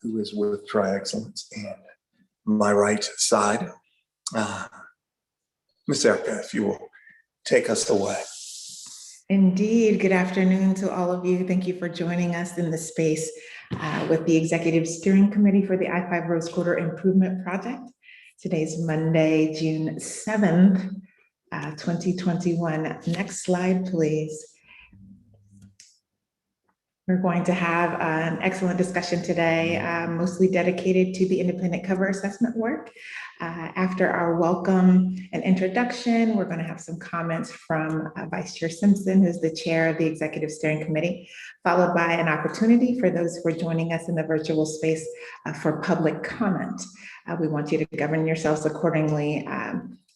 who is with Tri-Excellence, and my right side, Ms. Erica, if you will take us away. Indeed. Good afternoon to all of you. Thank you for joining us in the space with the Executive Steering Committee for the I-5 Rose Quarter Improvement Project. Today's Monday, June 7th, 2021. Next slide, please. We're going to have an excellent discussion today, mostly dedicated to the independent cover assessment work. After our welcome and introduction, we're going to have some comments from Vice Chair Simpson, who's the chair of the Executive Steering Committee, followed by an opportunity for those who are joining us in the virtual space for public comment. We want you to govern yourselves accordingly.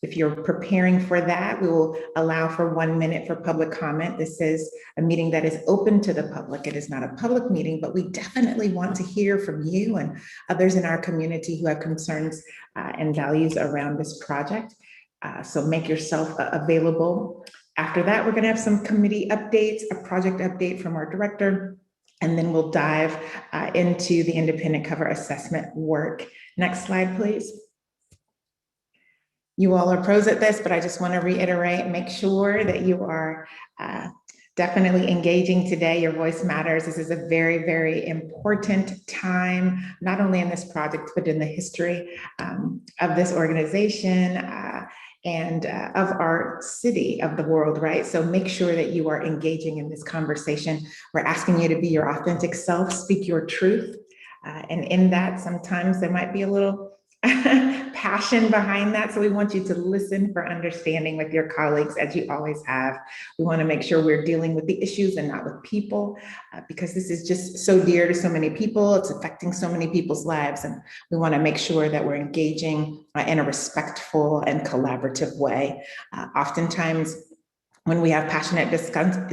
If you're preparing for that, we will allow for 1 minute for public comment. This is a meeting that is open to the public. It is not a public meeting, but we definitely want to hear from you and others in our community who have concerns and values around this project. So make yourself available. After that, we're going to have some committee updates, a project update from our director, and then we'll dive into the independent cover assessment work. Next slide, please. You all are pros at this, but I just want to reiterate, make sure that you are definitely engaging today. Your voice matters. This is a very, very important time, not only in this project, but in the history of this organization and of our city, of the world, right? So make sure that you are engaging in this conversation. We're asking you to be your authentic self, speak your truth. And in that, sometimes there might be a little passion behind that. So we want you to listen for understanding with your colleagues, as you always have. We want to make sure we're dealing with the issues and not with people, because this is just so dear to so many people. It's affecting so many people's lives. And we want to make sure that we're engaging in a respectful and collaborative way. Oftentimes, when we have passionate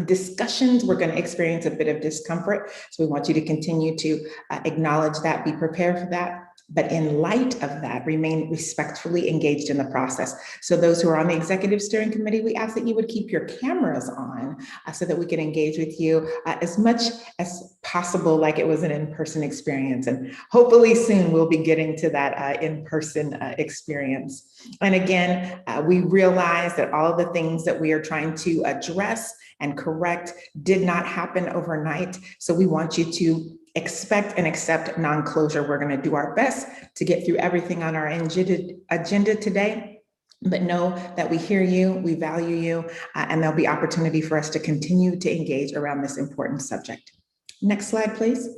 discussions, we're going to experience a bit of discomfort. So we want you to continue to acknowledge that, be prepared for that. But in light of that, remain respectfully engaged in the process. So those who are on the Executive Steering Committee, we ask that you would keep your cameras on so that we can engage with you as much as possible, like it was an in-person experience. And hopefully soon we'll be getting to that in-person experience. And again, we realize that all of the things that we are trying to address and correct did not happen overnight. So we want you to expect and accept non-closure. We're going to do our best to get through everything on our agenda today, but know that we hear you, we value you, and there'll be opportunity for us to continue to engage around this important subject. Next slide, please.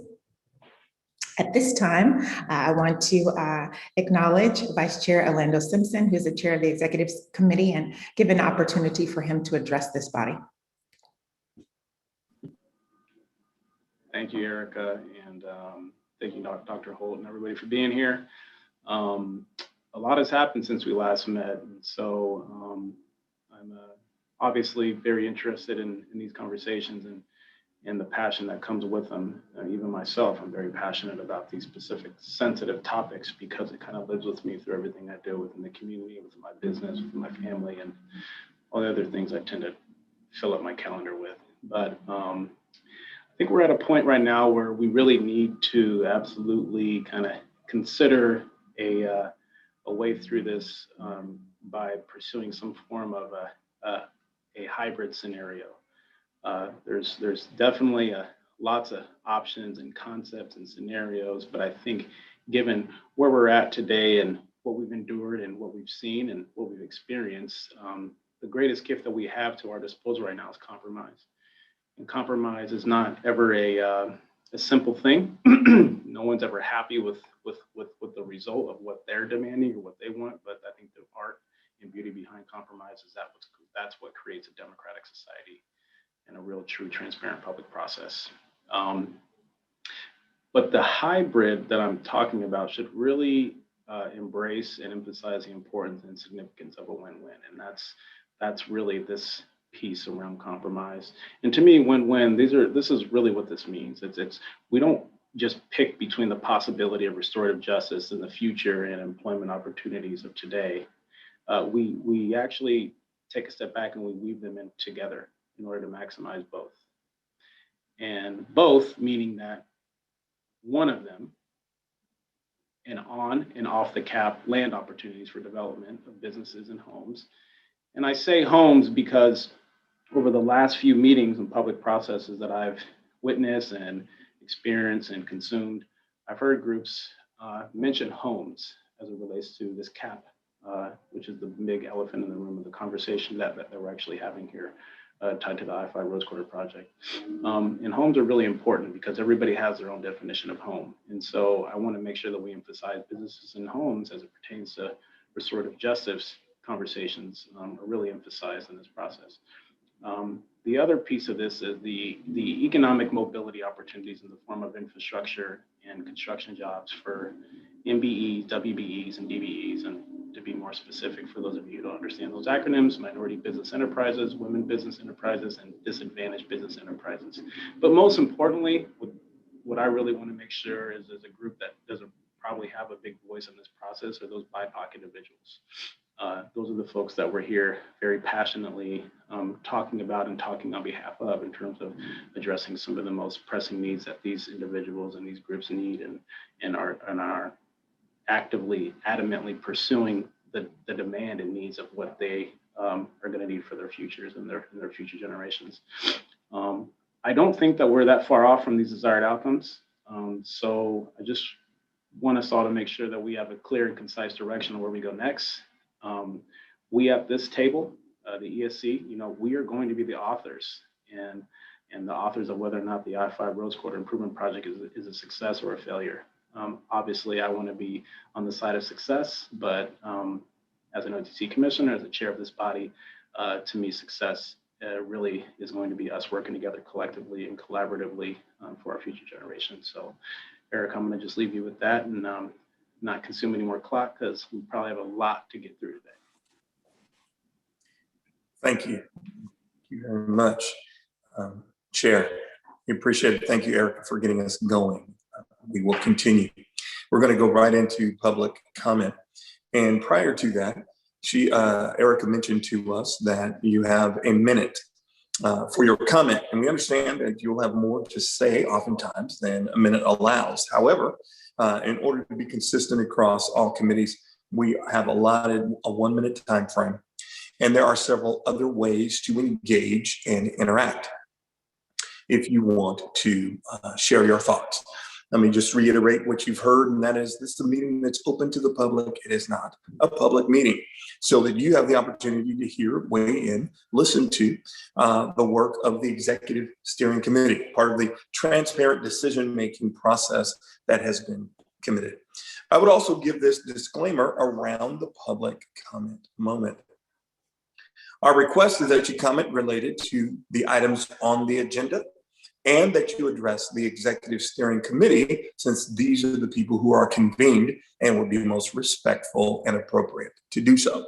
At this time, I want to acknowledge Vice Chair Orlando Simpson, who's the chair of the Executive Committee, and give an opportunity for him to address this body. Thank you, Erica, and thank you, Dr. Holt, and everybody for being here. A lot has happened since we last met, and so I'm obviously very interested in these conversations and the passion that comes with them. Even myself, I'm very passionate about these specific sensitive topics because it kind of lives with me through everything I do within the community, within my business, with my family, and all the other things I tend to fill up my calendar with. But I think we're at a point right now where we really need to absolutely kind of consider a way through this by pursuing some form of a hybrid scenario. There's definitely lots of options and concepts and scenarios, but I think given where we're at today and what we've endured and what we've seen and what we've experienced, the greatest gift that we have to our disposal right now is compromise. And compromise is not ever a simple thing. No one's ever happy with the result of what they're demanding or what they want. But I think the art and beauty behind compromise is that's what creates a democratic society and a real, true, transparent public process. But the hybrid that I'm talking about should really embrace and emphasize the importance and significance of a win-win, and that's really this piece around compromise. And to me, win-win, this is really what this means. It's we don't just pick between the possibility of restorative justice in the future and employment opportunities of today. We actually take a step back and we weave them in together in order to maximize both. And both meaning that one of them and on and off the cap land opportunities for development of businesses and homes. And I say homes because over the last few meetings and public processes that I've witnessed and experienced and consumed, I've heard groups mention homes as it relates to this cap, which is the big elephant in the room of the conversation that we're actually having here, tied to the I-5 Rose Quarter project. And homes are really important because everybody has their own definition of home. And so I want to make sure that we emphasize businesses and homes as it pertains to restorative justice conversations are really emphasized in this process. The other piece of this is the economic mobility opportunities in the form of infrastructure and construction jobs for MBEs, WBEs, and DBEs. And to be more specific, for those of you who don't understand those acronyms, minority business enterprises, women business enterprises, and disadvantaged business enterprises. But most importantly, what I really want to make sure is as a group that doesn't probably have a big voice in this process are those BIPOC individuals. Those are the folks that we're here very passionately talking about and talking on behalf of in terms of addressing some of the most pressing needs that these individuals and these groups need and are actively, adamantly pursuing the demand and needs of what they are going to need for their futures and their future generations. I don't think that we're that far off from these desired outcomes. So I just want us all to make sure that we have a clear and concise direction of where we go next. We at this table, the ESC, we are going to be the authors and the authors of whether or not the I-5 Rose Quarter Improvement Project is a success or a failure. Obviously, I want to be on the side of success, but as an OTC commissioner, as the chair of this body, to me, success really is going to be us working together collectively and collaboratively for our future generations. So, Eric, I'm going to just leave you with that and not consume any more clock because we probably have a lot to get through today. Thank you. Thank you very much, Chair. We appreciate it. Thank you, Erica, for getting us going. We will continue. We're going to go right into public comment. And prior to that, Erica mentioned to us that you have a minute for your comment. And we understand that you'll have more to say oftentimes than a minute allows. However, in order to be consistent across all committees, we have allotted a 1 minute time frame. And there are several other ways to engage and interact if you want to share your thoughts. Let me just reiterate what you've heard, and that is this is a meeting that's open to the public. It is not a public meeting, so that you have the opportunity to hear, weigh in, listen to the work of the Executive Steering Committee, part of the transparent decision-making process that has been committed. I would also give this disclaimer around the public comment moment. Our request is that you comment related to the items on the agenda and that you address the Executive Steering Committee, since these are the people who are convened and would be most respectful and appropriate to do so.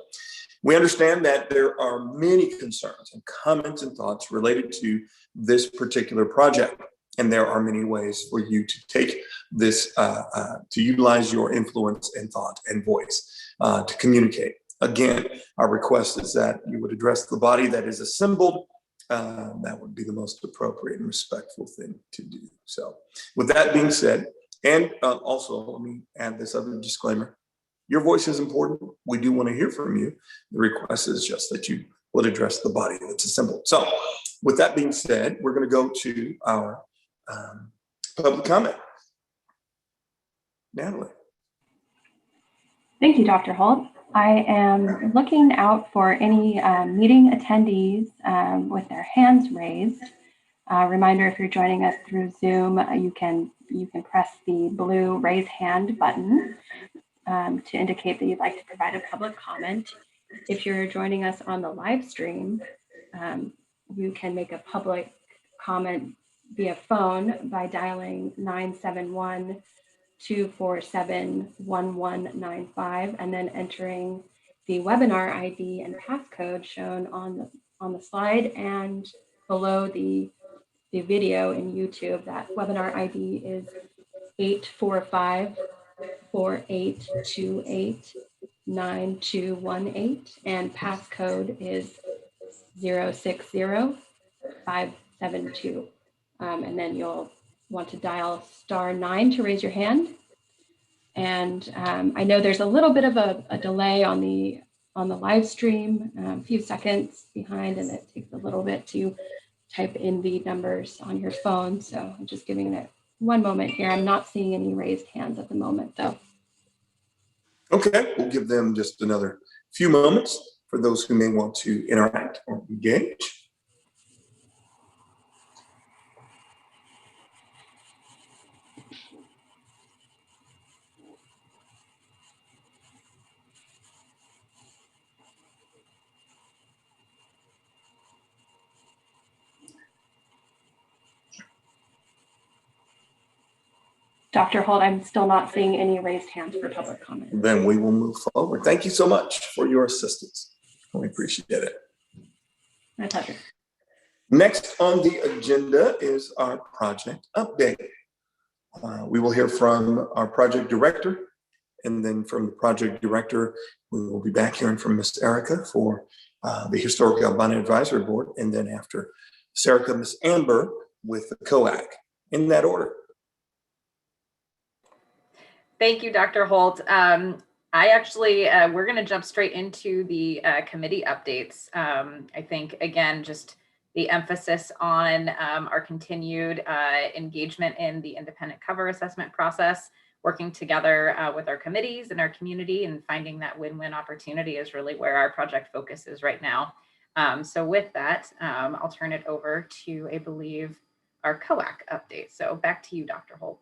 We understand that there are many concerns and comments and thoughts related to this particular project, and there are many ways for you to take this, to utilize your influence and thought and voice to communicate. Again, our request is that you would address the body that is assembled. That would be the most appropriate and respectful thing to do. So with that being said, and also let me add this other disclaimer. Your voice is important. We do want to hear from you. The request is just that you would address the body that's assembled. So with that being said, we're going to go to our public comment. Natalie. Thank you, Dr. Holt. I am looking out for any meeting attendees with their hands raised. Reminder, if you're joining us through Zoom, you can press the blue raise hand button to indicate that you'd like to provide a public comment. If you're joining us on the live stream, you can make a public comment via phone by dialing 971-247-1195 and then entering the webinar ID and passcode shown on the slide and below the video in YouTube. That webinar ID is 845-4828-9218 and passcode is 060572. And then you'll want to dial *9 to raise your hand. And I know there's a little bit of a delay on the live stream, a few seconds behind, and it takes a little bit to type in the numbers on your phone. So I'm just giving it one moment here. I'm not seeing any raised hands at the moment, though. Okay, we'll give them just another few moments for those who may want to interact or engage. Dr. Holt, I'm still not seeing any raised hands for public comment. Then we will move forward. Thank you so much for your assistance. We appreciate it. My pleasure. Next on the agenda is our project update. We will hear from our project director, and then from the project director, we will be back hearing from Ms. Erica for the Historic Albina Advisory Board, and then after Erica, Ms. Amber with the COAC, in that order. Thank you, Dr. Holt. We're going to jump straight into the committee updates. I think, again, just the emphasis on our continued engagement in the independent cover assessment process, working together with our committees and our community, and finding that win-win opportunity is really where our project focus is right now. So with that, I'll turn it over to, I believe, our COAC update. So back to you, Dr. Holt.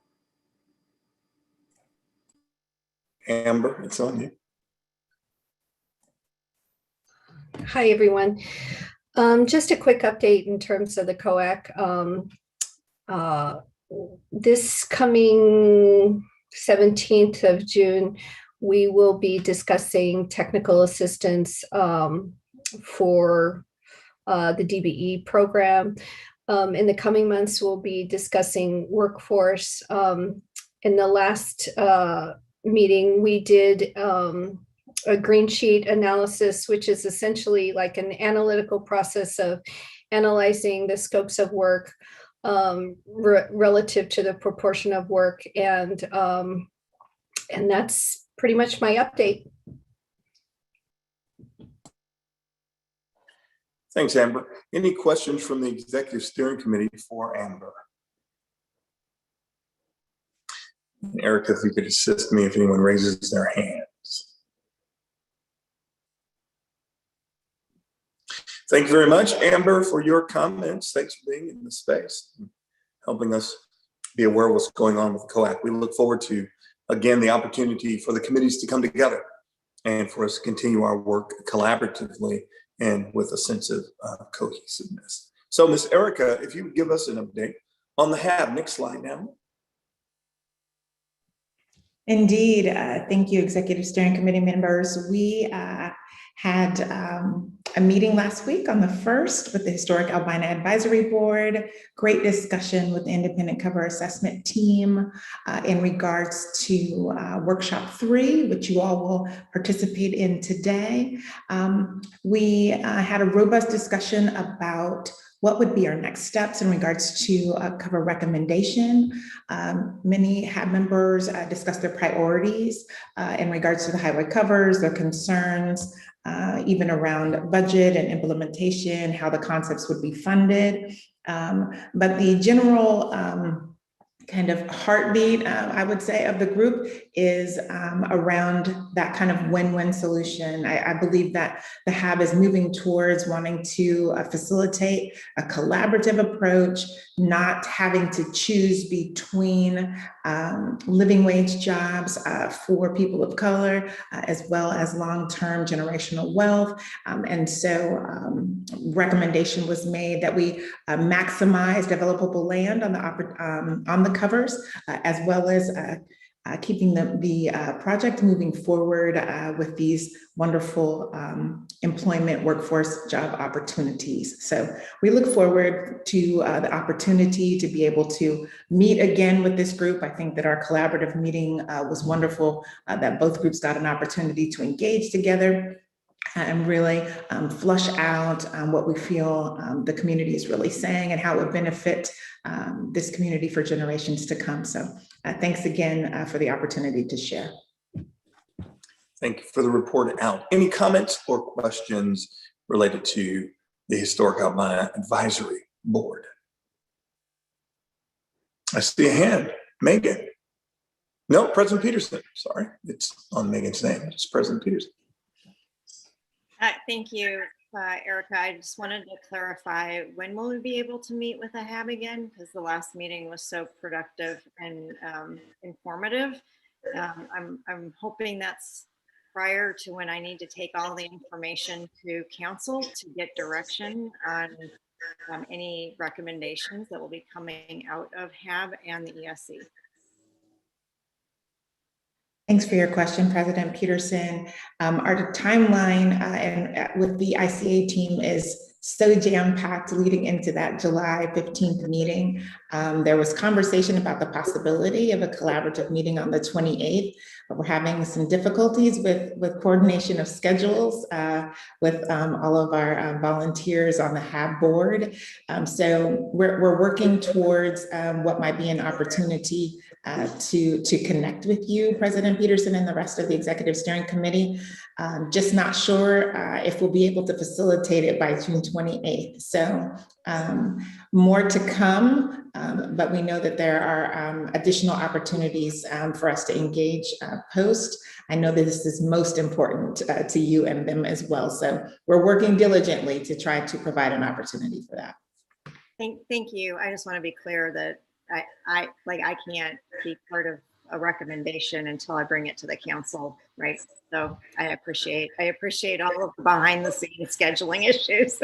Amber, it's on you. Hi, everyone. Just a quick update in terms of the COAC. This coming 17th of June, we will be discussing technical assistance for the DBE program. In the coming months, we'll be discussing workforce. In the last meeting, we did a green sheet analysis, which is essentially like an analytical process of analyzing the scopes of work relative to the proportion of work, and that's pretty much my update. Thanks, Amber. Any questions from the Executive Steering Committee for Amber? Erica, if you could assist me if anyone raises their hands. Thank you very much, Amber, for your comments. Thanks for being in the space and helping us be aware of what's going on with COAC. We look forward to, again, the opportunity for the committees to come together and for us to continue our work collaboratively and with a sense of cohesiveness. So, Ms. Erica, if you would give us an update on the HAAC. Next slide now. Indeed. Thank you, Executive Steering Committee members. We had a meeting last week on the 1st with the Historic Albina Advisory Board. Great discussion with the Independent Cover Assessment team in regards to Workshop 3, which you all will participate in today. We had a robust discussion about what would be our next steps in regards to cover recommendation. Many HAAC members discussed their priorities in regards to the highway covers, their concerns, even around budget and implementation, how the concepts would be funded. But the general kind of heartbeat, I would say, of the group is around that kind of win-win solution. I believe that the HAAC is moving towards wanting to facilitate a collaborative approach, not having to choose between living wage jobs for people of color, as well as long-term generational wealth. And so recommendation was made that we maximize developable land on the covers, as well as keeping the project moving forward with these wonderful employment workforce job opportunities. So we look forward to the opportunity to be able to meet again with this group. I think that our collaborative meeting was wonderful, that both groups got an opportunity to engage together and really flush out what we feel the community is really saying and how it would benefit this community for generations to come. So Thanks again for the opportunity to share. Thank you for the report out. Any comments or questions related to the Historic Albina Advisory Board? I see a hand. Megan. No, President Peterson. Sorry, it's on Megan's name. It's President Peterson. Thank you, Erica. I just wanted to clarify, when will we be able to meet with HAAC again? Because the last meeting was so productive and informative. I'm hoping that's prior to when I need to take all the information to council to get direction on any recommendations that will be coming out of HAAC and the ESC. Thanks for your question, President Peterson. Our timeline with the ICA team is so jam-packed leading into that July 15th meeting. There was conversation about the possibility of a collaborative meeting on the 28th, but we're having some difficulties with coordination of schedules with all of our volunteers on the HAAC board. So we're working towards what might be an opportunity to connect with you, President Peterson, and the rest of the Executive Steering Committee. Just not sure if we'll be able to facilitate it by June 28th. So more to come, but we know that there are additional opportunities for us to engage post. I know that this is most important to you and them as well. So we're working diligently to try to provide an opportunity for that. Thank you. I just want to be clear that I can't be part of a recommendation until I bring it to the council, right? So I appreciate all of the behind the scenes scheduling issues.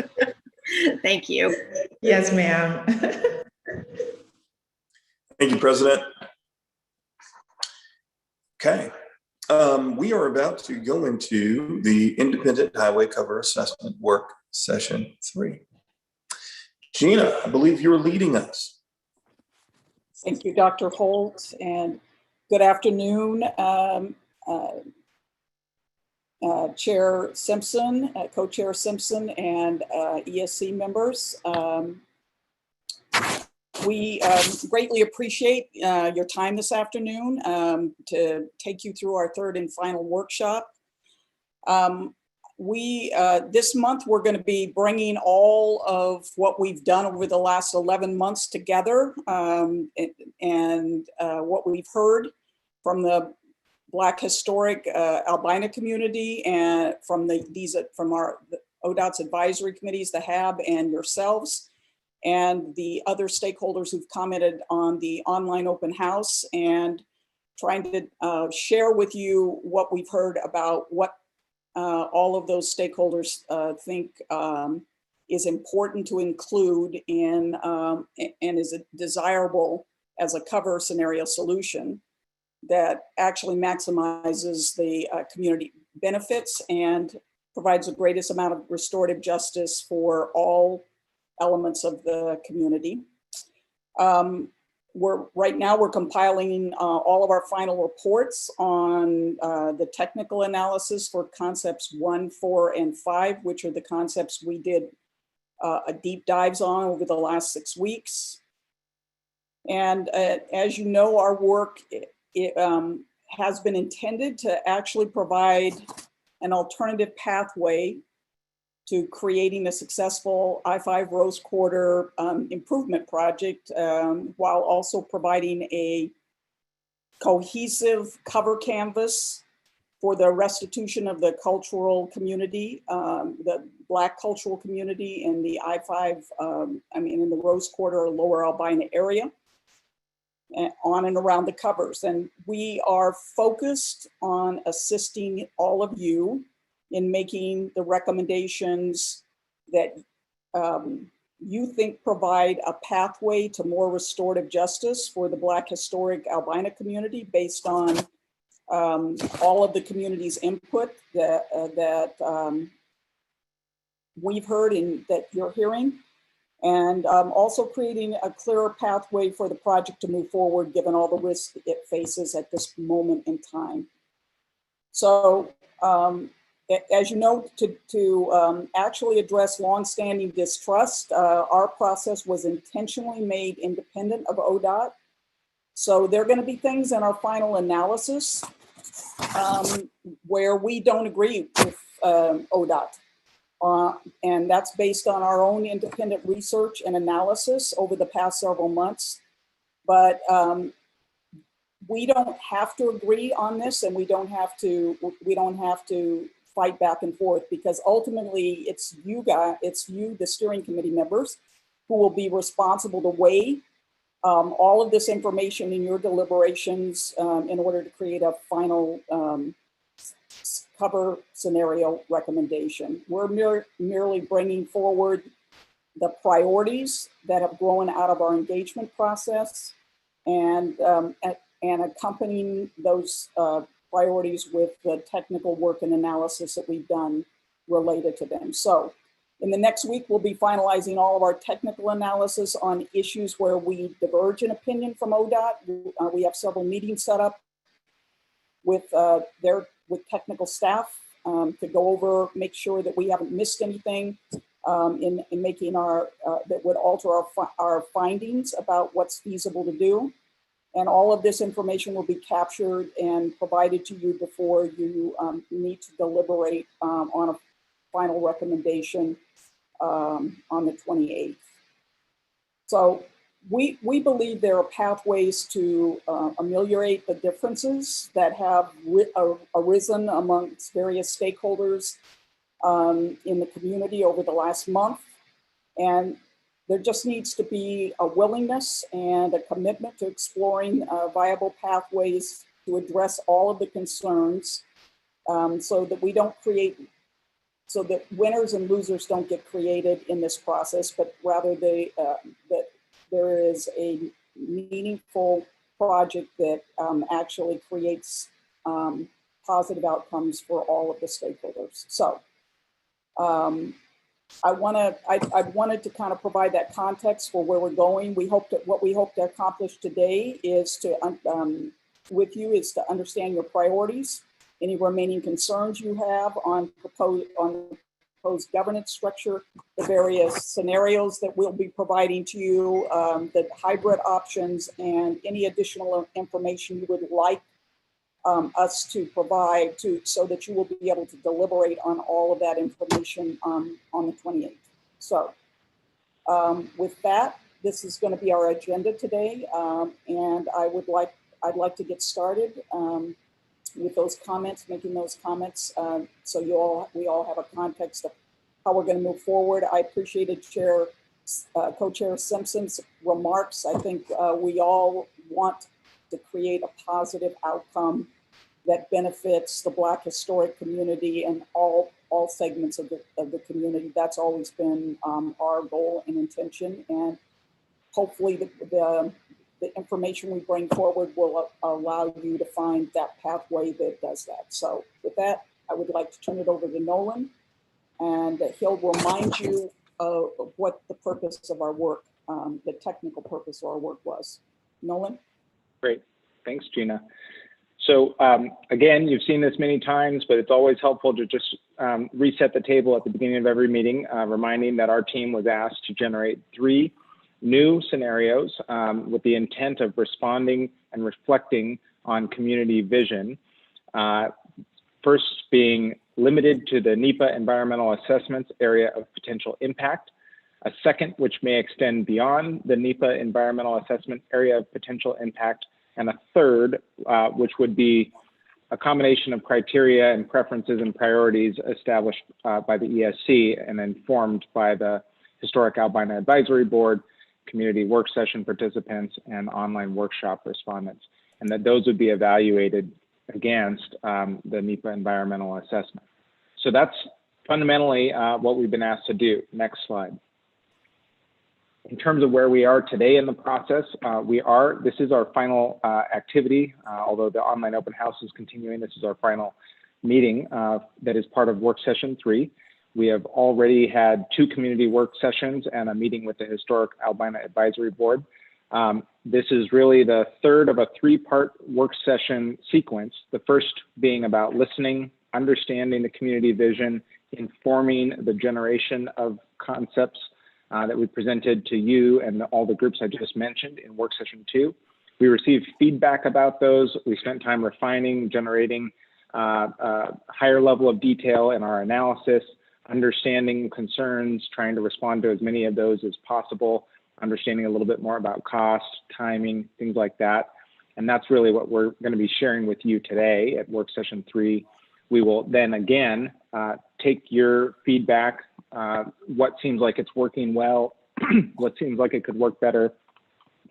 Thank you. Yes, ma'am. Thank you, President. Okay. We are about to go into the Independent Highway Cover Assessment Work Session 3. Gina, I believe you're leading us. Thank you, Dr. Holt, and good afternoon, Chair Simpson, Co-Chair Simpson, and ESC members. We greatly appreciate your time this afternoon to take you through our third and final workshop. This month, we're going to be bringing all of what we've done over the last 11 months together and what we've heard from the Black Historic Albina community and from our ODOT's advisory committees, the HAAC and yourselves, and the other stakeholders who've commented on the online open house, and trying to share with you what we've heard about what all of those stakeholders think is important to include in and is desirable as a cover scenario solution that actually maximizes the community benefits and provides the greatest amount of restorative justice for all elements of the community. Right now we're compiling all of our final reports on the technical analysis for concepts 1, 4, and 5, which are the concepts we did a deep dives on over the last 6 weeks. And as you know, our work has been intended to actually provide an alternative pathway to creating a successful I-5 Rose Quarter improvement project, while also providing a cohesive cover canvas for the restitution of the cultural community, the Black cultural community in the I-5, in the Rose Quarter or Lower Albina area, and on and around the covers. And we are focused on assisting all of you in making the recommendations that you think provide a pathway to more restorative justice for the Black Historic Albina community based on all of the community's input that we've heard and that you're hearing, and also creating a clearer pathway for the project to move forward given all the risks it faces at this moment in time. So, as you know, to actually address longstanding distrust, our process was intentionally made independent of ODOT So there are going to be things in our final analysis where we don't agree with ODOT. And that's based on our own independent research and analysis over the past several months. But we don't have to agree on this, and we don't have to fight back and forth, because ultimately it's you, the steering committee members, who will be responsible to weigh all of this information in your deliberations in order to create a final cover scenario recommendation. We're merely bringing forward the priorities that have grown out of our engagement process, and accompanying those priorities with the technical work and analysis that we've done related to them. So in the next week, we'll be finalizing all of our technical analysis on issues where we diverge in opinion from ODOT. We have several meetings set up with technical staff to go over, make sure that we haven't missed anything in making that would alter our findings about what's feasible to do. And all of this information will be captured and provided to you before you need to deliberate on a final recommendation on the 28th. So we believe there are pathways to ameliorate the differences that have arisen amongst various stakeholders in the community over the last month. And there just needs to be a willingness and a commitment to exploring viable pathways to address all of the concerns so that we don't create, so that winners and losers don't get created in this process, but rather that there is a meaningful project that actually creates positive outcomes for all of the stakeholders. So I wanted to kind of provide that context for where we're going. What we hope to accomplish today is with you is to understand your priorities, any remaining concerns you have on proposed governance structure, the various scenarios that we'll be providing to you, the hybrid options, and any additional information you would like us to provide so that you will be able to deliberate on all of that information on the 28th. So with that, this is going to be our agenda today, and I'd like to get started with those comments, making those comments, so we all have a context of how we're going to move forward. I appreciated Co-Chair Simpson's remarks. I think we all want to create a positive outcome that benefits the Black historic community and all segments of the community. That's always been our goal and intention, and hopefully the information we bring forward will allow you to find that pathway that does that. So with that, I would like to turn it over to Nolan, and he'll remind you of what the purpose of our work, the technical purpose of our work was. Nolan? Great, thanks, Gina. So again, you've seen this many times, but it's always helpful to just reset the table at the beginning of every meeting, reminding that our team was asked to generate 3 new scenarios with the intent of responding and reflecting on community vision. First being limited to the NEPA environmental assessments area of potential impact. A second, which may extend beyond the NEPA environmental assessment area of potential impact. And a third, which would be a combination of criteria and preferences and priorities established by the ESC and informed by the Historic Albina Advisory Board, community work session participants, and online workshop respondents, and that those would be evaluated against the NEPA environmental assessment. So that's fundamentally what we've been asked to do. Next slide. In terms of where we are today in the process, this is our final activity, although the online open house is continuing. This is our final meeting that is part of work session 3. We have already had 2 community work sessions and a meeting with the Historic Albina Advisory Board. This is really the third of a 3-part work session sequence, the first being about listening, understanding the community vision, informing the generation of concepts that we presented to you and all the groups I just mentioned in work session 2. We received feedback about those. We spent time refining, generating a higher level of detail in our analysis, understanding concerns, trying to respond to as many of those as possible, understanding a little bit more about cost, timing, things like that. And that's really what we're going to be sharing with you today at work session 3. We will then again take your feedback, what seems like it's working well, what seems like it could work better.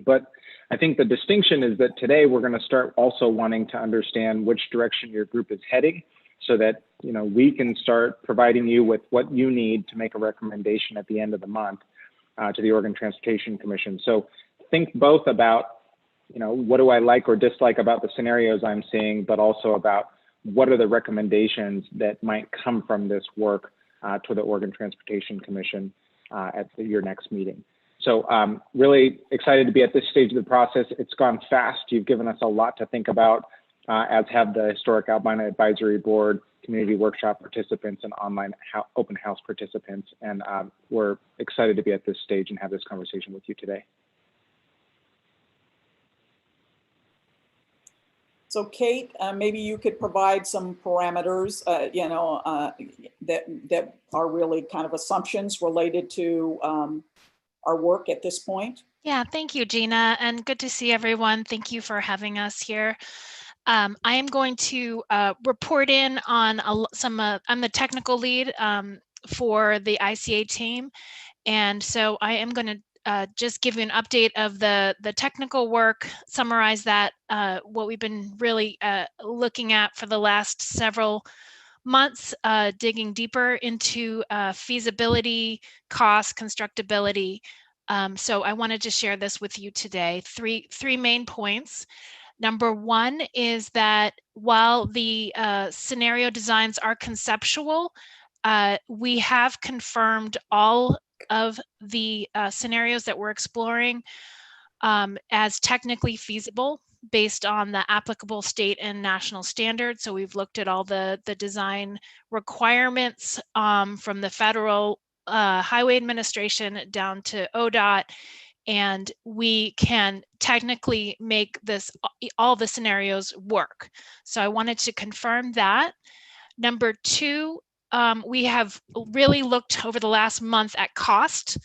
But I think the distinction is that today we're going to start also wanting to understand which direction your group is heading, so that we can start providing you with what you need to make a recommendation at the end of the month to the Oregon Transportation Commission. So think both about what do I like or dislike about the scenarios I'm seeing, but also about what are the recommendations that might come from this work to the Oregon Transportation Commission at your next meeting. So really excited to be at this stage of the process. It's gone fast. You've given us a lot to think about, as have the Historic Alpine Advisory Board, community workshop participants, and online open house participants. And we're excited to be at this stage and have this conversation with you today. So Kate, maybe you could provide some parameters, that are really kind of assumptions related to our work at this point. Yeah, thank you, Gina, and good to see everyone. Thank you for having us here. I am going to report in on I'm the technical lead for the ICA team, and so I am going to just give you an update of the technical work, summarize that, what we've been really looking at for the last several months, digging deeper into feasibility, cost, constructability. So I wanted to share this with you today. Three main points. Number one is that while the scenario designs are conceptual, we have confirmed all of the scenarios that we're exploring as technically feasible based on the applicable state and national standards. So we've looked at all the design requirements from the Federal Highway Administration down to ODOT, and we can technically make all the scenarios work. So I wanted to confirm that. Number two, we have really looked over the last month at cost,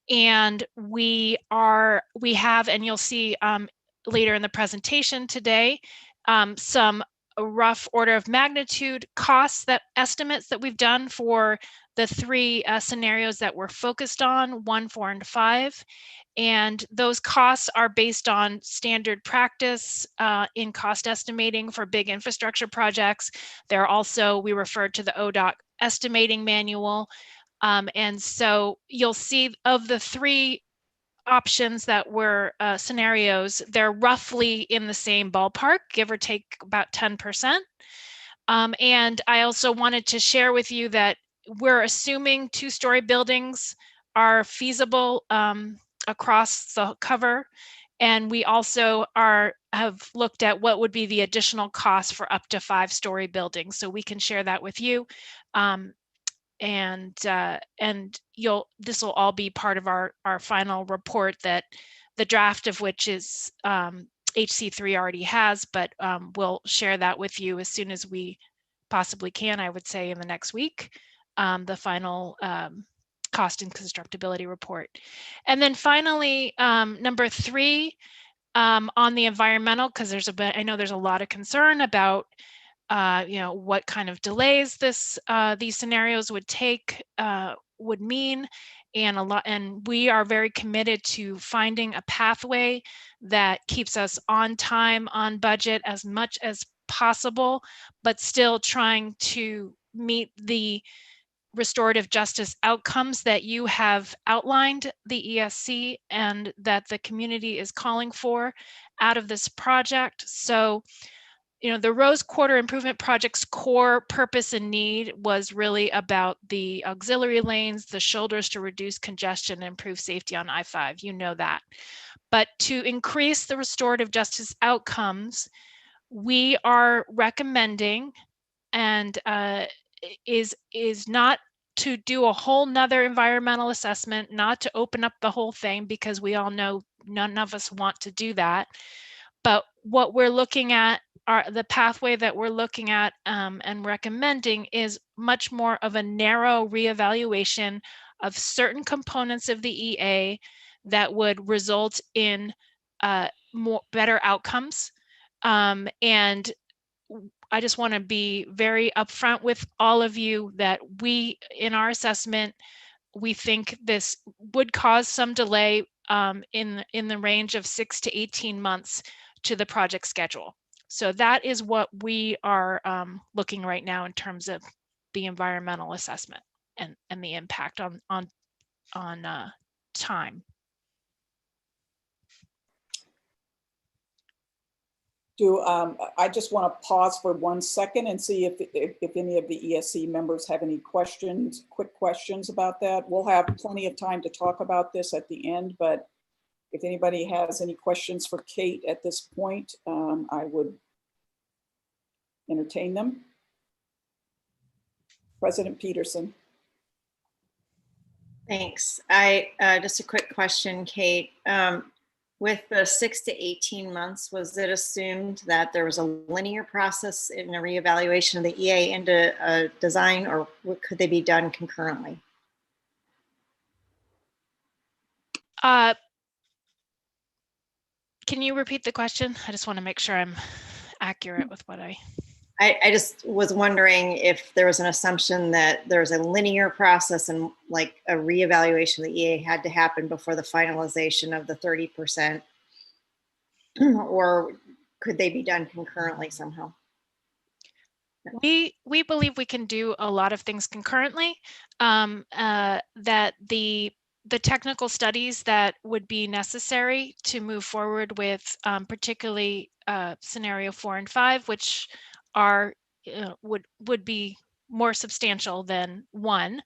and we have, and you'll see later in the presentation today, some rough order of magnitude estimates that we've done for the 3 scenarios that we're focused on, 1, 4, and 5. And those costs are based on standard practice in cost estimating for big infrastructure projects. They're also, we refer to the ODOT estimating manual. And so you'll see of the 3 options that were scenarios, they're roughly in the same ballpark, give or take about 10%. And I also wanted to share with you that we're assuming 2-story buildings are feasible across the cover. And we also have looked at what would be the additional cost for up to 5-story buildings. So we can share that with you. And this will all be part of our final report, that the draft of which is HC3 already has, but we'll share that with you as soon as we possibly can, I would say in the next week, the final cost and constructability report. And then finally, number 3, on the environmental, because I know there's a lot of concern about what kind of delays these scenarios would mean, and we are very committed to finding a pathway that keeps us on time, on budget as much as possible, but still trying to meet the restorative justice outcomes that you have outlined, the ESC, and that the community is calling for out of this project. So, the Rose Quarter Improvement Project's core purpose and need was really about the auxiliary lanes, the shoulders to reduce congestion and improve safety on I-5. You know that. But to increase the restorative justice outcomes, we are recommending, and is not to do a whole nother environmental assessment, not to open up the whole thing, because we all know none of us want to do that. But what we're looking at the pathway that we're looking at and recommending is much more of a narrow reevaluation of certain components of the EA that would result in better outcomes. And I just want to be very upfront with all of you that we, in our assessment, we think this would cause some delay in the range of 6 to 18 months to the project schedule. So that is what we are looking right now in terms of the environmental assessment and the impact on time. I just want to pause for 1 second and see if any of the ESC members have any questions, quick questions about that. We'll have plenty of time to talk about this at the end, but if anybody has any questions for Kate at this point, I would entertain them. President Peterson. Thanks. Just a quick question, Kate. With the 6 to 18 months, was it assumed that there was a linear process in a reevaluation of the EA into a design, or could they be done concurrently? Can you repeat the question? I just want to make sure I'm accurate with what I just was wondering if there was an assumption that there's a linear process and like a reevaluation of the EA had to happen before the finalization of the 30%, or could they be done concurrently somehow? We believe we can do a lot of things concurrently, that the technical studies that would be necessary to move forward with particularly scenario 4 and 5, which are would be more substantial than 1,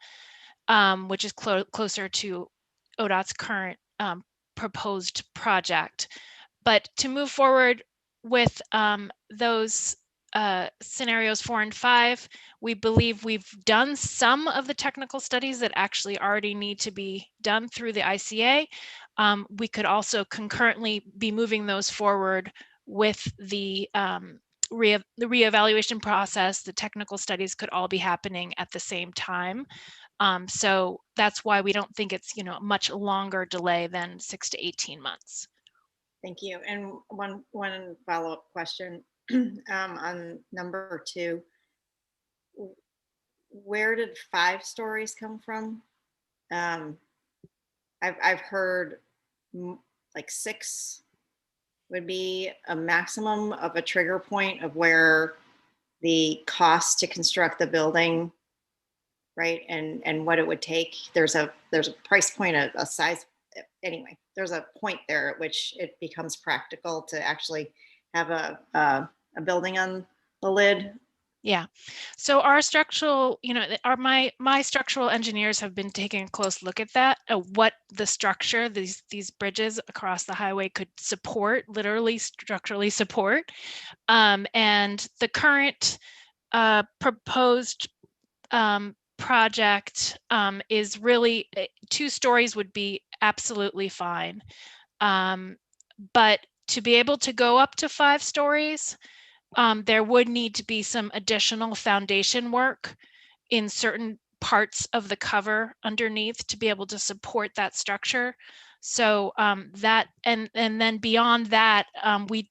which is closer to ODOT's current proposed project. But to move forward with those scenarios 4 and 5, we believe we've done some of the technical studies that actually already need to be done through the ICA. We could also concurrently be moving those forward with the reevaluation process. The technical studies could all be happening at the same time. So that's why we don't think it's a much longer delay than 6 to 18 months. Thank you. And one follow-up question on number 2. Where did 5 stories come from? I've heard like 6 would be a maximum of a trigger point of where the cost to construct the building, right, and what it would take. There's a price point, a size. Anyway, there's a point there at which it becomes practical to actually have a building on the lid. Yeah. So our structural, my structural engineers have been taking a close look at that, what the structure, these bridges across the highway could support, literally structurally support. And the current proposed project is really 2 stories would be absolutely fine. But to be able to go up to 5 stories, there would need to be some additional foundation work in certain parts of the cover underneath to be able to support that structure. So that and then beyond that, we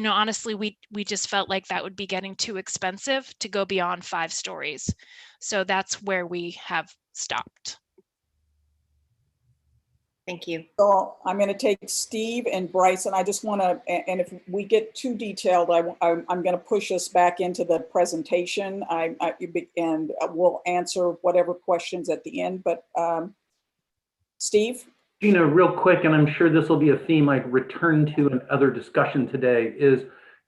honestly we just felt like that would be getting too expensive to go beyond 5 stories. So that's where we have stopped. Thank you. So I'm going to take Steve and Bryce, and I just want to, and if we get too detailed, I'm going to push us back into the presentation. And we'll answer whatever questions at the end. But Steve? Gina, real quick, and I'm sure this will be a theme I return to in other discussion today, is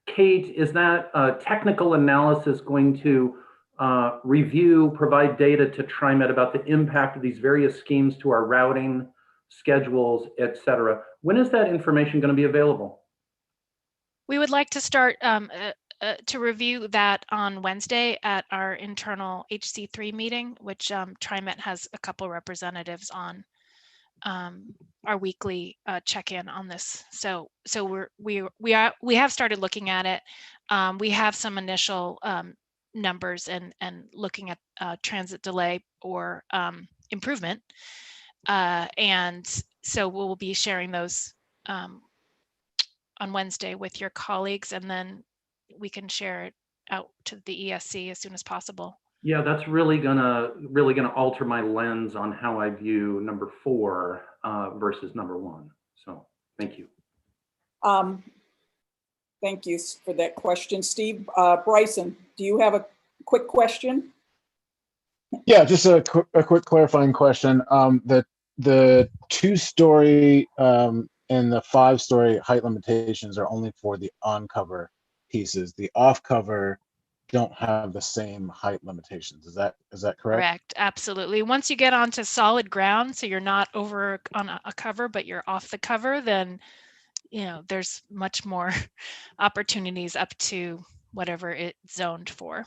Kate, is that technical analysis going to review, provide data to TriMet about the impact of these various schemes to our routing, schedules, et cetera? When is that information going to be available? We would like to start to review that on Wednesday at our internal HC3 meeting, which TriMet has a couple representatives on our weekly check-in on this. So we have started looking at it. We have some initial numbers and looking at transit delay or improvement. And so we'll be sharing those on Wednesday with your colleagues, and then we can share it out to the ESC as soon as possible. Yeah, that's really gonna alter my lens on how I view number 4 versus number 1. So thank you. Thank you for that question, Steve. Bryson, do you have a quick question? Yeah, just a quick clarifying question. The 2-story and the 5-story height limitations are only for the on-cover pieces. The off-cover don't have the same height limitations. Is that correct? Correct, absolutely. Once you get onto solid ground, so you're not over on a cover, but you're off the cover, then there's much more opportunities up to whatever it's zoned for.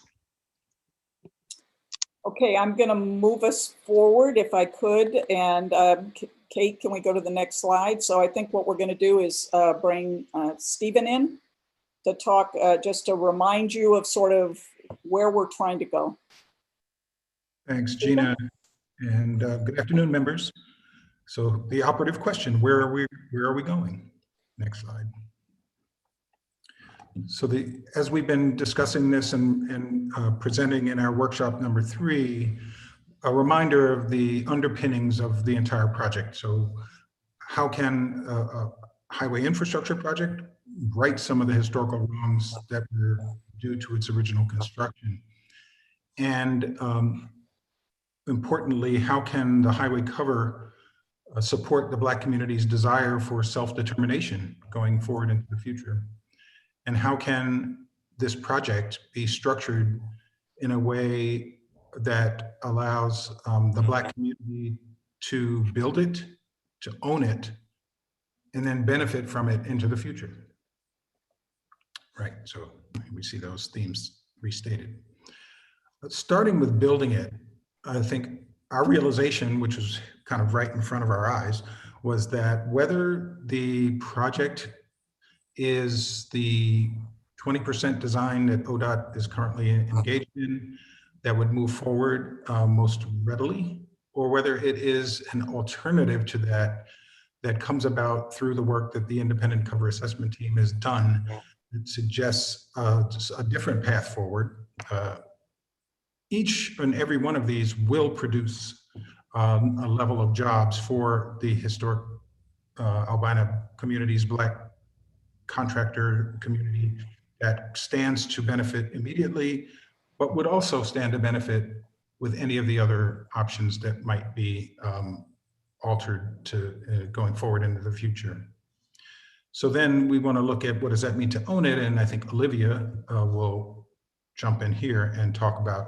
Okay, I'm going to move us forward if I could. And Kate, can we go to the next slide? So I think what we're going to do is bring Stephen in to talk, just to remind you of sort of where we're trying to go. Thanks, Gina, and good afternoon, members. So the operative question, where are we going? Next slide. So as we've been discussing this and presenting in our workshop number 3, a reminder of the underpinnings of the entire project. So how can a highway infrastructure project right some of the historical wrongs that were due to its original construction? And importantly, how can the highway cover support the Black community's desire for self-determination going forward into the future? And how can this project be structured in a way that allows the Black community to build it, to own it, and then benefit from it into the future? Right, so we see those themes restated. But starting with building it, I think our realization, which was kind of right in front of our eyes, was that whether the project is the 20% design that ODOT is currently engaged in that would move forward most readily, or whether it is an alternative to that that comes about through the work that the independent cover assessment team has done, that suggests just a different path forward. Each and every one of these will produce a level of jobs for the historic albina community's Black contractor community that stands to benefit immediately, but would also stand to benefit with any of the other options that might be altered to going forward into the future. So then we want to look at what does that mean to own it, and I think Olivia will jump in here and talk about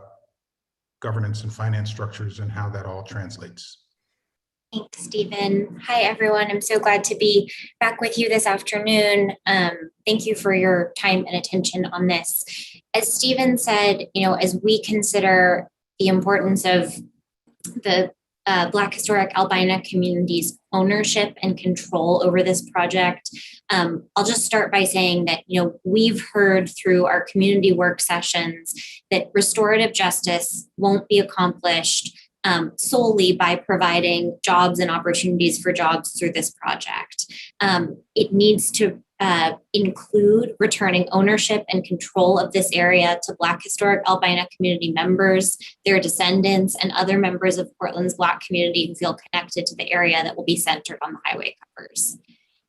governance and finance structures and how that all translates. Thanks, Stephen. Hi, everyone. I'm so glad to be back with you this afternoon. Thank you for your time and attention on this. As Stephen said, as we consider the importance of the Black historic albina community's ownership and control over this project, I'll just start by saying that, we've heard through our community work sessions that restorative justice won't be accomplished solely by providing jobs and opportunities for jobs through this project. It needs to include returning ownership and control of this area to Black historic albina community members, their descendants, and other members of Portland's Black community who feel connected to the area that will be centered on the highway covers.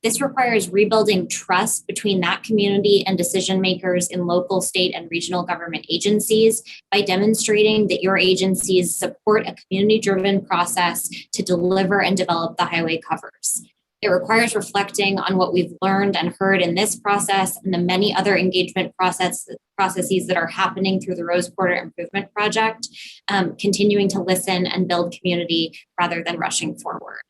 This requires rebuilding trust between that community and decision makers in local, state, and regional government agencies by demonstrating that your agencies support a community-driven process to deliver and develop the highway covers. It requires reflecting on what we've learned and heard in this process and the many other engagement processes that are happening through the Rose Quarter Improvement Project, continuing to listen and build community rather than rushing forward.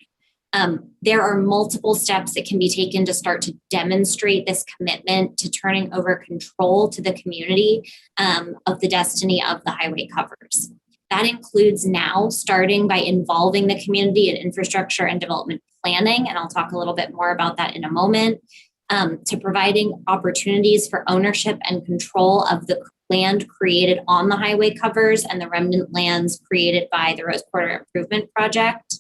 There are multiple steps that can be taken to start to demonstrate this commitment to turning over control to the community of the destiny of the highway covers. That includes now starting by involving the community in infrastructure and development planning, and I'll talk a little bit more about that in a moment, to providing opportunities for ownership and control of the land created on the highway covers and the remnant lands created by the Rose Quarter Improvement Project.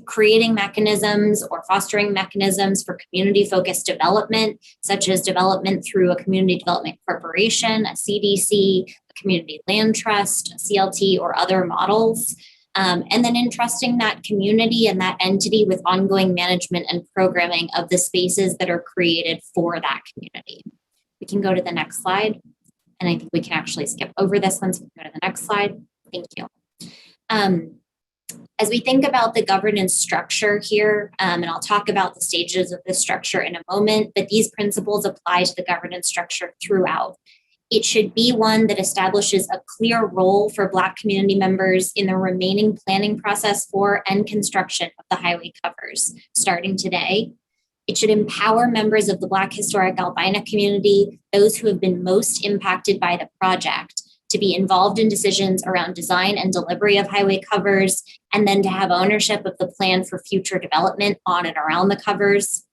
Creating mechanisms or fostering mechanisms for community-focused development, such as development through a community development corporation, a CDC, a community land trust, a CLT, or other models. And then entrusting that community and that entity with ongoing management and programming of the spaces that are created for that community. We can go to the next slide. And I think we can actually skip over this one, so we can go to the next slide. Thank you. As we think about the governance structure here, and I'll talk about the stages of this structure in a moment, but these principles apply to the governance structure throughout. It should be one that establishes a clear role for Black community members in the remaining planning process for and construction of the highway covers, starting today. It should empower members of the Black Historic Albina community, those who have been most impacted by the project, to be involved in decisions around design and delivery of highway covers, and then to have ownership of the plan for future development on and around the covers,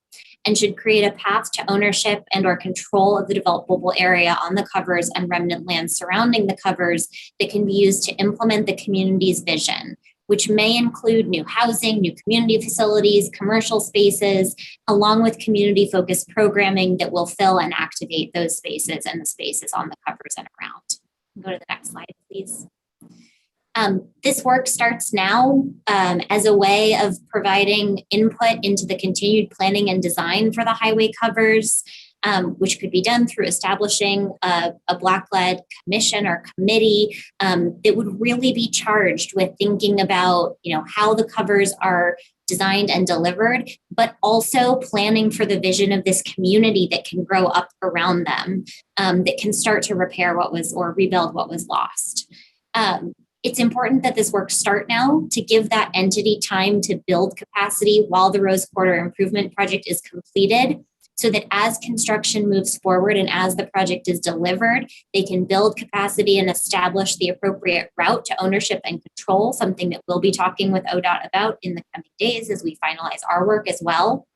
and should create a path to ownership and or control of the developable area on the covers and remnant lands surrounding the covers that can be used to implement the community's vision, which may include new housing, new community facilities, commercial spaces, along with community-focused programming that will fill and activate those spaces and the spaces on the covers and around. Go to the next slide, please. This work starts now as a way of providing input into the continued planning and design for the highway covers, which could be done through establishing a Black-led commission or committee that would really be charged with thinking about, how the covers are designed and delivered, but also planning for the vision of this community that can grow up around them, that can start to repair what was or rebuild what was lost. It's important that this work start now to give that entity time to build capacity while the Rose Quarter Improvement Project is completed, so that as construction moves forward and as the project is delivered, they can build capacity and establish the appropriate route to ownership and control, something that we'll be talking with ODOT about in the coming days as we finalize our work as well.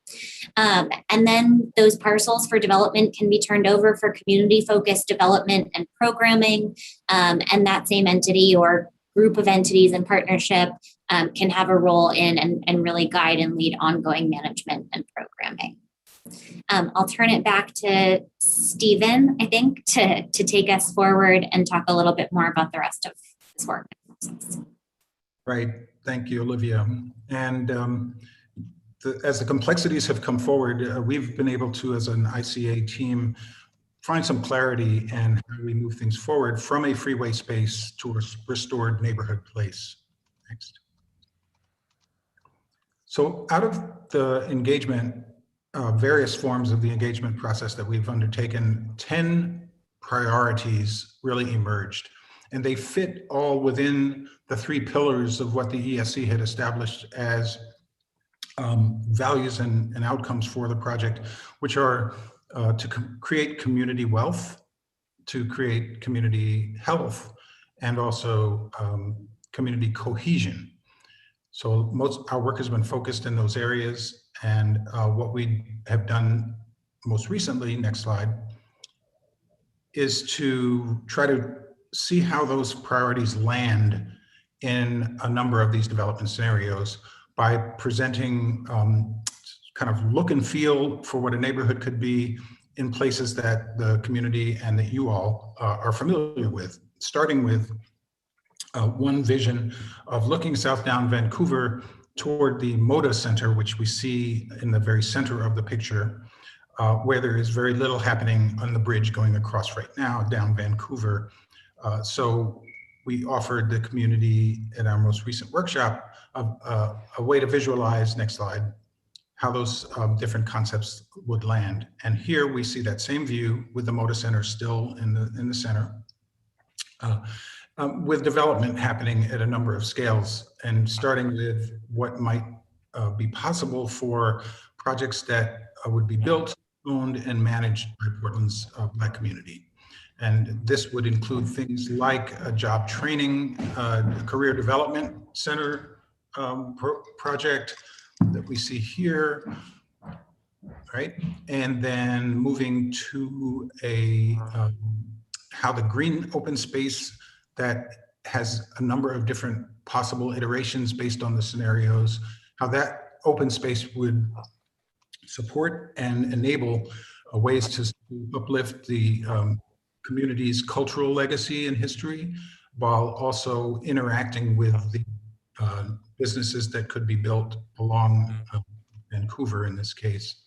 And then those parcels for development can be turned over for community-focused development and programming, and that same entity or group of entities in partnership can have a role in and really guide and lead ongoing management and programming. I'll turn it back to Stephen, I think, to take us forward and talk a little bit more about the rest of this work. Right. Thank you, Olivia. And as the complexities have come forward, we've been able to, as an ICA team, find some clarity in how we move things forward from a freeway space to a restored neighborhood place. Next. So out of the engagement, various forms of the engagement process that we've undertaken, 10 priorities really emerged, and they fit all within the 3 pillars of what the ESC had established as values and outcomes for the project, which are to create community wealth, to create community health, and also community cohesion. So our work has been focused in those areas, and what we have done most recently, next slide, is to try to see how those priorities land in a number of these development scenarios by presenting kind of look and feel for what a neighborhood could be in places that the community and that you all are familiar with, starting with one vision of looking south down Vancouver toward the Moda Center, which we see in the very center of the picture, where there is very little happening on the bridge going across right now down Vancouver. So we offered the community at our most recent workshop a way to visualize, next slide, how those different concepts would land. And here we see that same view with the Moda Center still in the center, with development happening at a number of scales, and starting with what might be possible for projects that would be built, owned, and managed by Portland's Black community. And this would include things like a job training, career development center project that we see here, right? And then moving to a how the green open space that has a number of different possible iterations based on the scenarios, how that open space would support and enable ways to uplift the community's cultural legacy and history, while also interacting with the businesses that could be built along Vancouver in this case.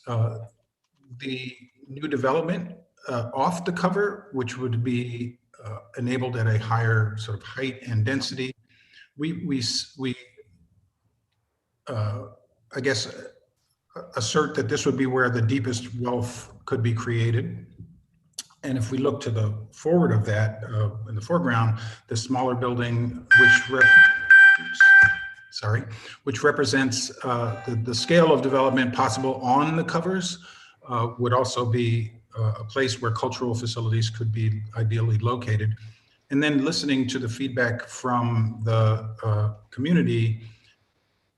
The new development off the cover, which would be enabled at a higher sort of height and density, I guess, assert that this would be where the deepest wealth could be created. And if we look to the forward of that, in the foreground, the smaller building, which represents the scale of development possible on the covers, would also be a place where cultural facilities could be ideally located. And then listening to the feedback from the community,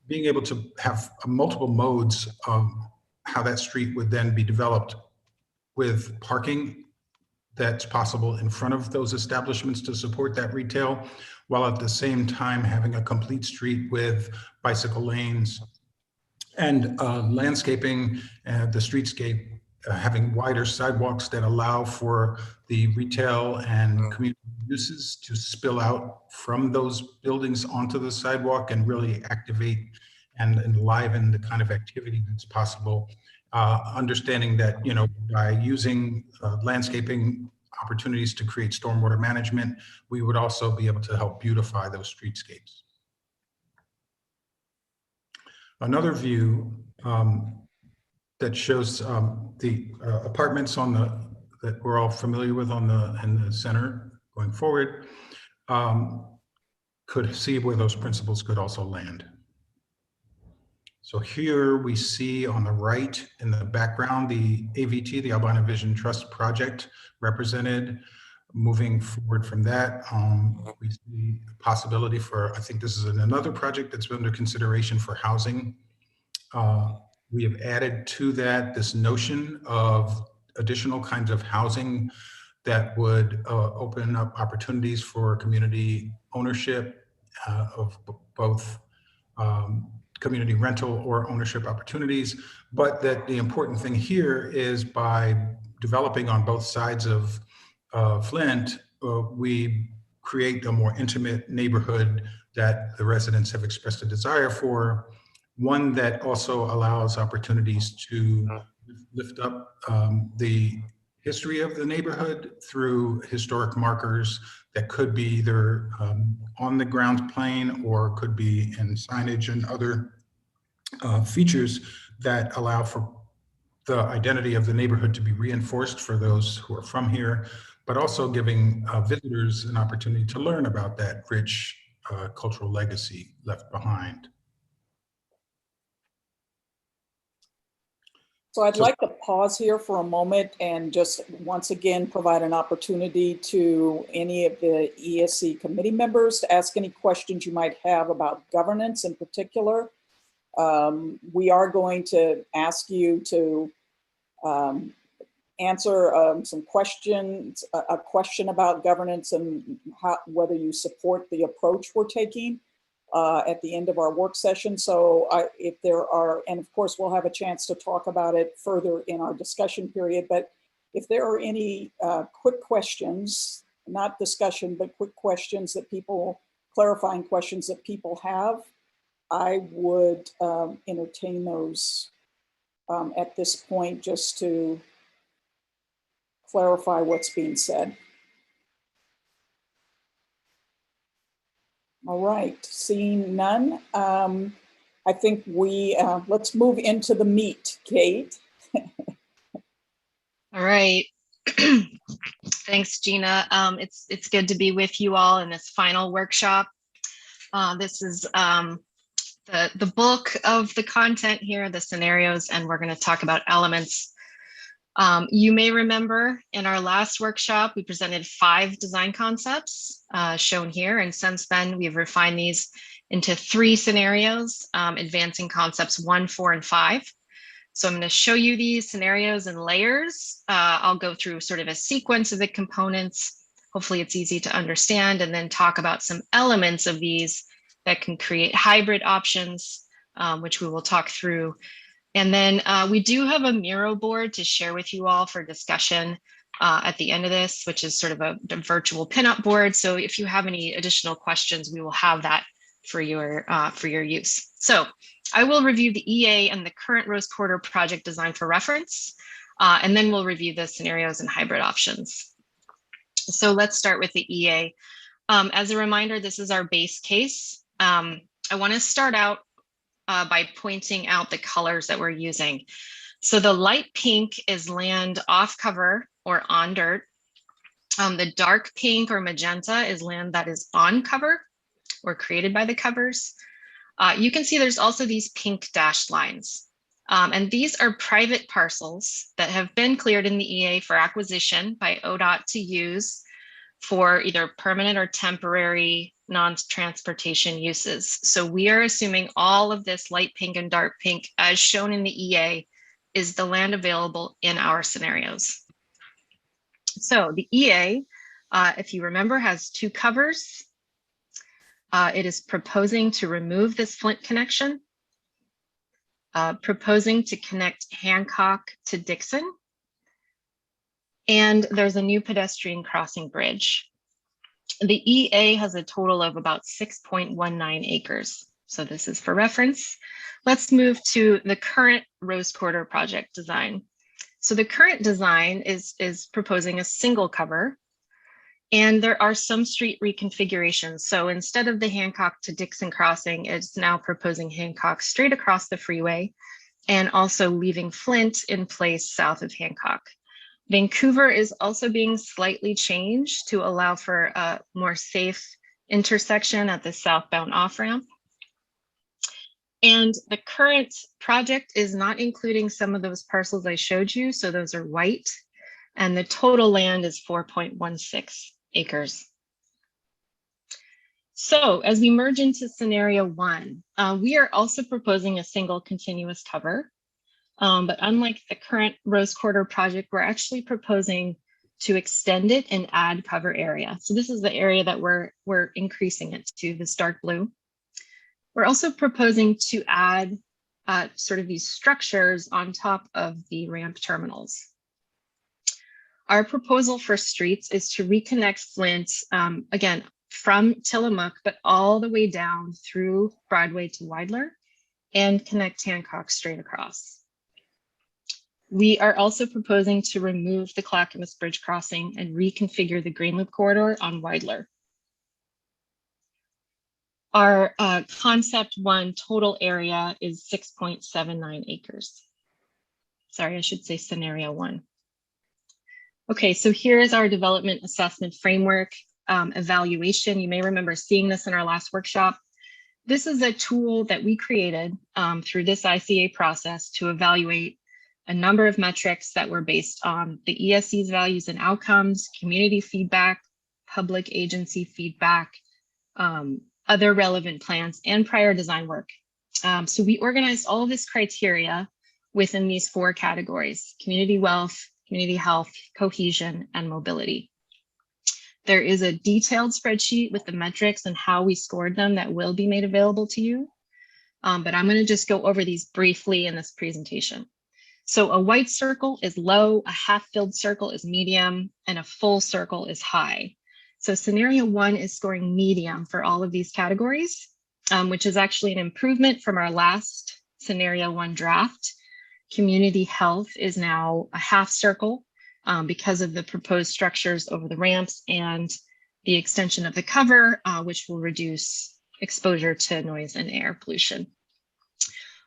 being able to have multiple modes of how that street would then be developed, with parking that's possible in front of those establishments to support that retail, while at the same time having a complete street with bicycle lanes and landscaping, the streetscape having wider sidewalks that allow for the retail and community uses to spill out from those buildings onto the sidewalk and really activate and enliven the kind of activity that's possible. Understanding that, you know, by using landscaping opportunities to create stormwater management, we would also be able to help beautify those streetscapes. Another view that shows the apartments on that we're all familiar with in the center going forward, could see where those principles could also land. So here we see on the right in the background, the AVT, the Albina Vision Trust project represented. Moving forward from that, we see a possibility for, I think this is another project that's under consideration for housing. We have added to that this notion of additional kinds of housing that would open up opportunities for community ownership of both community rental or ownership opportunities, but that the important thing here is by developing on both sides of Flint, we create a more intimate neighborhood that the residents have expressed a desire for, one that also allows opportunities to lift up the history of the neighborhood through historic markers that could be either on the ground plane or could be in signage and other features that allow for the identity of the neighborhood to be reinforced for those who are from here, but also giving visitors an opportunity to learn about that rich cultural legacy left behind. So I'd like to pause here for a moment and just once again provide an opportunity to any of the ESC committee members to ask any questions you might have about governance in particular. We are going to ask you to answer some questions, a question about governance and whether you support the approach we're taking at the end of our work session. So if there are, and of course we'll have a chance to talk about it further in our discussion period, but if there are any quick questions, not discussion, but quick questions that people, clarifying questions that people have, I would entertain those at this point just to clarify what's being said. All right, seeing none, I think we, let's move into the meat, Kate. All right. Thanks, Gina. It's good to be with you all in this final workshop. This is the bulk of the content here, the scenarios, and we're going to talk about elements You may remember in our last workshop, we presented 5 design concepts shown here. And since then, we've refined these into 3 scenarios, advancing concepts 1, 4, and 5. So I'm going to show you these scenarios and layers. I'll go through sort of a sequence of the components. Hopefully it's easy to understand, and then talk about some elements of these that can create hybrid options, which we will talk through. And then we do have a Miro board to share with you all for discussion at the end of this, which is sort of a virtual pinup board. So if you have any additional questions, we will have that for your use. So I will review the EA and the current Rose Quarter project design for reference, and then we'll review the scenarios and hybrid options. So let's start with the EA. As a reminder, this is our base case. I want to start out by pointing out the colors that we're using. So the light pink is land off cover or on dirt. The dark pink or magenta is land that is on cover or created by the covers. You can see there's also these pink dashed lines. And these are private parcels that have been cleared in the EA for acquisition by ODOT to use for either permanent or temporary non-transportation uses. So we are assuming all of this light pink and dark pink, as shown in the EA, is the land available in our scenarios. So the EA, if you remember, has 2 covers. It is proposing to remove this Flint connection, proposing to connect Hancock to Dixon, and there's a new pedestrian crossing bridge. The EA has a total of about 6.19 acres. So this is for reference. Let's move to the current Rose Quarter project design. So the current design is proposing a single cover, and there are some street reconfigurations. So instead of the Hancock to Dixon crossing, it's now proposing Hancock straight across the freeway and also leaving Flint in place south of Hancock. Vancouver is also being slightly changed to allow for a more safe intersection at the southbound off-ramp. And the current project is not including some of those parcels I showed you, so those are white, and the total land is 4.16 acres. So as we merge into scenario 1, we are also proposing a single continuous cover. But unlike the current Rose Quarter project, we're actually proposing to extend it and add cover area. So this is the area that we're increasing it to, this dark blue. We're also proposing to add sort of these structures on top of the ramp terminals. Our proposal for streets is to reconnect Flint, again, from Tillamook, but all the way down through Broadway to Weidler, and connect Hancock straight across. We are also proposing to remove the Clackamas Bridge crossing and reconfigure the Green Loop corridor on Weidler. Our concept 1 total area is 6.79 acres. Sorry, I should say scenario 1. Okay, so here is our development assessment framework evaluation. You may remember seeing this in our last workshop. This is a tool that we created through this ICA process to evaluate a number of metrics that were based on the ESC's values and outcomes, community feedback, public agency feedback, other relevant plans, and prior design work. So we organized all of this criteria within these 4 categories: community wealth, community health, cohesion, and mobility. There is a detailed spreadsheet with the metrics and how we scored them that will be made available to you. But I'm going to just go over these briefly in this presentation. So a white circle is low, a half-filled circle is medium, and a full circle is high. So scenario 1 is scoring medium for all of these categories, which is actually an improvement from our last scenario 1 draft. Community health is now a half circle because of the proposed structures over the ramps and the extension of the cover, which will reduce exposure to noise and air pollution.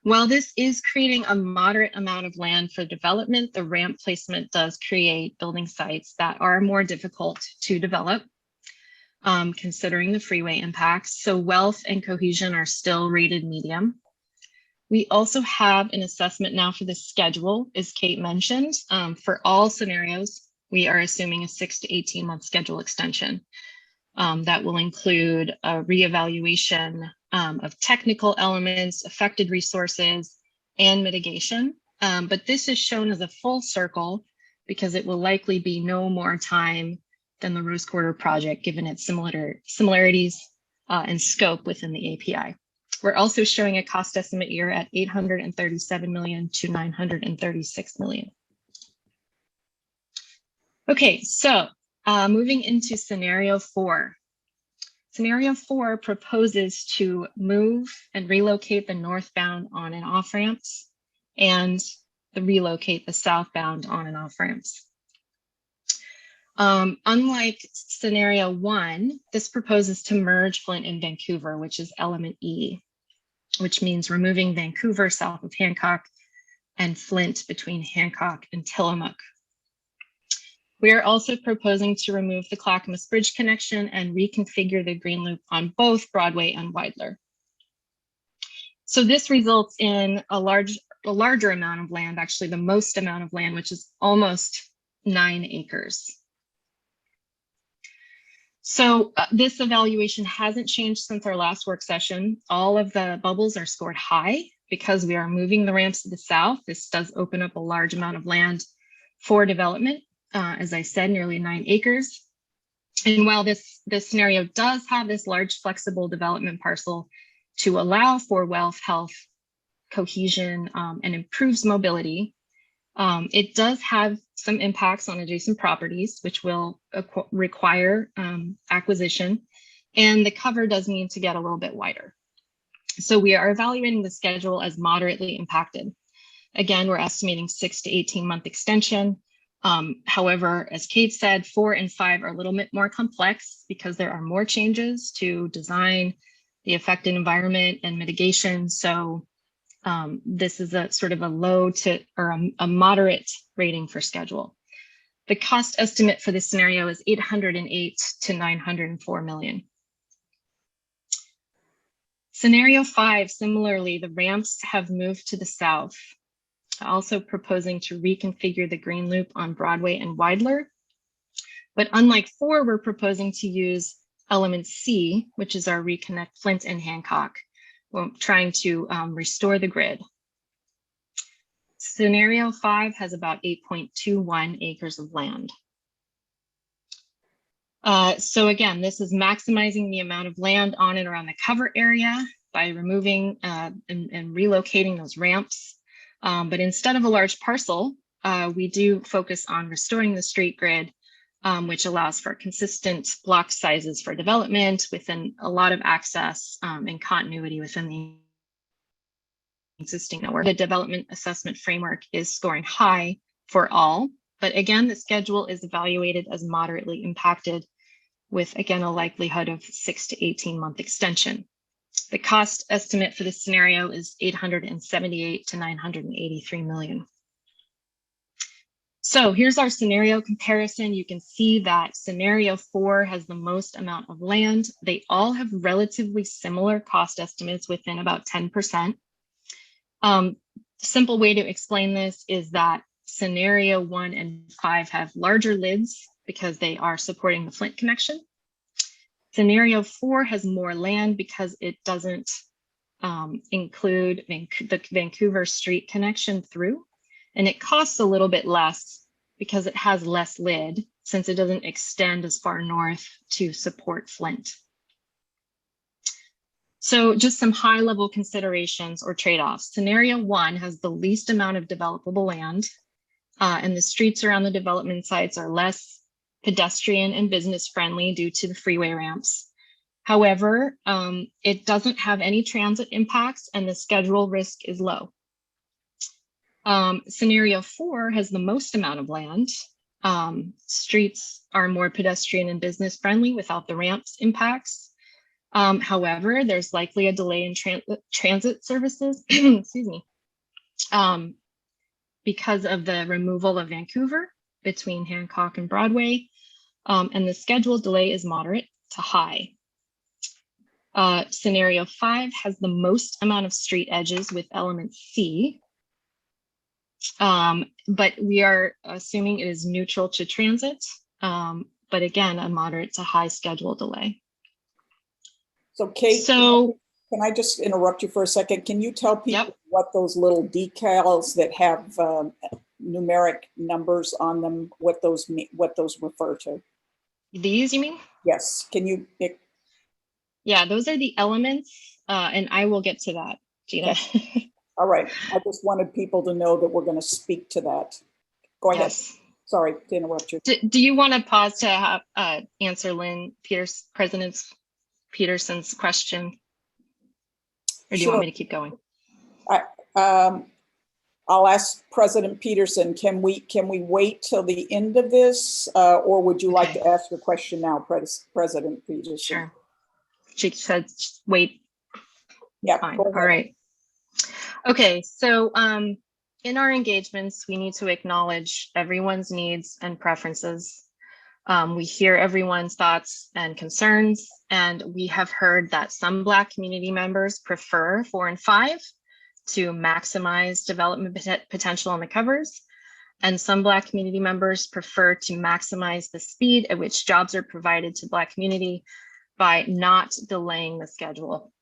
While this is creating a moderate amount of land for development, the ramp placement does create building sites that are more difficult to develop, considering the freeway impacts. So wealth and cohesion are still rated medium. We also have an assessment now for the schedule, as Kate mentioned. For all scenarios, we are assuming a 6 to 18 month schedule extension. That will include a reevaluation of technical elements, affected resources, and mitigation. But this is shown as a full circle because it will likely be no more time than the Rose Quarter project, given its similarities and scope within the API. We're also showing a cost estimate year at $837 million to $936 million. Okay, so moving into scenario 4. Scenario 4 proposes to move and relocate the northbound on and off ramps and relocate the southbound on and off ramps. Unlike scenario 1, this proposes to merge Flint and Vancouver, which is element E, which means removing Vancouver south of Hancock and Flint between Hancock and Tillamook. We are also proposing to remove the Clackamas Bridge connection and reconfigure the green loop on both Broadway and Weidler. So this results in a larger amount of land, actually the most amount of land, which is almost 9 acres. So this evaluation hasn't changed since our last work session. All of the bubbles are scored high because we are moving the ramps to the south. This does open up a large amount of land for development. As I said, nearly 9 acres. And while this scenario does have this large flexible development parcel to allow for wealth, health, cohesion, and improves mobility, it does have some impacts on adjacent properties, which will require acquisition, and the cover does need to get a little bit wider. So we are evaluating the schedule as moderately impacted. Again, we're estimating 6 to 18 month extension. However, as Kate said, 4 and 5 are a little bit more complex because there are more changes to design, the affected environment, and mitigation. So this is a sort of a low to or a moderate rating for schedule. The cost estimate for this scenario is $808 to $904 million. Scenario 5, similarly, the ramps have moved to the south, also proposing to reconfigure the green loop on Broadway and Weidler. But unlike 4, we're proposing to use element C, which is our reconnect Flint and Hancock, trying to restore the grid. Scenario 5 has about 8.21 acres of land. So again, this is maximizing the amount of land on and around the cover area by removing and relocating those ramps. But instead of a large parcel, we do focus on restoring the street grid, which allows for consistent block sizes for development within a lot of access and continuity within the existing network. The development assessment framework is scoring high for all, but again, the schedule is evaluated as moderately impacted with, again, a likelihood of 6 to 18 month extension. The cost estimate for this scenario is $878 to $983 million. So here's our scenario comparison. You can see that scenario 4 has the most amount of land. They all have relatively similar cost estimates within about 10%. Simple way to explain this is that scenario 1 and 5 have larger lids because they are supporting the Flint connection. Scenario 4 has more land because it doesn't include the Vancouver street connection through, and it costs a little bit less because it has less lid since it doesn't extend as far north to support Flint. So just some high level considerations or trade-offs. Scenario 1 has the least amount of developable land, and the streets around the development sites are less pedestrian and business friendly due to the freeway ramps. However, it doesn't have any transit impacts and the schedule risk is low. Scenario 4 has the most amount of land. Streets are more pedestrian and business friendly without the ramps impacts. However, there's likely a delay in transit services, excuse me, because of the removal of Vancouver between Hancock and Broadway, and the schedule delay is moderate to high. Scenario 5 has the most amount of street edges with element C. But we are assuming it is neutral to transit, but again, a moderate to high schedule delay. So Kate, so can I just interrupt you for a second? Can you tell people yep. what those little decals that have numeric numbers on them, what those refer to? These, you mean? Yes. Can you? Yeah, those are the elements, and I will get to that, Gina. Okay. All right. I just wanted people to know that we're going to speak to that. Go ahead. Yes. Sorry to interrupt you. Do you want to pause to have, answer Lynn President Peterson's question? Or do you want me to keep going? I'll ask President Peterson, can we wait till the end of this, or would you like to ask your question now, President Peterson? Sure. She said wait. Yeah, fine. All right. Okay, so in our engagements, we need to acknowledge everyone's needs and preferences. We hear everyone's thoughts and concerns, and we have heard that some Black community members prefer 4 and 5 to maximize development potential on the covers, and some Black community members prefer to maximize the speed at which jobs are provided to Black community by not delaying the schedule.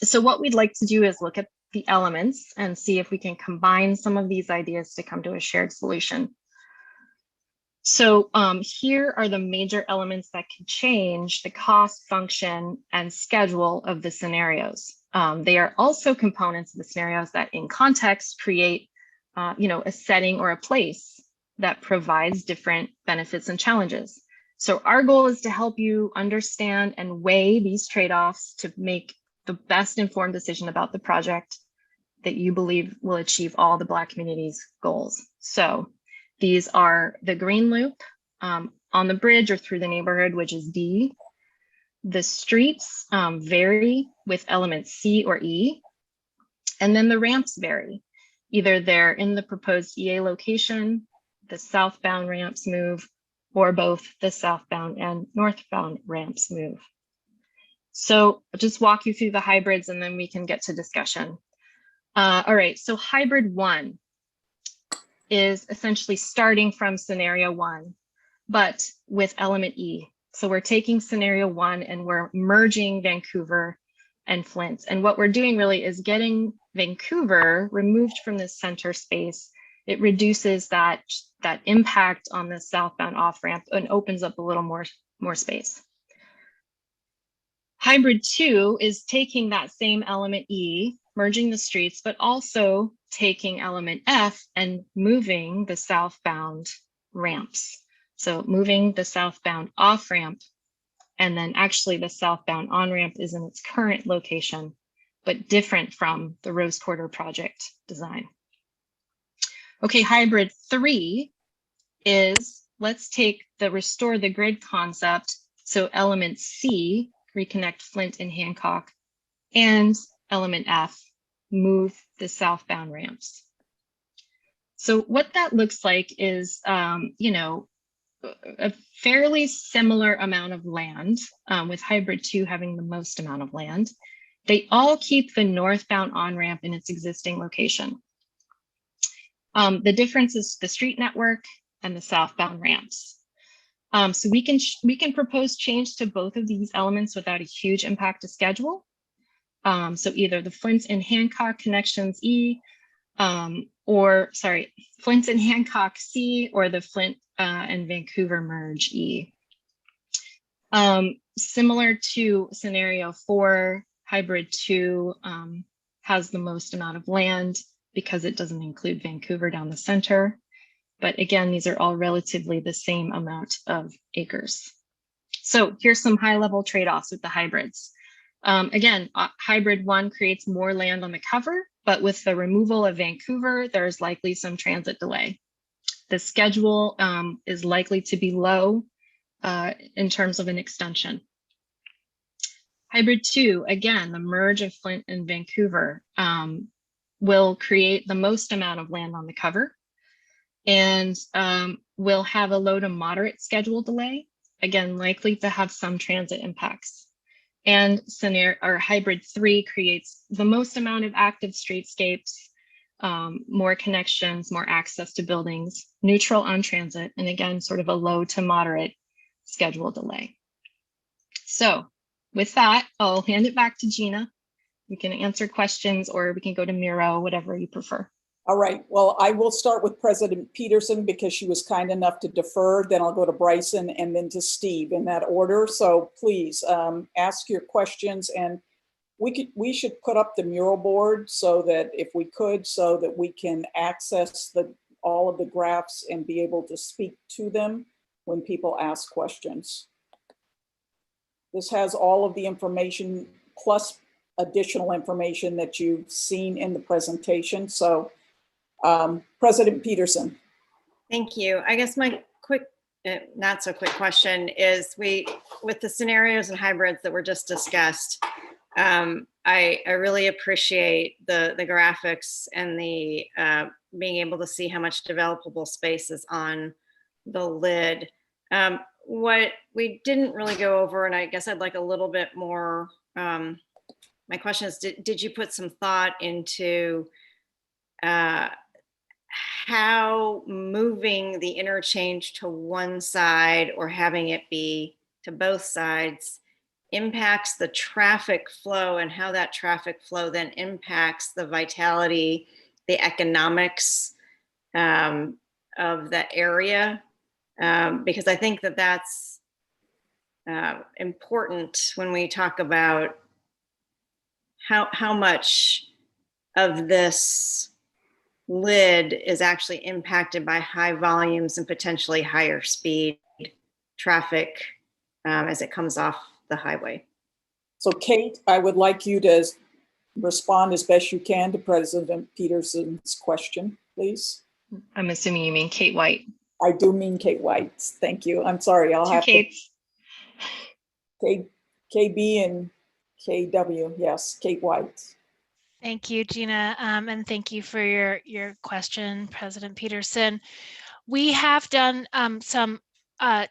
So what we'd like to do is look at the elements and see if we can combine some of these ideas to come to a shared solution. So here are the major elements that can change the cost, function, and schedule of the scenarios. They are also components of the scenarios that in context create a setting or a place that provides different benefits and challenges. So our goal is to help you understand and weigh these trade-offs to make the best informed decision about the project that you believe will achieve all the Black community's goals. So these are the green loop on the bridge or through the neighborhood, which is D. The streets vary with elements C or E, and then the ramps vary. Either they're in the proposed EA location, the southbound ramps move, or both the southbound and northbound ramps move. So I'll just walk you through the hybrids and then we can get to discussion. All right, so hybrid 1 is essentially starting from scenario 1, but with element E. So we're taking scenario 1 and we're merging Vancouver and Flint. And what we're doing really is getting Vancouver removed from the center space. It reduces that impact on the southbound off-ramp and opens up a little more space. Hybrid 2 is taking that same element E, merging the streets, but also taking element F and moving the southbound ramps. So moving the southbound off-ramp, and then actually the southbound on-ramp is in its current location, but different from the Rose Quarter project design. Okay, hybrid 3 is, let's take the restore the grid concept. So element C, reconnect Flint and Hancock, and element F, move the southbound ramps. So what that looks like is, a fairly similar amount of land, with hybrid 2 having the most amount of land. They all keep the northbound on-ramp in its existing location. The difference is the street network and the southbound ramps. So we can propose change to both of these elements without a huge impact to schedule. So either the Flint and Hancock connections E, Flint and Hancock C, or the Flint and Vancouver merge E. Similar to scenario 4, hybrid 2 has the most amount of land because it doesn't include Vancouver down the center. But again, these are all relatively the same amount of acres. So here's some high-level trade-offs with the hybrids. Again, hybrid 1 creates more land on the cover, but with the removal of Vancouver, there's likely some transit delay. The schedule is likely to be low in terms of an extension. Hybrid 2, again, the merge of Flint and Vancouver will create the most amount of land on the cover, and will have a low to moderate schedule delay, again, likely to have some transit impacts. And scenario or hybrid 3 creates the most amount of active streetscapes, more connections, more access to buildings, neutral on transit, and again, sort of a low to moderate schedule delay. So with that, I'll hand it back to Gina. We can answer questions or we can go to Miro, whatever you prefer. All right, well, I will start with President Peterson because she was kind enough to defer. Then I'll go to Bryson and then to Steve in that order. So please ask your questions, and we should put up the mural board so that if we could, so that we can access all of the graphs and be able to speak to them when people ask questions. This has all of the information plus additional information that you've seen in the presentation. So President Peterson. Thank you. I guess my quick, not so quick question is with the scenarios and hybrids that were just discussed, I really appreciate the graphics and the being able to see how much developable space is on the lid. What we didn't really go over, and I guess I'd like a little bit more, my question is, did you put some thought into how moving the interchange to one side or having it be to both sides impacts the traffic flow, and how that traffic flow then impacts the vitality, the economics of that area? Because I think that that's important when we talk about how much of this lid is actually impacted by high volumes and potentially higher speed traffic as it comes off the highway. So Kate, I would like you to respond as best you can to President Peterson's question, please. I'm assuming you mean Kate White. I do mean Kate White. Thank you. I'm sorry. I'll have Kates. to KB and KW. Yes, Kate White. Thank you, Gina, and thank you for your question, President Peterson. We have done some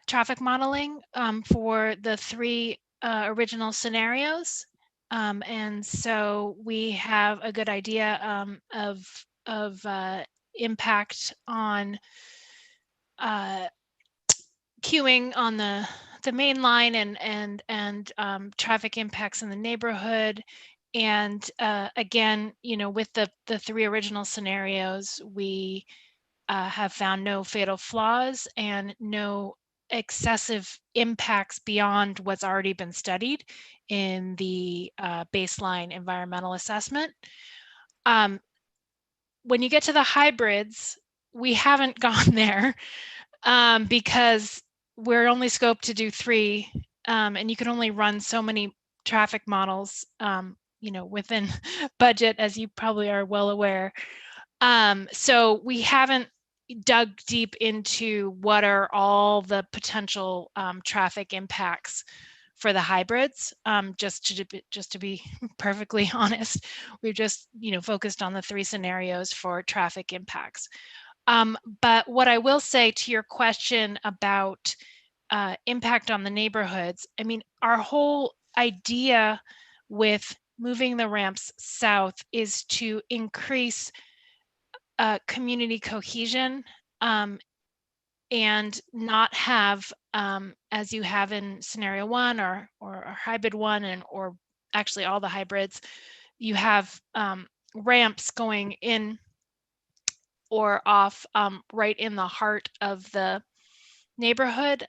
traffic modeling for the 3 original scenarios, and so we have a good idea of impact on queuing on the main line and traffic impacts in the neighborhood. And again, with the 3 original scenarios, we have found no fatal flaws and no excessive impacts beyond what's already been studied in the baseline environmental assessment. When you get to the hybrids, we haven't gone there because we're only scoped to do 3, and you can only run so many traffic models within budget, as you probably are well aware. So we haven't dug deep into what are all the potential traffic impacts for the hybrids. Just to be perfectly honest, we've just focused on the 3 scenarios for traffic impacts. But what I will say to your question about impact on the neighborhoods, I mean, our whole idea with moving the ramps south is to increase community cohesion and not have, as you have in scenario 1 or hybrid 1 or actually all the hybrids, you have ramps going in or off right in the heart of the neighborhood.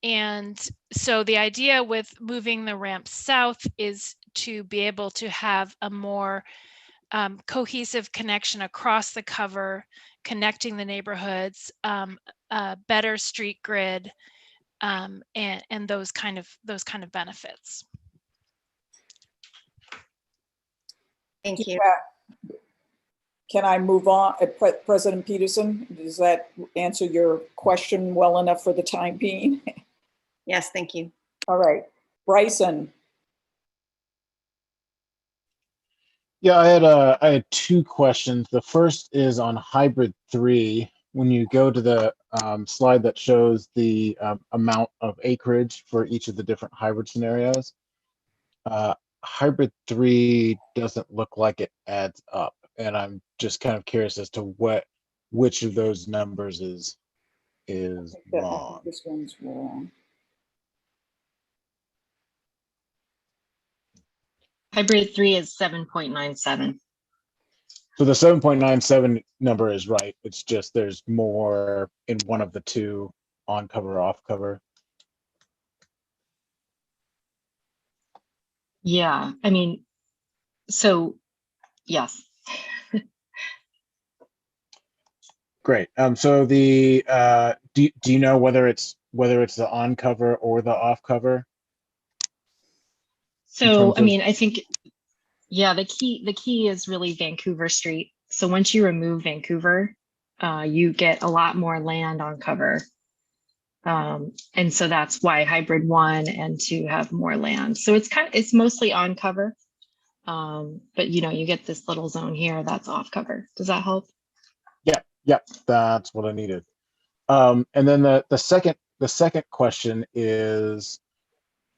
And so the idea with moving the ramp south is to be able to have a more cohesive connection across the cover, connecting the neighborhoods, better street grid, and those kind of benefits. Thank you. Can I move on? President Peterson, does that answer your question well enough for the time being? Yes, thank you. All right, Bryson. Yeah, I had 2 questions. The first is on hybrid 3. When you go to the slide that shows the amount of acreage for each of the different hybrid scenarios, hybrid 3 doesn't look like it adds up. And I'm just kind of curious as to which of those numbers is wrong. This one's wrong. Hybrid 3 is 7.97. So the 7.97 number is right. It's just there's more in one of the two, on cover, off cover. Yeah, I mean, so yes. Great. So the do you know whether it's the on cover or the off cover? So I mean, I think, yeah, the key is really Vancouver Street. So once you remove Vancouver, you get a lot more land on cover. And so that's why hybrid 1 and 2 have more land. So it's mostly on cover. But you get this little zone here that's off cover. Does that help? Yeah, that's what I needed. And then the second question is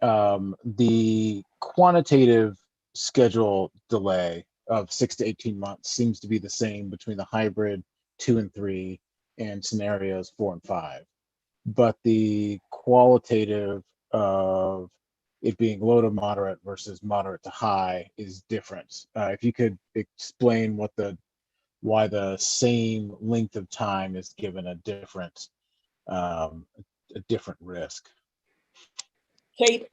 the quantitative schedule delay of 6 to 18 months seems to be the same between the hybrid 2 and 3 and scenarios 4 and 5. But the qualitative of it being low to moderate versus moderate to high is different. If you could explain why the same length of time is given a different risk. Kate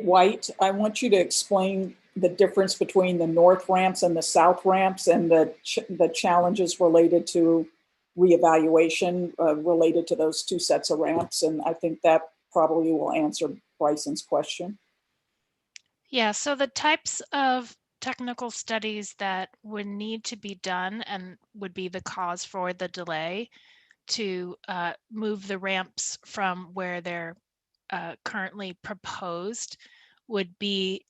White, I want you to explain the difference between the north ramps and the south ramps and the challenges related to reevaluation related to those two sets of ramps. And I think that probably will answer Bryson's question. Yeah, so the types of technical studies that would need to be done and would be the cause for the delay to move the ramps from where they're currently proposed would be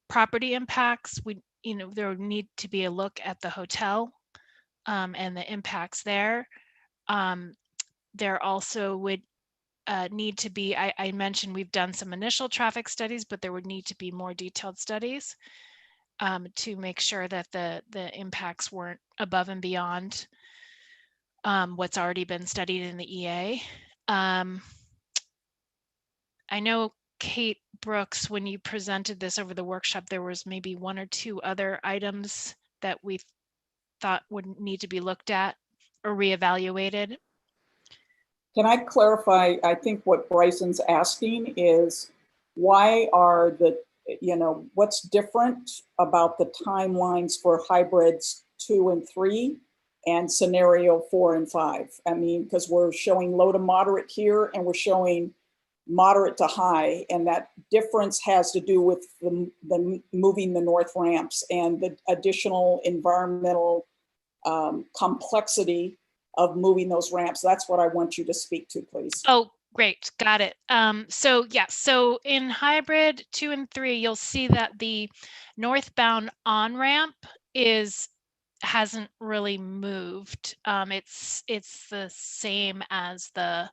property impacts. There would need to be a look at the hotel and the impacts there. There also would need to be, I mentioned we've done some initial traffic studies, but there would need to be more detailed studies to make sure that the impacts weren't above and beyond what's already been studied in the EA. I know Kate Brooks, when you presented this over the workshop, there was maybe 1 or 2 other items that we thought would need to be looked at or reevaluated. Can I clarify? I think what Bryson's asking is why are what's different about the timelines for hybrids 2 and 3 and scenario 4 and 5? I mean, because we're showing low to moderate here and we're showing moderate to high, and that difference has to do with the moving the north ramps and the additional environmental complexity of moving those ramps. That's what I want you to speak to, please. Oh, great. Got it. So in hybrid 2 and 3, you'll see that the northbound on-ramp hasn't really moved. It's the same as the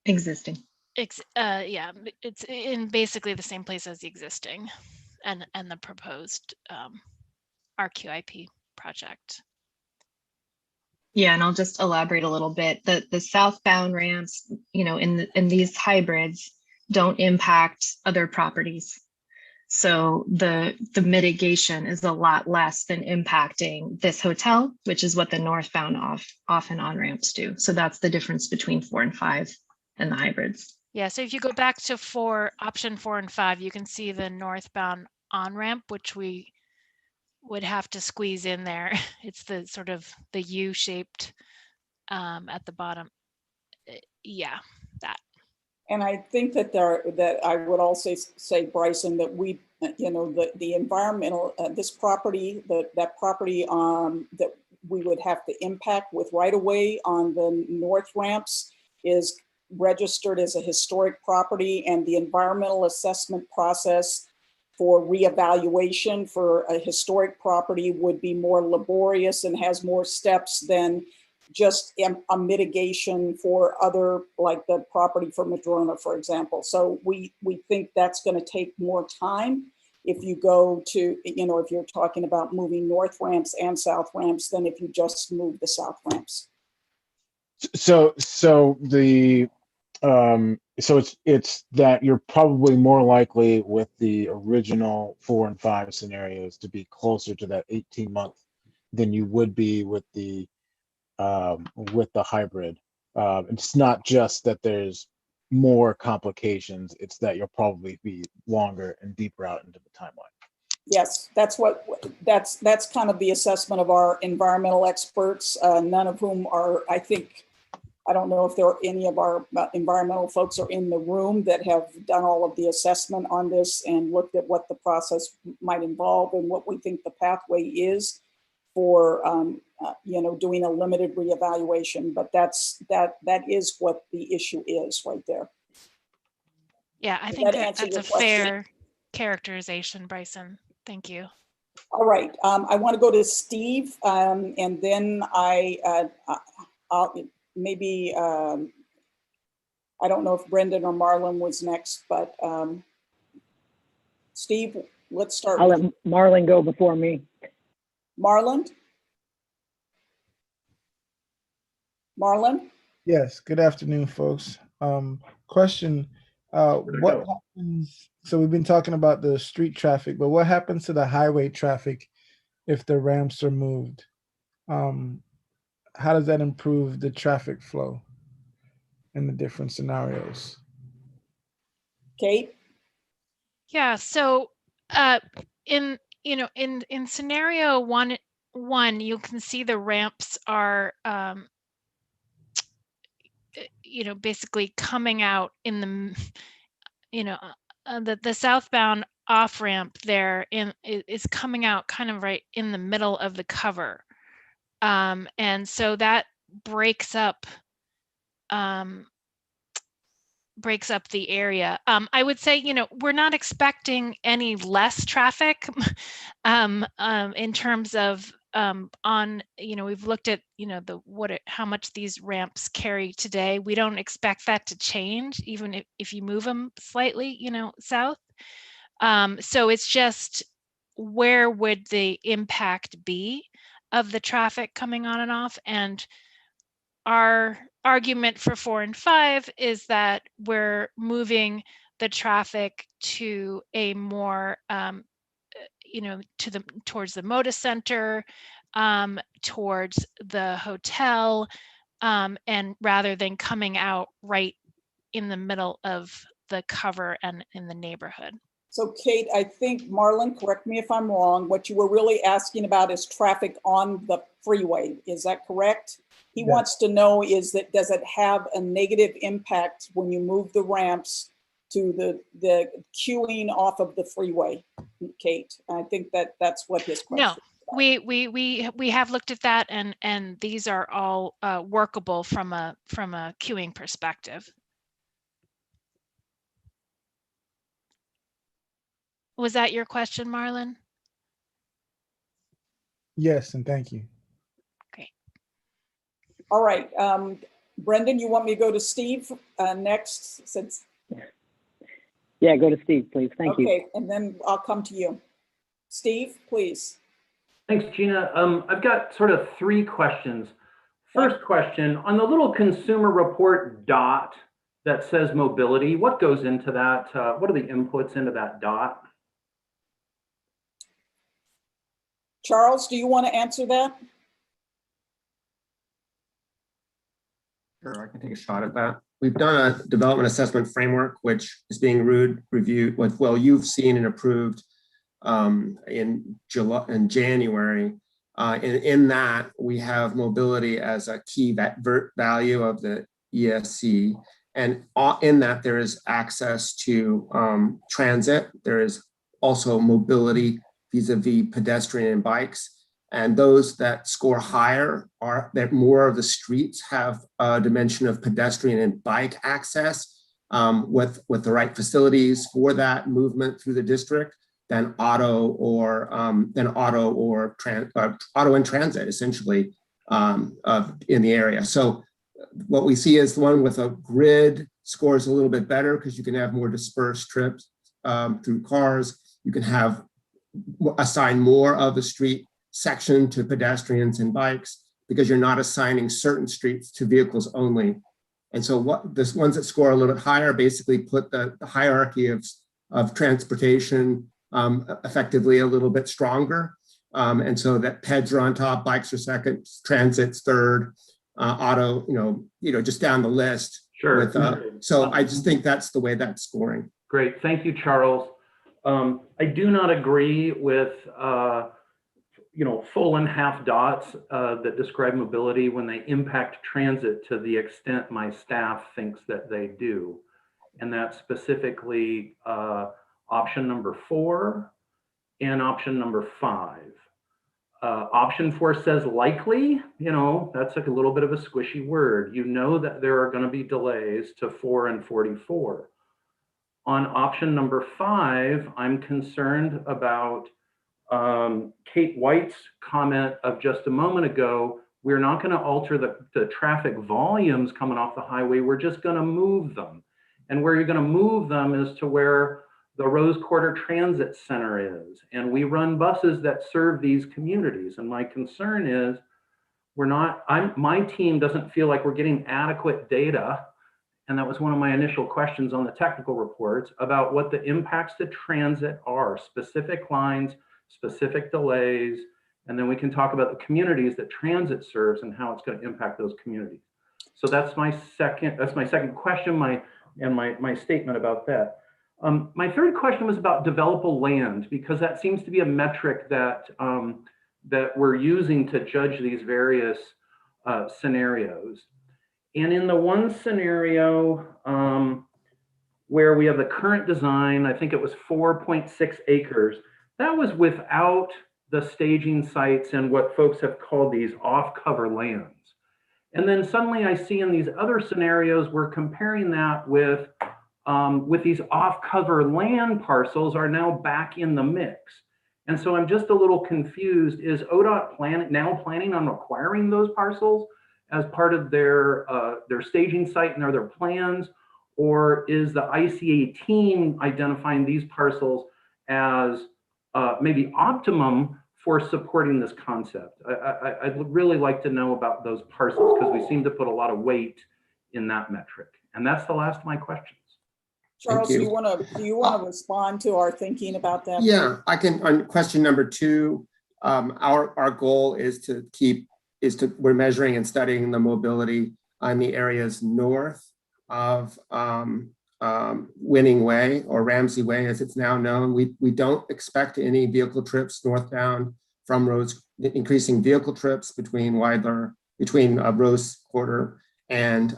existing. Yeah, it's in basically the same place as the existing and the proposed RQIP project. Yeah, and I'll just elaborate a little bit. The southbound ramps, in these hybrids don't impact other properties. So the mitigation is a lot less than impacting this hotel, which is what the northbound off and on ramps do. So that's the difference between 4 and 5 and the hybrids. Yeah, so if you go back to option 4 and 5, you can see the northbound on ramp, which we would have to squeeze in there. It's the sort of the U-shaped at the bottom. Yeah, that. And I think that I would also say, Bryson, that we, the environmental, this property, that property that we would have to impact with right of way on the north ramps is registered as a historic property, and the environmental assessment process for reevaluation for a historic property would be more laborious and has more steps than just a mitigation for other, like the property for Madrona, for example. So we think that's going to take more time if you go to, if you're talking about moving north ramps and south ramps than if you just move the south ramps. So it's that you're probably more likely with the original 4 and 5 scenarios to be closer to that 18-month than you would be with the hybrid. It's not just that there's more complications, it's that you'll probably be longer and deeper out into the timeline. Yes, that's kind of the assessment of our environmental experts, none of whom are, I don't know if there are any of our environmental folks are in the room that have done all of the assessment on this and looked at what the process might involve and what we think the pathway is for doing a limited reevaluation. But that is what the issue is right there. Yeah, I think that's a fair characterization, Bryson. Thank you. All right, I want to go to Steve, and then I'll maybe, I don't know if Brendan or Marlon was next, but Steve, let's start. I'll let Marlon go before me. Marlon? Marlon? Yes, good afternoon, folks. Question, what happens, so we've been talking about the street traffic, but what happens to the highway traffic if the ramps are moved? How does that improve the traffic flow in the different scenarios? Kate? Yeah, so in scenario one, you can see the ramps are basically coming out in the southbound off ramp there is coming out kind of right in the middle of the cover. And so that breaks up the area. I would say, we're not expecting any less traffic in terms of we've looked at, how much these ramps carry today. We don't expect that to change, even if you move them slightly, south. So it's just, where would the impact be of the traffic coming on and off? And our argument for 4 and 5 is that we're moving the traffic to a more, towards the Moda Center, towards the hotel, and rather than coming out right in the middle of the cover and in the neighborhood. So Kate, I think, Marlon, correct me if I'm wrong, what you were really asking about is traffic on the freeway. Is that correct? He wants to know, does it have a negative impact when you move the ramps to the queuing off of the freeway, Kate? I think that's what his question is. No, we have looked at that, and these are all workable from a queuing perspective. Was that your question, Marlon? Yes, and thank you. Great. All right, Brendan, you want me to go to Steve next? Yeah, go to Steve, please. Thank you. Okay, and then I'll come to you. Steve, please. Thanks, Gina. I've got sort of 3 questions. First question, on the little consumer report dot that says mobility, what goes into that? What are the inputs into that dot? Charles, do you want to answer that? Sure, I can take a shot at that. We've done a development assessment framework, which is being reviewed with, well, you've seen and approved in January. In that, we have mobility as a key value of the ESC. And in that, there is access to transit. There is also mobility vis-a-vis pedestrian and bikes. And those that score higher are that more of the streets have a dimension of pedestrian and bike access with the right facilities for that movement through the district than auto and transit. Essentially, in the area. So what we see is the one with a grid scores a little bit better because you can have more dispersed trips through cars. You can assign more of the street section to pedestrians and bikes because you're not assigning certain streets to vehicles only. And so the ones that score a little bit higher basically put the hierarchy of transportation effectively a little bit stronger. And so that peds are on top, bikes are second, transit's third, auto, just down the list. Sure. So I just think that's the way that's scoring. Great, thank you, Charles. I do not agree with full and half dots that describe mobility when they impact transit to the extent my staff thinks that they do. And that's specifically option number 4 and option number 5. Option 4 says likely, that's like a little bit of a squishy word. You know that there are going to be delays to 4 and 44. On option number 5, I'm concerned about Kate White's comment of just a moment ago. We're not going to alter the traffic volumes coming off the highway. We're just going to move them. And where you're going to move them is to where the Rose Quarter Transit Center is. And we run buses that serve these communities. And my concern is my team doesn't feel like we're getting adequate data. And that was one of my initial questions on the technical reports about what the impacts to transit are, specific lines, specific delays, and then we can talk about the communities that transit serves and how it's going to impact those communities. So that's my second question, my statement about that. My third question was about developable land, because that seems to be a metric that that we're using to judge these various scenarios. And in the one scenario where we have the current design, I think it was 4.6 acres, that was without the staging sites and what folks have called these off-cover lands. And then suddenly I see in these other scenarios, we're comparing that with these off-cover land parcels are now back in the mix. And so I'm just a little confused. Is ODOT now planning on acquiring those parcels as part of their staging site and their plans? Or is the ICA team identifying these parcels as maybe optimum for supporting this concept? I'd really like to know about those parcels because we seem to put a lot of weight in that metric. And that's the last of my questions. Charles, do you want to respond to our thinking about that? Yeah, I can. On question number 2, our goal is we're measuring and studying the mobility on the areas north of Winning Way, or Ramsey Way as it's now known. We don't expect any vehicle trips northbound from Rose, increasing vehicle trips between Rose Quarter and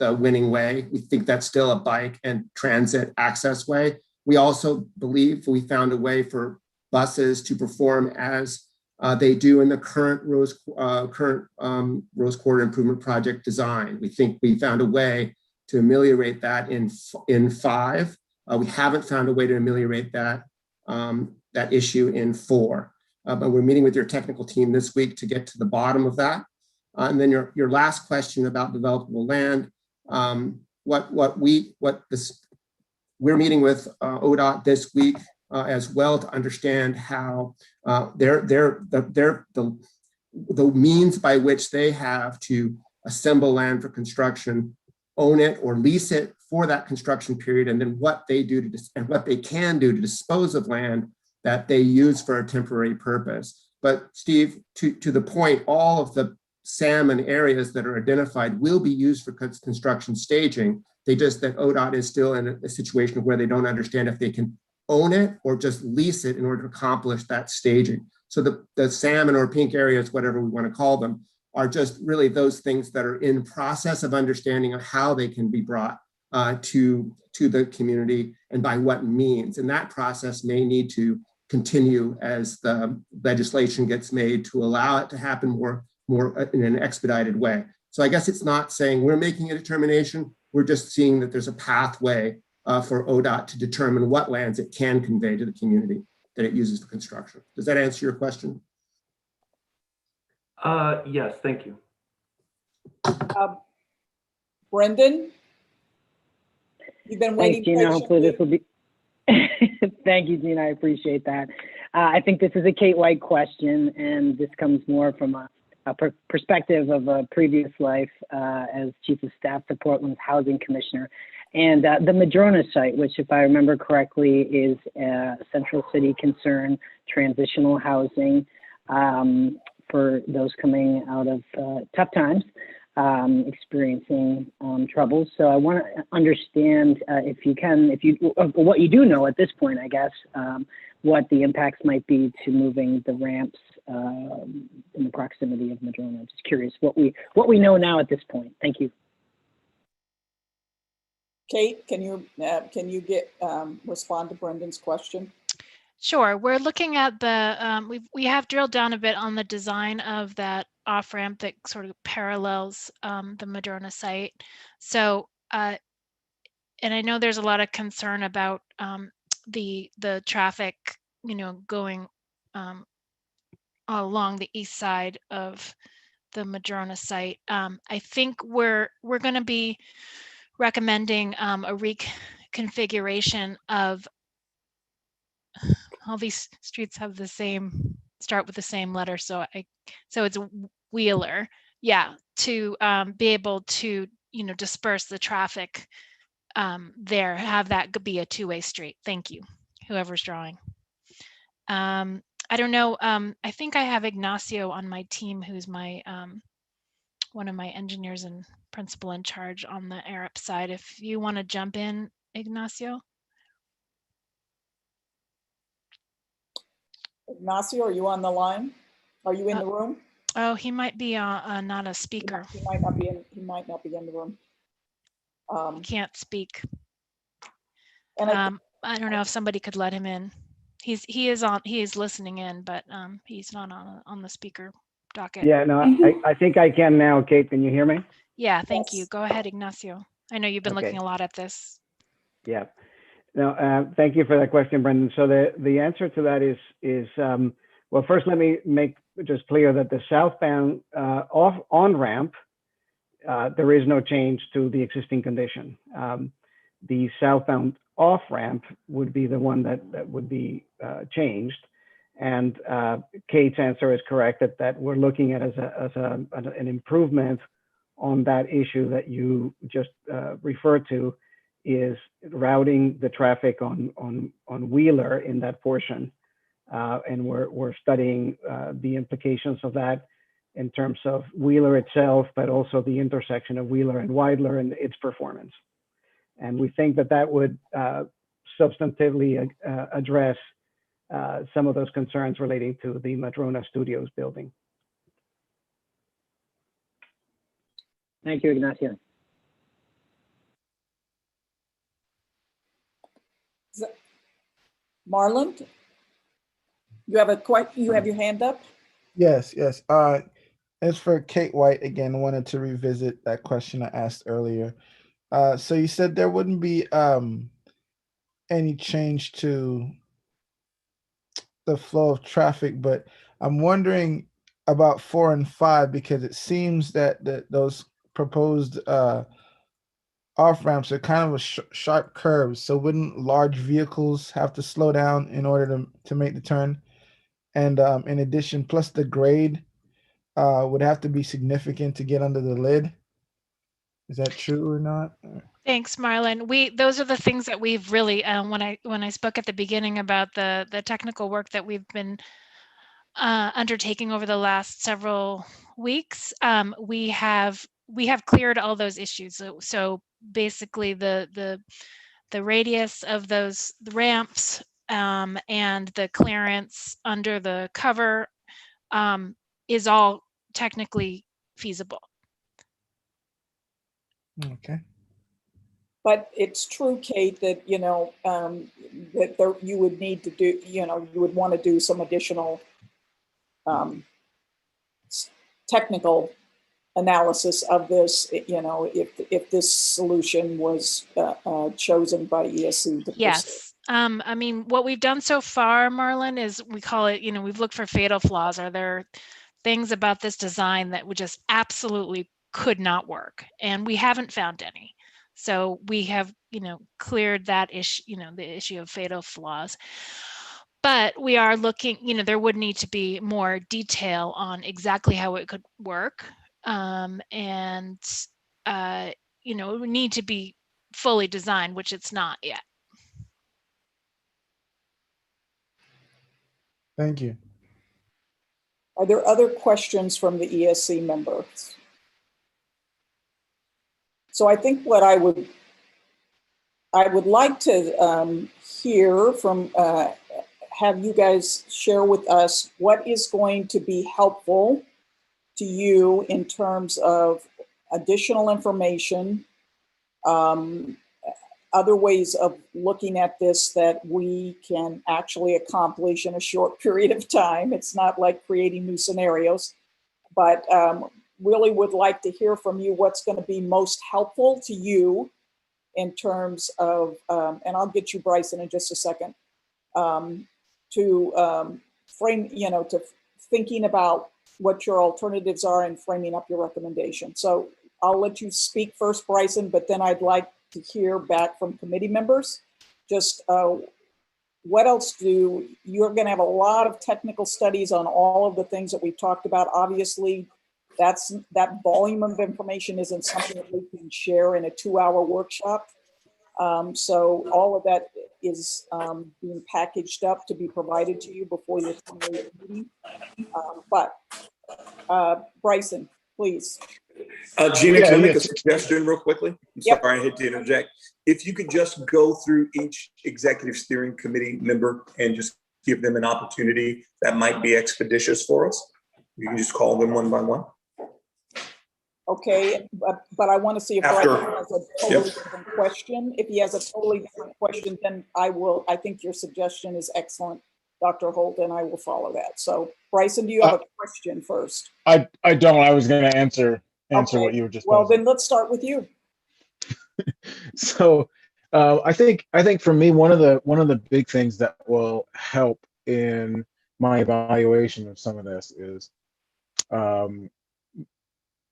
the Winning Way. We think that's still a bike and transit access way. We also believe we found a way for buses to perform as they do in the current Rose Quarter Improvement Project design. We think we found a way to ameliorate that in 5. We haven't found a way to ameliorate that issue in 4. But we're meeting with your technical team this week to get to the bottom of that. And then your last question about developable land. We're meeting with ODOT this week as well to understand how the means by which they have to assemble land for construction, own it or lease it for that construction period, and then what they do and what they can do to dispose of land that they use for a temporary purpose. But Steve, to the point, all of the salmon areas that are identified will be used for construction staging. That ODOT is still in a situation where they don't understand if they can own it or just lease it in order to accomplish that staging. So the salmon or pink areas, whatever we want to call them, are just really those things that are in process of understanding of how they can be brought to the community and by what means. And that process may need to continue as the legislation gets made to allow it to happen more in an expedited way. So I guess it's not saying we're making a determination. We're just seeing that there's a pathway for ODOT to determine what lands it can convey to the community that it uses for construction. Does that answer your question? Yes, thank you. Brendan? You've been waiting. Thanks, Gina. Hopefully this will be. Thank you, Gina. I appreciate that. I think this is a Kate White question, and this comes more from a perspective of a previous life as Chief of Staff to Portland's Housing Commissioner. And the Madrona site, which if I remember correctly is a Central City concern, transitional housing for those coming out of tough times, experiencing troubles. So I want to understand what you do know at this point, I guess, what the impacts might be to moving the ramps in the proximity of Madrona. Just curious what we know now at this point. Thank you. Kate, can you respond to Brendan's question? Sure. We're looking at the, we have drilled down a bit on the design of that off-ramp that sort of parallels the Madrona site. So, and I know there's a lot of concern about the traffic, going along the east side of the Madrona site. I think we're going to be recommending a reconfiguration of all these streets have start with the same letter. So it's Wheeler. Yeah. To be able to, disperse the traffic there, have that be a two-way street. Thank you. Whoever's drawing. I don't know. I think I have Ignacio on my team, who's my, one of my engineers and principal in charge on the Arab side. If you want to jump in, Ignacio. Ignacio, are you on the line? Are you in the room? Oh, he might be not a speaker. He might not be in the room. He can't speak. And I don't know if somebody could let him in. He is listening in, but he's not on the speaker docket. Yeah, no, I think I can now. Kate, can you hear me? Yeah, thank you. Go ahead, Ignacio. I know you've been looking a lot at this. Yeah. No, thank you for that question, Brendan. So the answer to that is well, first let me make just clear that the southbound on-ramp, there is no change to the existing condition. The southbound off-ramp would be the one that would be changed. And Kate's answer is correct that we're looking at as an improvement on that issue that you just referred to, is routing the traffic on Wheeler in that portion. And we're studying the implications of that in terms of Wheeler itself, but also the intersection of Wheeler and Weidler and its performance. And we think that would substantively address some of those concerns relating to the Madrona Studios building. Thank you, Ignacio. Marlon, you have your hand up? Yes. As for Kate White, again, wanted to revisit that question I asked earlier. So you said there wouldn't be any change to the flow of traffic, but I'm wondering about 4 and 5, because it seems that those proposed off ramps are kind of sharp curves. So wouldn't large vehicles have to slow down in order to make the turn? And in addition, plus the grade would have to be significant to get under the lid. Is that true or not? Thanks, Marlon. Those are the things that we've really, when I spoke at the beginning about the technical work that we've been undertaking over the last several weeks, we have cleared all those issues. So basically, the radius of the ramps and the clearance under the cover is all technically feasible. Okay. But it's true, Kate, that that you would need to do, you would want to do some additional technical analysis of this, if this solution was chosen by ESC. Yes. I mean, what we've done so far, Marlon, is we call it, we've looked for fatal flaws. Are there things about this design that would just absolutely could not work, and we haven't found any. So we have, cleared that issue, the issue of fatal flaws. But we are looking, there would need to be more detail on exactly how it could work. It would need to be fully designed, which it's not yet. Thank you. Are there other questions from the ESC members? So I think what I would like to hear from, have you guys share with us what is going to be helpful to you in terms of additional information, other ways of looking at this that we can actually accomplish in a short period of time. It's not like creating new scenarios, but really would like to hear from you what's going to be most helpful to you in terms of, and I'll get you, Bryson, in just a second, to frame, to thinking about what your alternatives are and framing up your recommendation. So I'll let you speak first, Bryson, but then I'd like to hear back from committee members. Just what else you're going to have a lot of technical studies on all of the things that we've talked about. Obviously, that volume of information isn't something that we can share in a 2-hour workshop. So all of that is being packaged up to be provided to you before your meeting. Bryson, please. Gina, can I make a suggestion real quickly? I'm sorry, I hate to interject. If you could just go through each executive steering committee member and just give them an opportunity, that might be expeditious for us. You can just call them one by one. Okay, but I want to see if Bryson has a totally different question. If he has a totally different question, then I think your suggestion is excellent, Dr. Holt, and I will follow that. So Bryson, do you have a question first? I don't. I was going to answer what you were just Well, posing. then let's start with you. So I think for me, one of the big things that will help in my evaluation of some of this is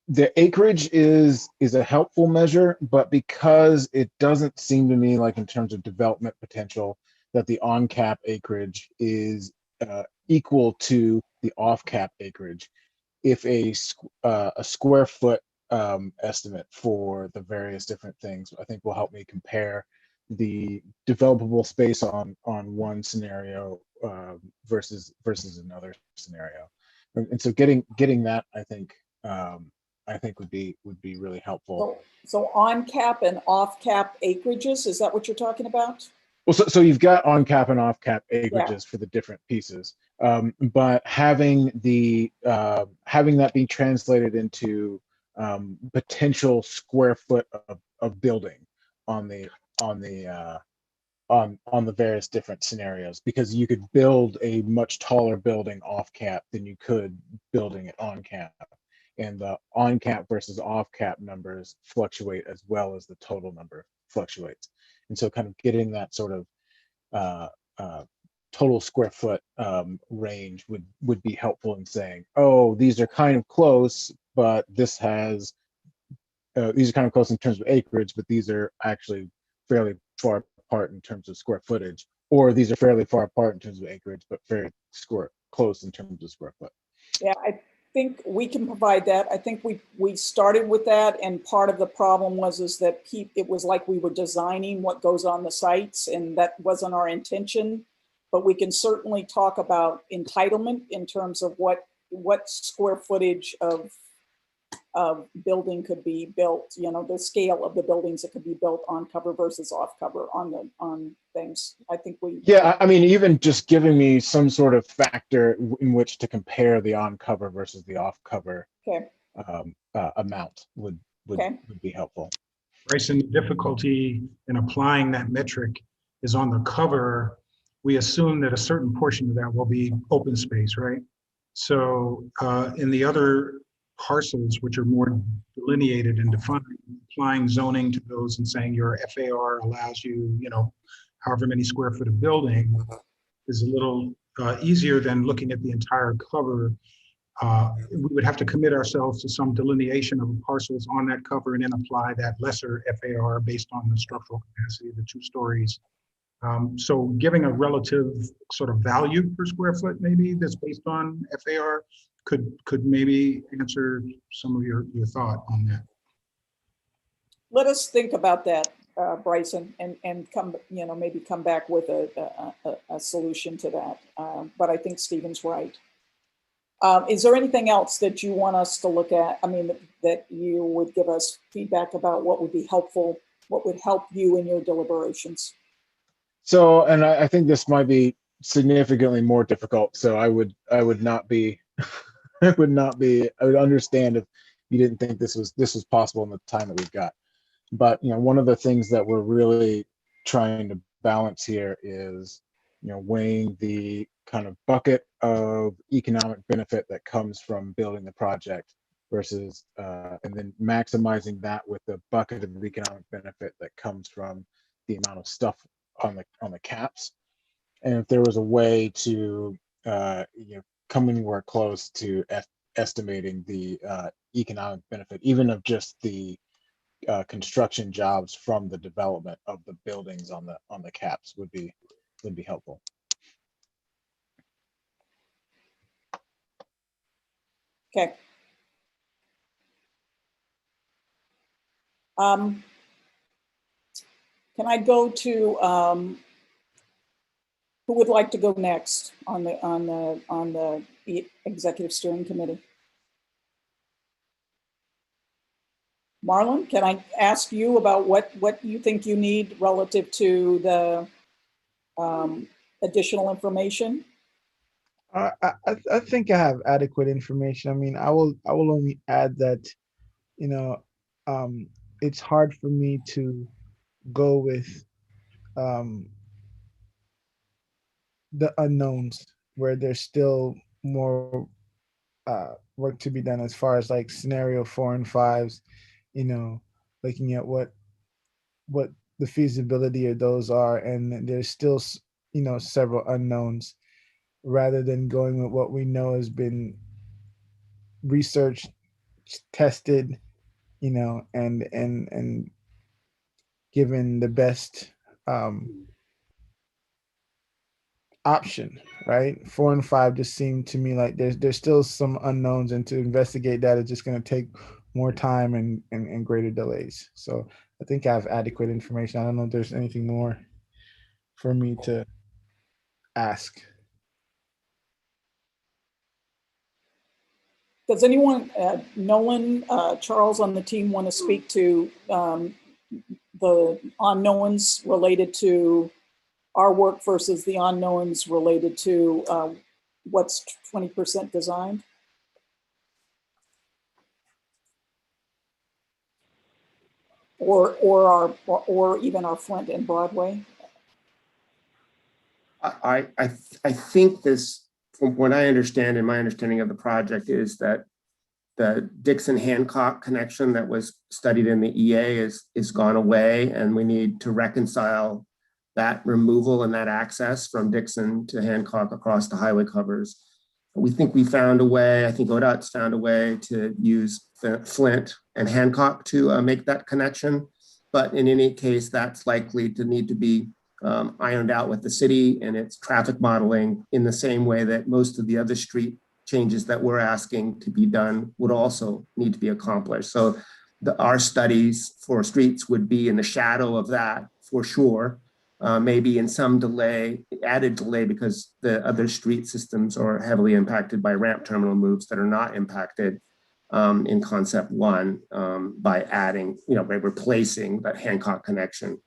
the acreage is a helpful measure, but because it doesn't seem to me like in terms of development potential that the on-cap acreage is equal to the off-cap acreage, if a square foot estimate for the various different things, I think will help me compare the developable space on one scenario versus another scenario, and so getting that I think would be really helpful. So on cap and off cap acreages, is that what you're talking about? Well, so you've got on cap and off cap acreages for the different pieces, but having that be translated into potential square foot of building on the various different scenarios, because you could build a much taller building off cap than you could building it on cap, and the on cap versus off cap numbers fluctuate as well as the total number fluctuates. And so kind of getting that sort of total square foot range would be helpful in saying, oh, these are kind of close, but this has, these are kind of close in terms of acreage, but these are actually fairly far apart in terms of square footage, or these are fairly far apart in terms of acreage, but very close in terms of square foot. Yeah, I think we can provide that. I think we started with that, and part of the problem is that it was like we were designing what goes on the sites, and that wasn't our intention. But we can certainly talk about entitlement in terms of what square footage of building could be built. You know, the scale of the buildings that could be built on cover versus off cover on things. I think we. Yeah, I mean, even just giving me some sort of factor in which to compare the on cover versus the off cover amount would be helpful. Bryson, the difficulty in applying that metric is on the cover. We assume that a certain portion of that will be open space, right? So in the other parcels, which are more delineated and defined, applying zoning to those and saying your FAR allows you, however many square foot of building is a little easier than looking at the entire cover we would have to commit ourselves to some delineation of parcels on that cover and then apply that lesser FAR based on the structural capacity of the 2 stories. So giving a relative sort of value per square foot maybe that's based on FAR could maybe answer some of your thought on that. Let us think about that, Bryson, and come, maybe come back with a solution to that. But I think Stephen's right. Is there anything else that you want us to look at? I mean, that you would give us feedback about what would be helpful, what would help you in your deliberations? So, and I think this might be significantly more difficult. So I would not be, I would understand if you didn't think this was possible in the time that we've got. But, one of the things that we're really trying to balance here is, weighing the kind of bucket of economic benefit that comes from building the project versus, and then maximizing that with the bucket of economic benefit that comes from the amount of stuff on the caps. And if there was a way to, come anywhere close to estimating the economic benefit, even of just the construction jobs from the development of the buildings on the caps would be helpful. Okay. Can I go to who would like to go next on the executive steering committee? Marlon, can I ask you about what you think you need relative to the additional information? I think I have adequate information. I mean, I will only add that, it's hard for me to go with the unknowns where there's still more work to be done as far as like scenario 4 and 5s, looking at what the feasibility of those are, and there's still several unknowns, rather than going with what we know has been researched, tested, and given the best option, right? 4 and 5 just seem to me like there's still some unknowns, and to investigate that is just going to take more time and greater delays. So I think I have adequate information. I don't know if there's anything more for me to ask. Does anyone, Nolan, Charles on the team, want to speak to the unknowns related to our work versus the unknowns related to what's 20% designed? Or even our Flint and Broadway? I think this, from what I understand and my understanding of the project, is that the Dixon-Hancock connection that was studied in the EA is gone away, and we need to reconcile that removal and that access from Dixon to Hancock across the highway covers. We think we found a way, I think ODOT's found a way to use Flint and Hancock to make that connection. But in any case, that's likely to need to be ironed out with the city and its traffic modeling, in the same way that most of the other street changes that we're asking to be done would also need to be accomplished. So our studies for streets would be in the shadow of that for sure. Maybe in some delay, added delay, because the other street systems are heavily impacted by ramp terminal moves that are not impacted in concept 1 by adding, by replacing that Hancock connection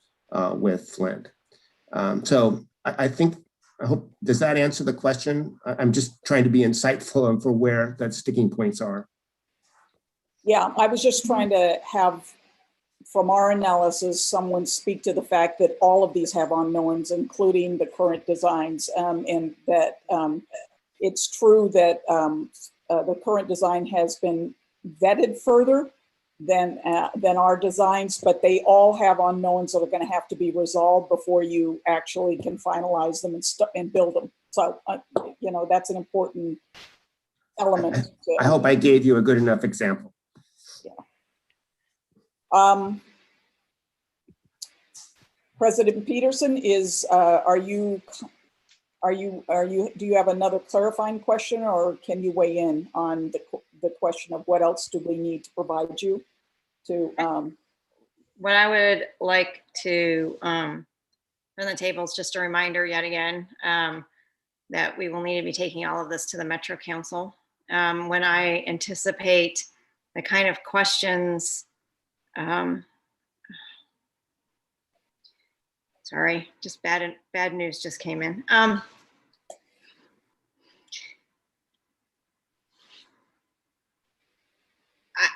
with Flint. So I hope, does that answer the question? I'm just trying to be insightful for where the sticking points are. Yeah, I was just trying to have, from our analysis, someone speak to the fact that all of these have unknowns, including the current designs, and that it's true that the current design has been vetted further than our designs, but they all have unknowns that are going to have to be resolved before you actually can finalize them and build them. So, that's an important element. I hope I gave you a good enough example. President Peterson, do you have another clarifying question, or can you weigh in on the question of what else do we need to provide you to? What I would like to on the table is just a reminder yet again that we will need to be taking all of this to the Metro Council. When I anticipate the kind of questions, sorry, just bad news just came in.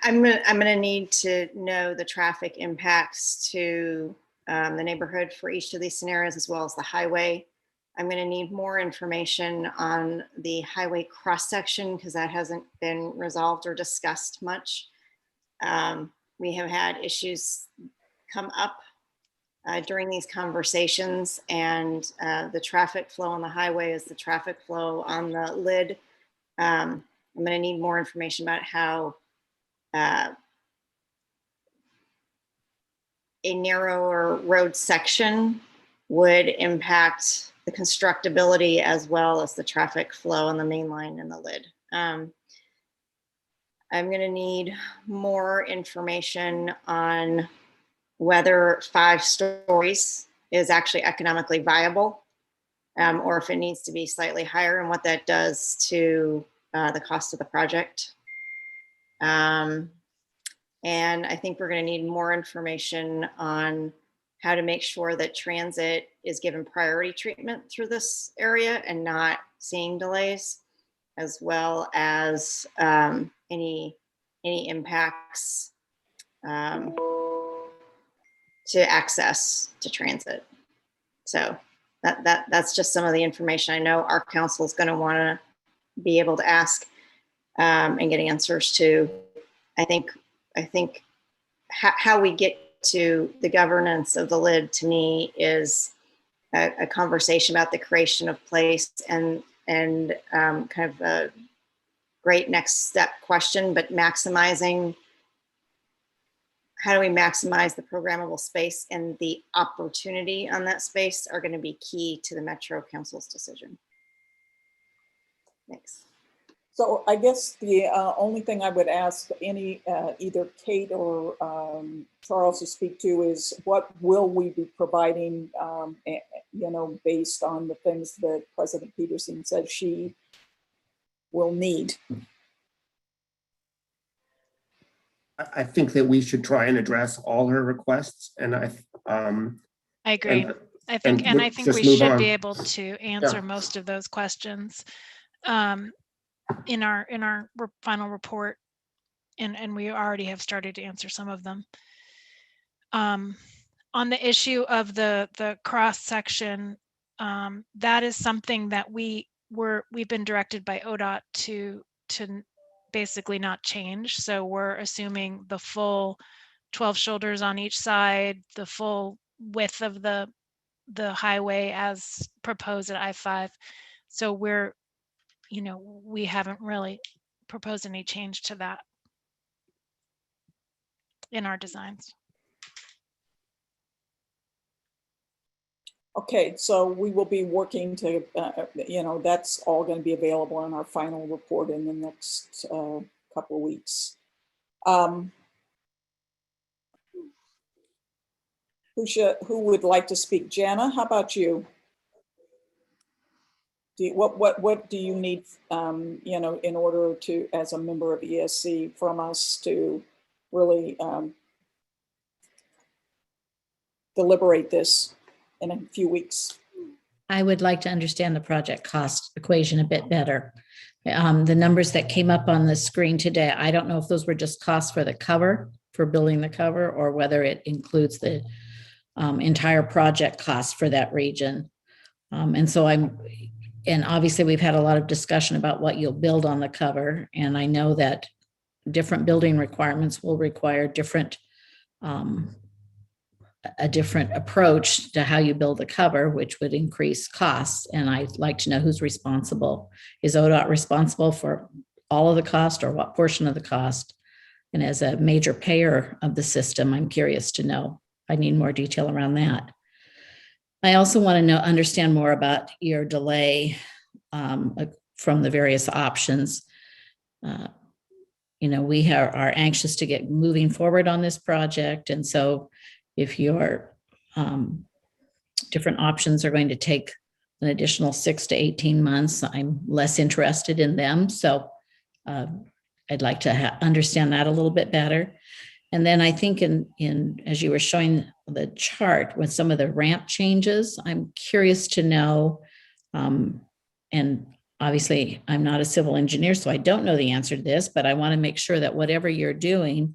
I'm gonna need to know the traffic impacts to the neighborhood for each of these scenarios, as well as the highway. I'm gonna need more information on the highway cross-section because that hasn't been resolved or discussed much. We have had issues come up during these conversations, and the traffic flow on the highway is the traffic flow on the lid. I'm gonna need more information about how a narrower road section would impact the constructability as well as the traffic flow on the main line and the lid. I'm going to need more information on whether 5 stories is actually economically viable, or if it needs to be slightly higher, and what that does to the cost of the project. And I think we're going to need more information on how to make sure that transit is given priority treatment through this area and not seeing delays, as well as any impacts to access to transit. So that's just some of the information I know our council is going to want to be able to ask and get answers to. I think how we get to the governance of the lid, to me, is a conversation about the creation of place and kind of a great next step question, but maximizing, how do we maximize the programmable space and the opportunity on that space are going to be key to the Metro Council's decision. Thanks. So I guess the only thing I would ask either Kate or Charles to speak to is what will we be providing, based on the things that President Peterson said she will need. I think that we should try and address all her requests, and I agree. I think we should be able to answer most of those questions in our final report, and we already have started to answer some of them. On the issue of the cross section, that is something that we've been directed by ODOT to basically not change. So we're assuming the full 12 shoulders on each side, the full width of the highway as proposed at I-5. So we haven't really proposed any change to that in our designs. Okay, so we will be working to, that's all going to be available in our final report in the next couple of weeks. Who would like to speak? Jana, how about you? What do you need, in order to, as a member of ESC, from us to really deliberate this in a few weeks? I would like to understand the project cost equation a bit better. The numbers that came up on the screen today, I don't know if those were just costs for the cover, for building the cover, or whether it includes the entire project cost for that region. And obviously we've had a lot of discussion about what you'll build on the cover. And I know that different building requirements will require a different approach to how you build the cover, which would increase costs. And I'd like to know who's responsible. Is ODOT responsible for all of the cost or what portion of the cost? And as a major payer of the system, I'm curious to know. I need more detail around that. I also want to understand more about your delay from the various options. We are anxious to get moving forward on this project. And so if your different options are going to take an additional 6 to 18 months, I'm less interested in them. So I'd like to understand that a little bit better. And then I think as you were showing the chart with some of the ramp changes, I'm curious to know, and obviously I'm not a civil engineer, so I don't know the answer to this, but I want to make sure that whatever you're doing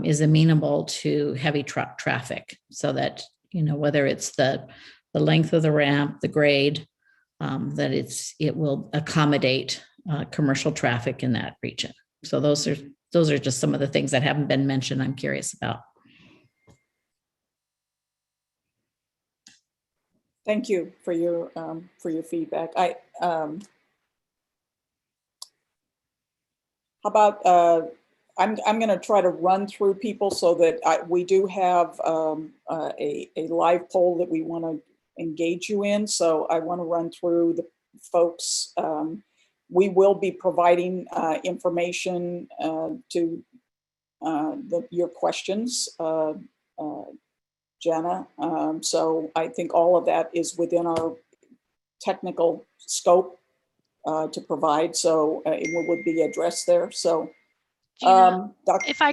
is amenable to heavy truck traffic, so that, whether it's the length of the ramp, the grade, that it will accommodate commercial traffic in that region. So those are just some of the things that haven't been mentioned I'm curious about. Thank you for your feedback. How about I'm going to try to run through people so that we do have a live poll that we want to engage you in. So I want to run through the folks. We will be providing information to your questions, Jenna. So I think all of that is within our technical scope to provide. So it would be addressed there. So Gina, if I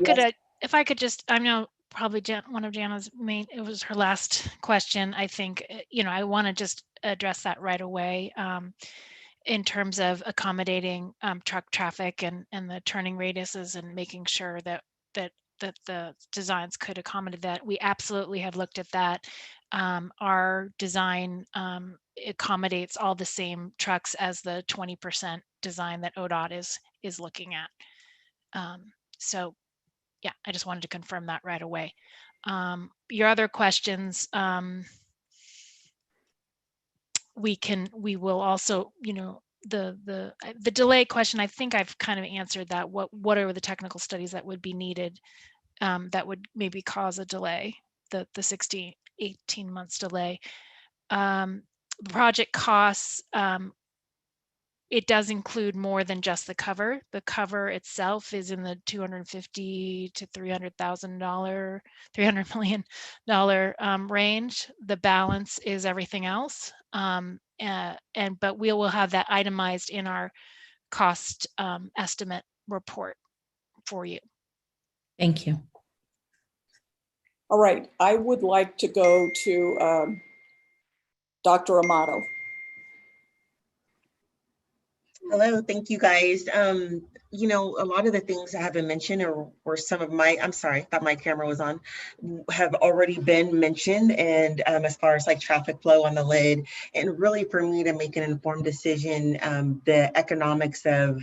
could just, I know probably one of Jana's it was her last question. I think, I want to just address that right away. In terms of accommodating truck traffic and the turning radiuses and making sure that the designs could accommodate that. We absolutely have looked at that. Our design accommodates all the same trucks as the 20% design that ODOT is looking at. So yeah, I just wanted to confirm that right away. Your other questions, we will also, the delay question, I think I've kind of answered that. What are the technical studies that would be needed that would maybe cause a delay, the 16, 18 months delay. Project costs, it does include more than just the cover. The cover itself is in the $250,000 to $300 million range. The balance is everything else. But we will have that itemized in our cost estimate report for you. Thank you. All right, I would like to go to Dr. Amato. Hello, thank you guys. A lot of the things that have been mentioned or some of my, I'm sorry, I thought my camera was on, have already been mentioned. And as far as like traffic flow on the lid, and really for me to make an informed decision, the economics of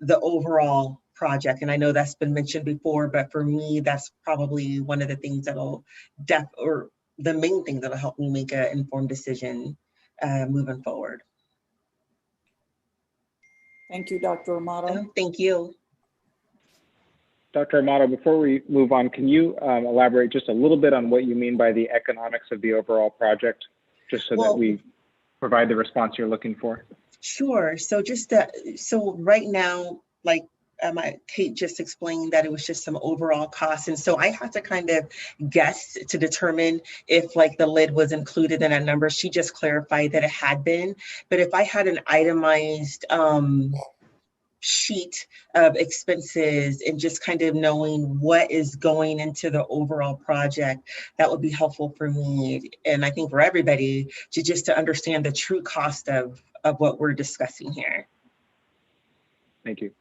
the overall project. And I know that's been mentioned before, but for me, that's probably one of the things that'll or the main thing that'll help me make an informed decision moving forward. Thank you, Dr. Amato. Thank you. Dr. Amato, before we move on, can you elaborate just a little bit on what you mean by the economics of the overall project, just so that we provide the response you're looking for? Sure. So so right now, like Kate just explained that it was just some overall costs. And so I had to kind of guess to determine if like the lid was included in that number. She just clarified that it had been, but if I had an itemized sheet of expenses and just kind of knowing what is going into the overall project, that would be helpful for me. And I think for everybody to understand the true cost of what we're discussing here. Thank you.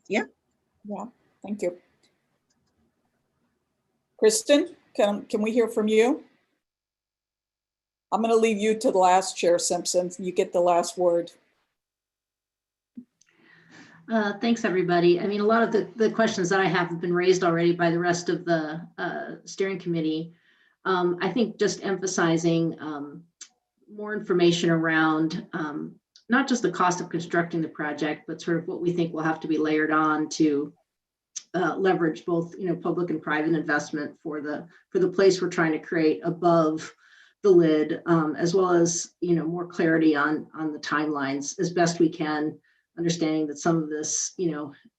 Yeah. Yeah, thank you. Kristen, can we hear from you? I'm going to leave you to the last, Chair Simpson. You get the last word. Thanks, everybody. I mean, a lot of the questions that I have been raised already by the rest of the steering committee. I think just emphasizing more information around not just the cost of constructing the project, but sort of what we think will have to be layered on to leverage both, public and private investment for the place we're trying to create above the lid, as well as, more clarity on the timelines as best we can, understanding that some of this,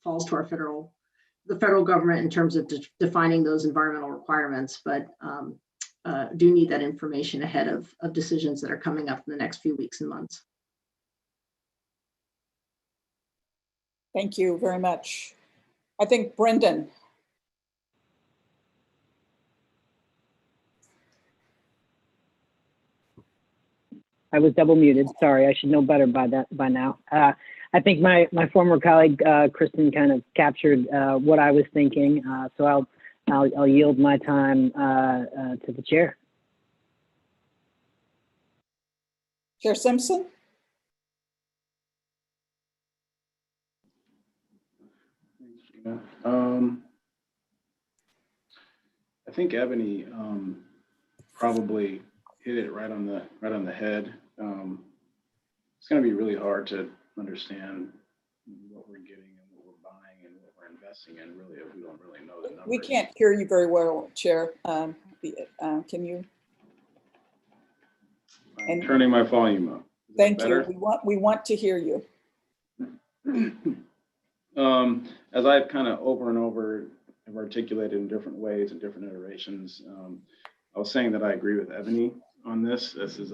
falls to the federal government in terms of defining those environmental requirements, but do need that information ahead of decisions that are coming up in the next few weeks and months. Thank you very much. I think Brendan. I was double muted. Sorry, I should know better by now. I think my former colleague Kristen kind of captured what I was thinking. So I'll yield my time to the chair. Chair Simpson. I think Ebony probably hit it right on the head. It's going to be really hard to understand what we're getting and what we're buying and what we're investing in. Really, if we don't really know the numbers. We can't hear you very well, Chair. Can you? I'm turning my volume up. Thank you. We want to hear you. As I've kind of over and over have articulated in different ways and different iterations, I was saying that I agree with Ebony on this. This is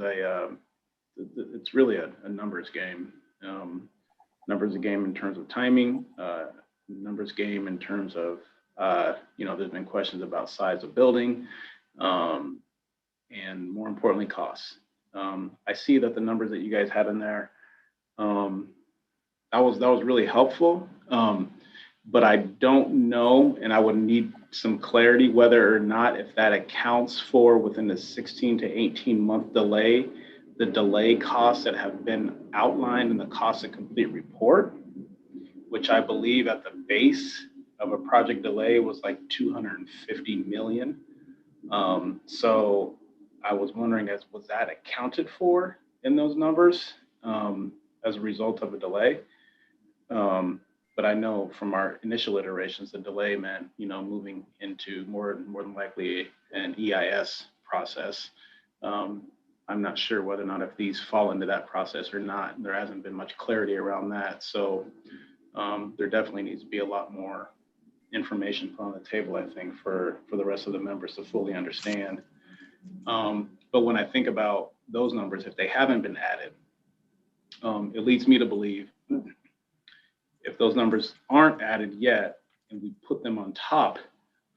it's really a numbers game. Numbers game in terms of timing, numbers game in terms of, there's been questions about size of building, and more importantly, costs. I see that the numbers that you guys had in there, that was really helpful. But I don't know, and I would need some clarity whether or not if that accounts for within the 16 to 18 month delay, the delay costs that have been outlined in the cost of complete report, which I believe at the base of a project delay was like 250 million. So I was wondering, was that accounted for in those numbers as a result of a delay? But I know from our initial iterations, the delay meant, moving into more than likely an EIS process. I'm not sure whether or not if these fall into that process or not. There hasn't been much clarity around that. So there definitely needs to be a lot more information put on the table, I think, for the rest of the members to fully understand. But when I think about those numbers, if they haven't been added, it leads me to believe if those numbers aren't added yet and we put them on top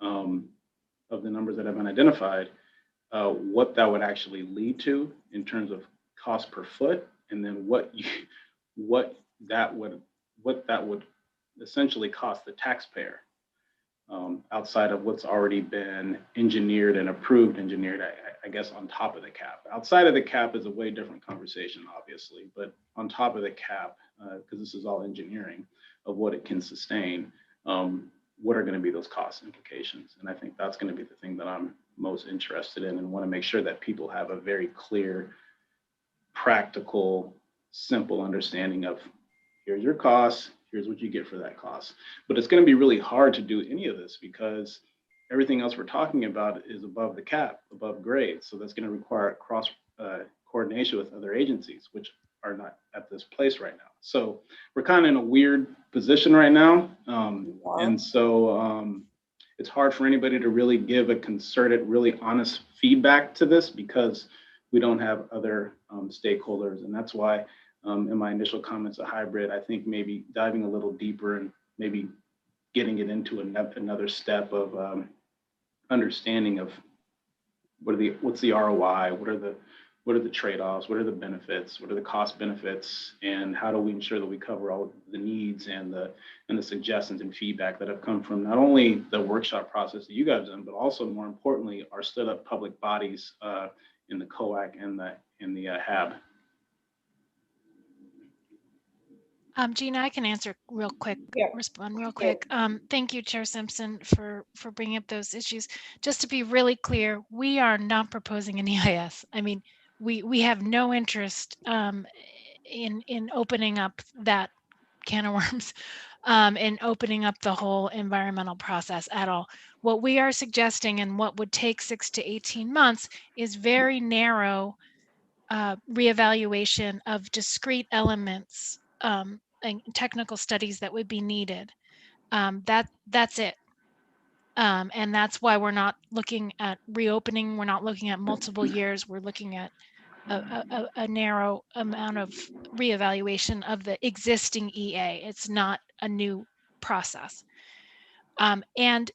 of the numbers that have been identified, what that would actually lead to in terms of cost per foot, and then what that would essentially cost the taxpayer outside of what's already been engineered, I guess, on top of the cap. Outside of the cap is a way different conversation, obviously, but on top of the cap, because this is all engineering of what it can sustain, what are going to be those cost implications? And I think that's going to be the thing that I'm most interested in, and want to make sure that people have a very clear, practical, simple understanding of here's your costs, here's what you get for that cost. But it's going to be really hard to do any of this because everything else we're talking about is above the cap, above grade. So that's going to require cross coordination with other agencies, which are not at this place right now. So we're kind of in a weird position right now. And so it's hard for anybody to really give a concerted, really honest feedback to this because we don't have other stakeholders. And that's why in my initial comments, a hybrid, I think maybe diving a little deeper and maybe getting it into another step of understanding of what's the ROI, what are the trade-offs, what are the benefits, what are the cost benefits, and how do we ensure that we cover all of the needs and the suggestions and feedback that have come from not only the workshop process that you guys have done, but also more importantly, our stood up public bodies in the COAC and the HAAC. Gina, I can answer real quick, respond real quick. Thank you, Chair Simpson, for bringing up those issues. Just to be really clear, we are not proposing an EIS. I mean, we have no interest in opening up that can of worms, and opening up the whole environmental process at all. What we are suggesting and what would take 6 to 18 months is very narrow reevaluation of discrete elements and technical studies that would be needed. That's it. And that's why we're not looking at reopening. We're not looking at multiple years. We're looking at a narrow amount of reevaluation of the existing EA. It's not a new process. And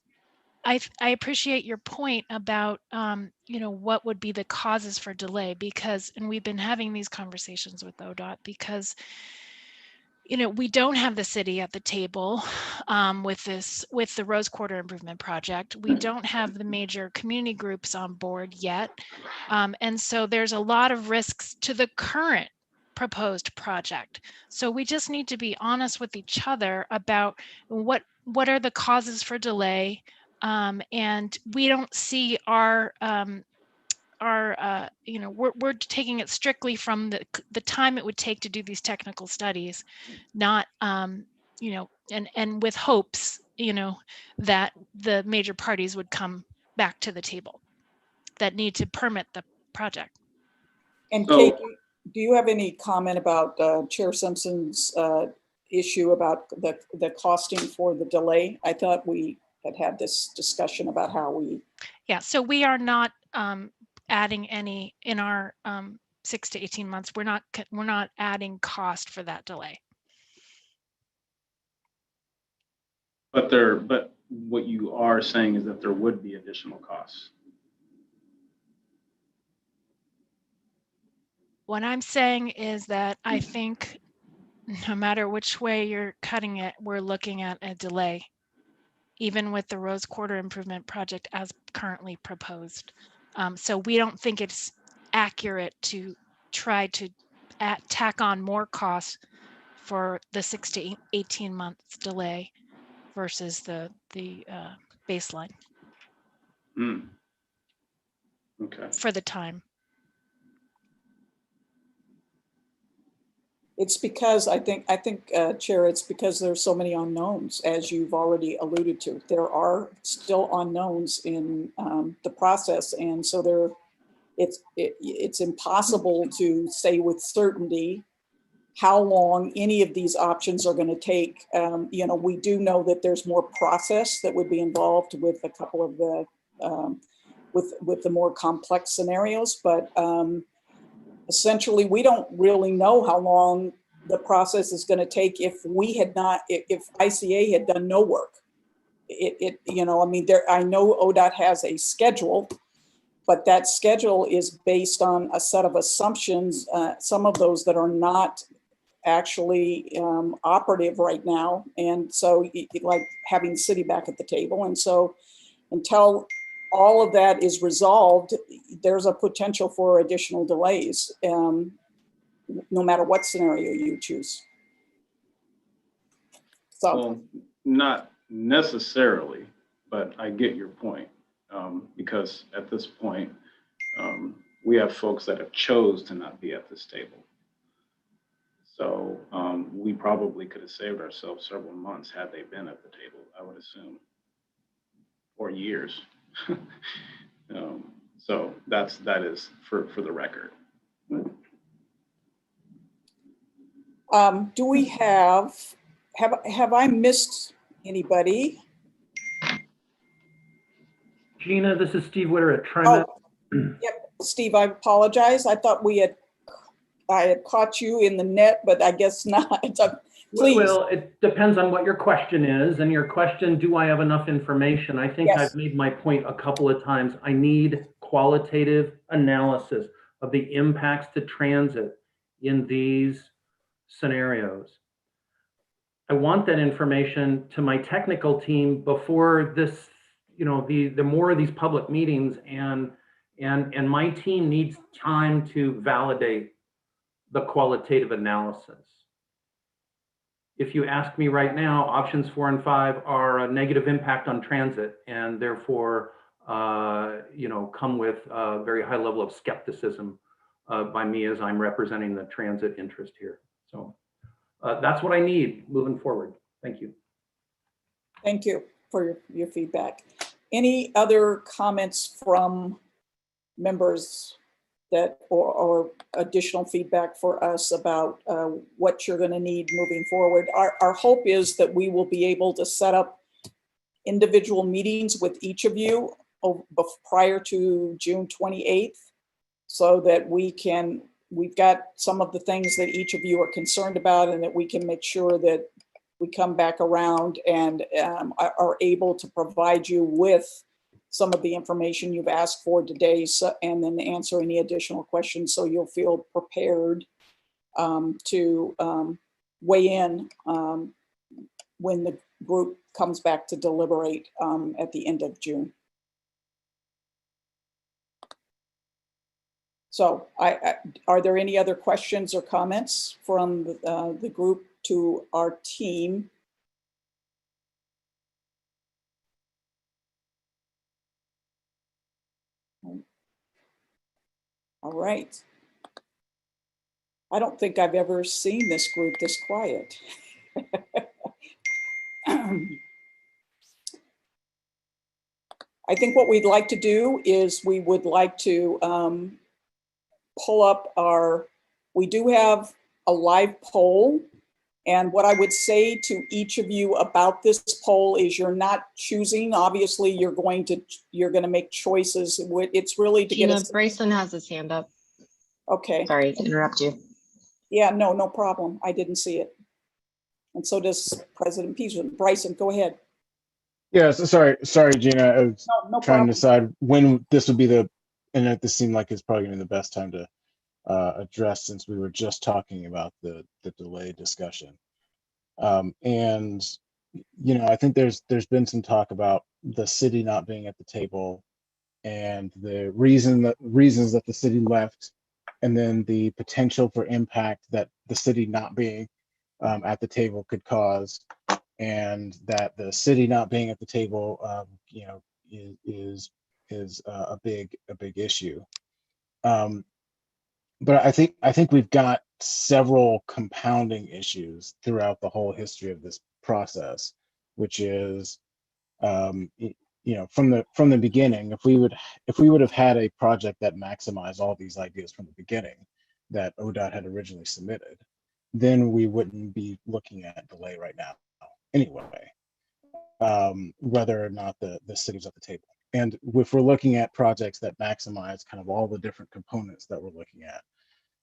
I appreciate your point about, what would be the causes for delay, because, and we've been having these conversations with ODOT because, we don't have the city at the table with the Rose Quarter Improvement Project. We don't have the major community groups on board yet. And so there's a lot of risks to the current proposed project. So we just need to be honest with each other about what are the causes for delay. And we don't see our we're taking it strictly from the time it would take to do these technical studies, not and with hopes that the major parties would come back to the table that need to permit the project. And Kate, do you have any comment about Chair Simpson's issue about the costing for the delay? I thought we had this discussion about how we. Yeah, so we are not adding any in our 6 to 18 months. We're not adding cost for that delay. But what you are saying is that there would be additional costs. What I'm saying is that I think no matter which way you're cutting it, we're looking at a delay, even with the Rose Quarter Improvement Project as currently proposed. So we don't think it's accurate to try to tack on more costs for the 6 to 18 months delay versus the baseline. Okay. For the time. It's because I think Chair, it's because there's so many unknowns, as you've already alluded to. There are still unknowns in the process, and so it's impossible to say with certainty how long any of these options are going to take. We do know that there's more process that would be involved with a couple of the with the more complex scenarios, but essentially, we don't really know how long the process is going to take if ICA had done no work. I know ODOT has a schedule, but that schedule is based on a set of assumptions, some of those that are not actually operative right now. And so like having the city back at the table. And so until all of that is resolved, there's a potential for additional delays, no matter what scenario you choose. So, well, not necessarily, but I get your point, because at this point, we have folks that have chose to not be at this table. So we probably could have saved ourselves several months had they been at the table, I would assume, or years. So that is for the record. Do we have I missed anybody? Gina, this is Steve Witter at TriMet. Oh, yep, Steve, I apologize. I thought I had caught you in the net, but I guess not. Please. Well, it depends on what your question is. And your question, do I have enough information? I think yes. I've made my point a couple of times. I need qualitative analysis of the impacts to transit in these scenarios. I want that information to my technical team before this, the more of these public meetings, and my team needs time to validate the qualitative analysis. If you ask me right now, options 4 and 5 are a negative impact on transit, and therefore, come with a very high level of skepticism by me as I'm representing the transit interest here. So that's what I need moving forward. Thank you. Thank you for your feedback. Any other comments from members that or additional feedback for us about what you're going to need moving forward? Our hope is that we will be able to set up individual meetings with each of you prior to June 28th, so that we've got some of the things that each of you are concerned about, and that we can make sure that we come back around and are able to provide you with some of the information you've asked for today, and then answer any additional questions, so you'll feel prepared to weigh in when the group comes back to deliberate at the end of June. So are there any other questions or comments from the group to our team? All right. I don't think I've ever seen this group this quiet. I think what we'd like to do is we would like to pull up we do have a live poll. And what I would say to each of you about this poll is you're not choosing. Obviously, you're going to make choices. It's really to get us. Bryson has his hand up. Okay. Sorry to interrupt you. Yeah, no problem. I didn't see it. And so does President Peterson. Bryson, go ahead. Yeah, so sorry, Gina. I was No trying problem. to decide when this would be and this seemed like it's probably going to be the best time to address, since we were just talking about the delay discussion. And I think there's been some talk about the city not being at the table, and the reasons that the city left, and then the potential for impact that the city not being at the table could cause, and that the city not being at the table is a big issue. But I think we've got several compounding issues throughout the whole history of this process, which is, from the beginning, if we would have had a project that maximized all these ideas from the beginning that ODOT had originally submitted, then we wouldn't be looking at delay right now anyway, whether or not the city's at the table. And if we're looking at projects that maximize kind of all the different components that we're looking at,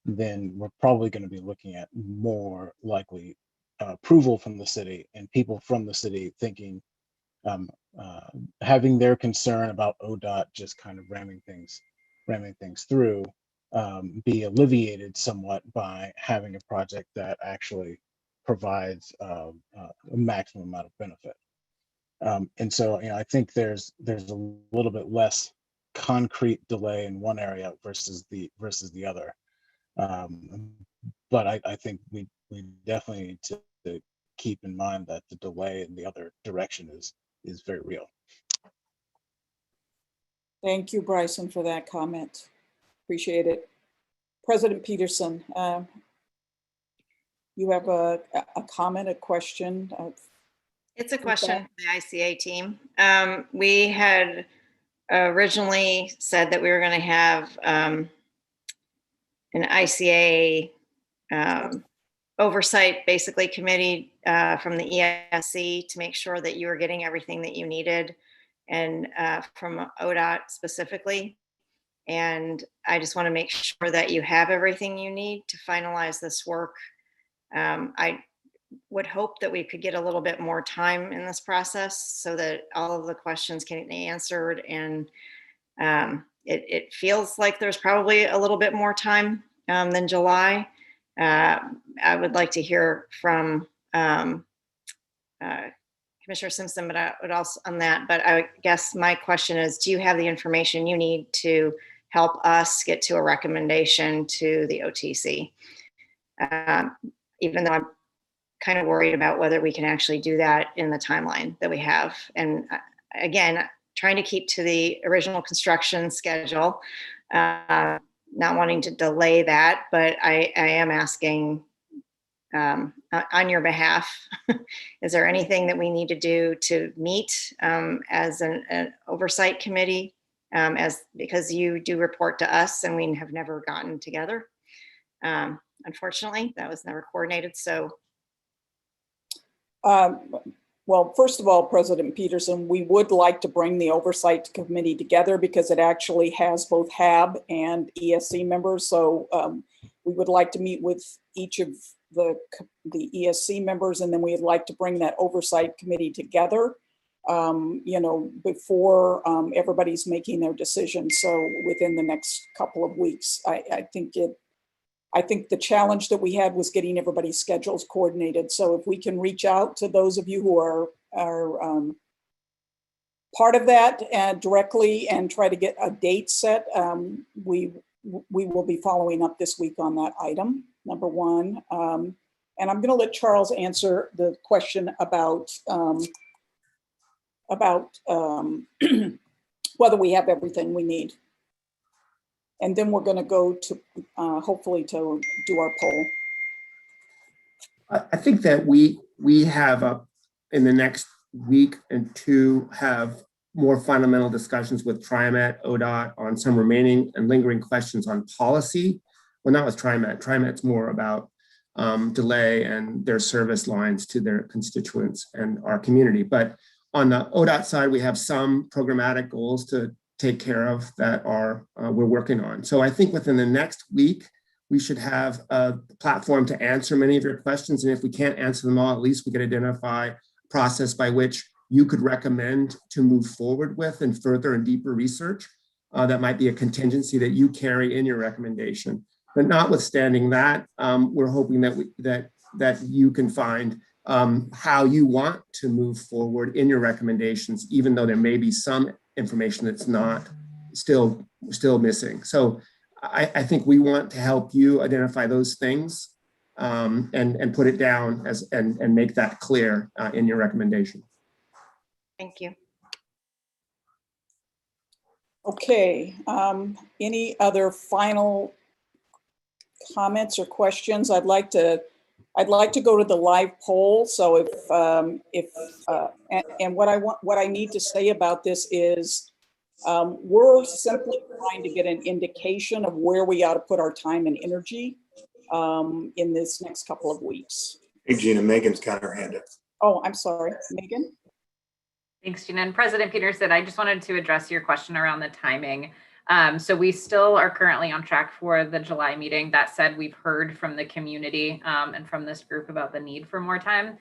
then we're probably going to be looking at more likely approval from the city, and people from the city thinking, having their concern about ODOT just kind of ramming things through, be alleviated somewhat by having a project that actually provides a maximum amount of benefit. And so, I think there's a little bit less concrete delay in one area versus the other. But I think we definitely need to keep in mind that the delay in the other direction is very real. Thank you, Bryson, for that comment. Appreciate it. President Peterson, you have a comment, a question? It's a question for the ICA team. We had originally said that we were going to have an ICA oversight, basically, committee from the ESC to make sure that you were getting everything that you needed, and from ODOT specifically. And I just want to make sure that you have everything you need to finalize this work. I would hope that we could get a little bit more time in this process so that all of the questions can be answered. And it feels like there's probably a little bit more time than July. I would like to hear from Commissioner Simpson, but I would also on that. But I guess my question is, do you have the information you need to help us get to a recommendation to the OTC? Even though I'm kind of worried about whether we can actually do that in the timeline that we have. And again, trying to keep to the original construction schedule, not wanting to delay that, but I am asking on your behalf. Is there anything that we need to do to meet as an oversight committee? Because you do report to us and we have never gotten together. Unfortunately, that was never coordinated. So, well, first of all, President Peterson, we would like to bring the oversight committee together because it actually has both HAB and ESC members. So we would like to meet with each of the ESC members, and then we'd like to bring that oversight committee together, you know, before everybody's making their decisions. So within the next couple of weeks, I think the challenge that we had was getting everybody's schedules coordinated. So if we can reach out to those of you who are part of that directly and try to get a date set, we will be following up this week on that item, number one. And I'm going to let Charles answer the question about whether we have everything we need. And then we're going to go to hopefully to do our poll. I think that we have in the next week and two have more fundamental discussions with TriMet, ODOT on some remaining and lingering questions on policy. Well, not with TriMet. TriMet's more about delay and their service lines to their constituents and our community. But on the ODOT side, we have some programmatic goals to take care of that we're working on. So I think within the next week, we should have a platform to answer many of your questions. And if we can't answer them all, at least we could identify a process by which you could recommend to move forward with and further and deeper research. That might be a contingency that you carry in your recommendation. But notwithstanding that, we're hoping that you can find how you want to move forward in your recommendations, even though there may be some information that's not still missing. So I think we want to help you identify those things and put it down and make that clear in your recommendation. thank you. Okay, any other final comments or questions? I'd like to go to the live poll. So what I need to say about this is we're simply trying to get an indication of where we ought to put our time and energy in this next couple of weeks. Hey, Gina, Megan's got her hand up. Oh, I'm sorry, Megan. Thanks, Gina. And President Peterson, I just wanted to address your question around the timing. So we still are currently on track for the July meeting. That said, we've heard from the community and from this group about the need for more time.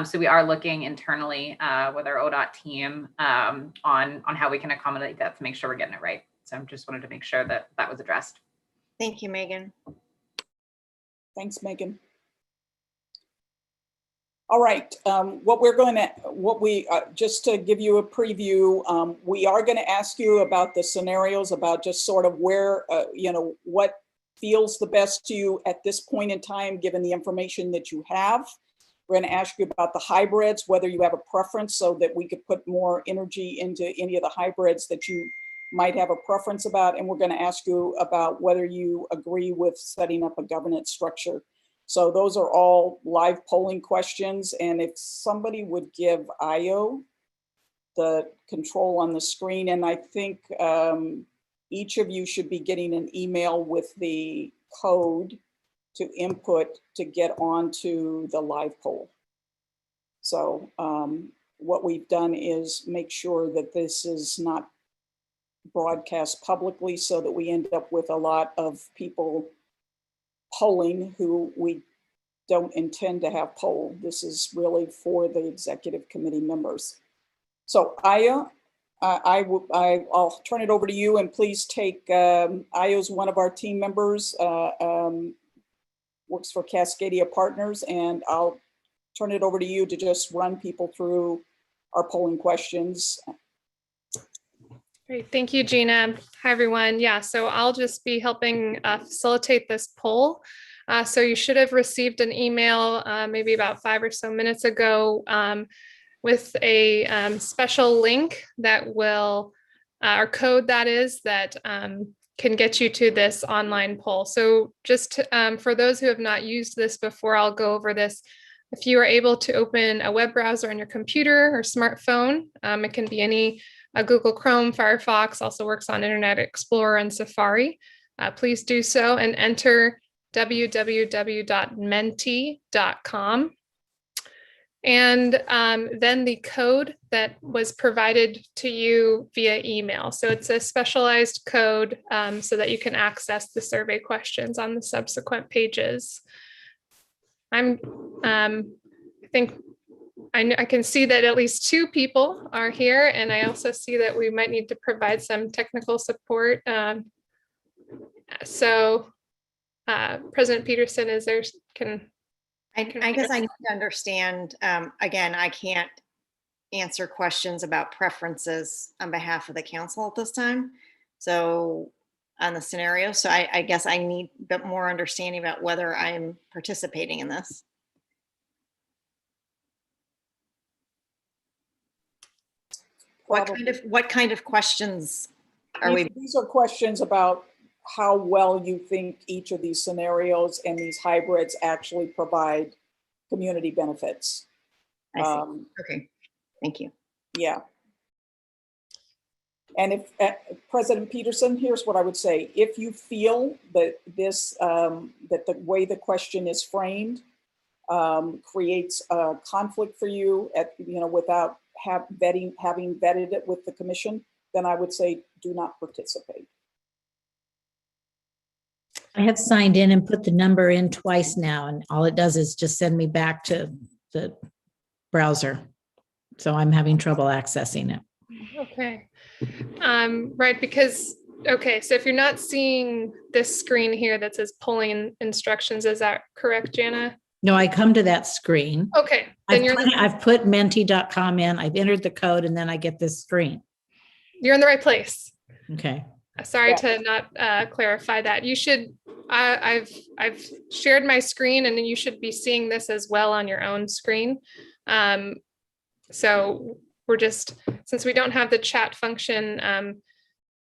So we are looking internally with our ODOT team on how we can accommodate that to make sure we're getting it right. So I just wanted to make sure that that was addressed. Thank you, Megan. Thanks, Megan. All right, just to give you a preview, we are going to ask you about the scenarios, about just sort of where, what feels the best to you at this point in time, given the information that you have. We're going to ask you about the hybrids, whether you have a preference so that we could put more energy into any of the hybrids that you might have a preference about. And we're going to ask you about whether you agree with setting up a governance structure. So those are all live polling questions. And if somebody would give Io the control on the screen, and I think each of you should be getting an email with the code to input to get onto the live poll. So what we've done is make sure that this is not broadcast publicly so that we end up with a lot of people polling who we don't intend to have poll. This is really for the executive committee members. So Aya, I'll turn it over to you, and please take, Aya's one of our team members, works for Cascadia Partners, and I'll turn it over to you to just run people through our polling questions. Great, thank you, Gina. Hi, everyone. Yeah, so I'll just be helping facilitate this poll. So you should have received an email maybe about 5 or so minutes ago with a special link that will, or code that is, that can get you to this online poll. So just for those who have not used this before, I'll go over this. If you are able to open a web browser on your computer or smartphone, it can be any Google Chrome, Firefox, also works on Internet Explorer and Safari. Please do so and enter www.menti.com. And then the code that was provided to you via email. So it's a specialized code so that you can access the survey questions on the subsequent pages. I think I can see that at least 2 people are here, and I also see that we might need to provide some technical support. President Peterson, is there, I guess I need to understand, again, I can't answer questions about preferences on behalf of the council at this time. So on the scenario, so I guess I need a bit more understanding about whether I'm participating in this. What kind of questions are we? These are questions about how well you think each of these scenarios and these hybrids actually provide community benefits. I see. Okay, thank you. Yeah. And if President Peterson, here's what I would say. If you feel that this, that the way the question is framed creates a conflict for you without having vetted it with the commission, then I would say do not participate. I have signed in and put the number in twice now, and all it does is just send me back to the browser. So I'm having trouble accessing it. Okay. Right, because, okay, so if you're not seeing this screen here that says polling instructions, is that correct, Jana? No, I come to that screen. Okay. Then I've put menti.com in, I've entered the code, and then I get this screen. You're in the right place. Okay. Sorry to not clarify that. You should, I've shared my screen, and then you should be seeing this as well on your own screen. So we're just, since we don't have the chat function,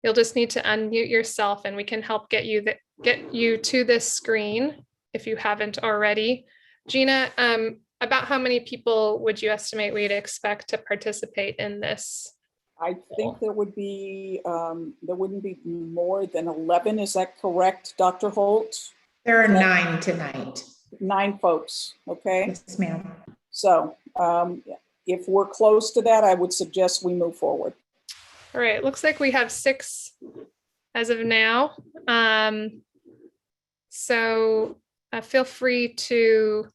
you'll just need to unmute yourself, and we can help get you to this screen if you haven't already. Gina, about how many people would you estimate we'd expect to participate in this? I think there would be, there wouldn't be more than 11. Is that correct, Dr. Holt? There are 9 tonight. 9 folks, okay? Yes, ma'am. So if we're close to that, I would suggest we move forward. All right, looks like we have 6 as of now. So feel free to.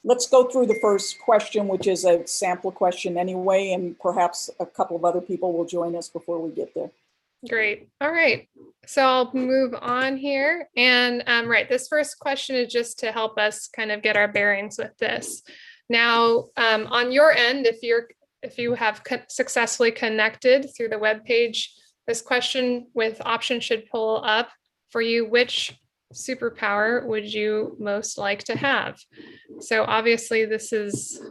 Let's go through the first question, which is a sample question anyway, and perhaps a couple of other people will join us before we get there. Great. All right. So I'll move on here. And right, this first question is just to help us kind of get our bearings with this. Now, on your end, if you have successfully connected through the web page, this question with options should pull up for you. Which superpower would you most like to have? So obviously this is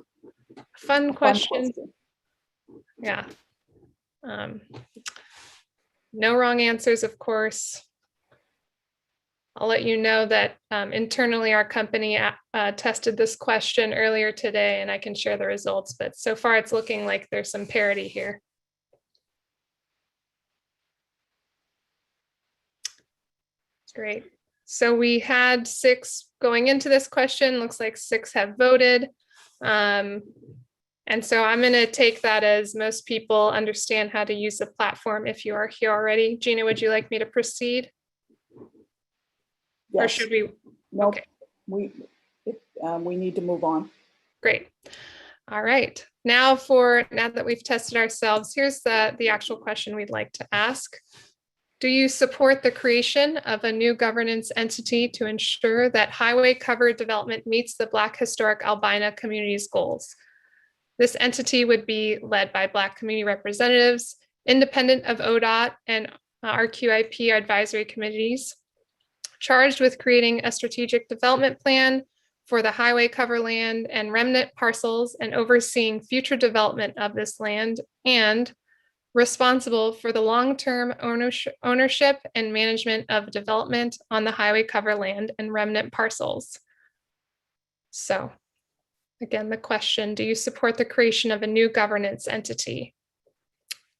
a fun question. Yeah. No wrong answers, of course. I'll let you know that internally our company tested this question earlier today, and I can share the results, but so far it's looking like there's some parity here. Great. So we had 6 going into this question. Looks like 6 have voted. And so I'm going to take that as most people understand how to use the platform if you are here already. Gina, would you like me to proceed? Yes. Or should we? Nope. Okay. We need to move on. Great. All right. Now that we've tested ourselves, here's the actual question we'd like to ask. Do you support the creation of a new governance entity to ensure that highway cover development meets the Black Historic Albina community's goals? This entity would be led by Black community representatives, independent of ODOT and RQIP advisory committees, charged with creating a strategic development plan for the highway cover land and remnant parcels and overseeing future development of this land, and responsible for the long-term ownership and management of development on the highway cover land and remnant parcels. So again, the question, do you support the creation of a new governance entity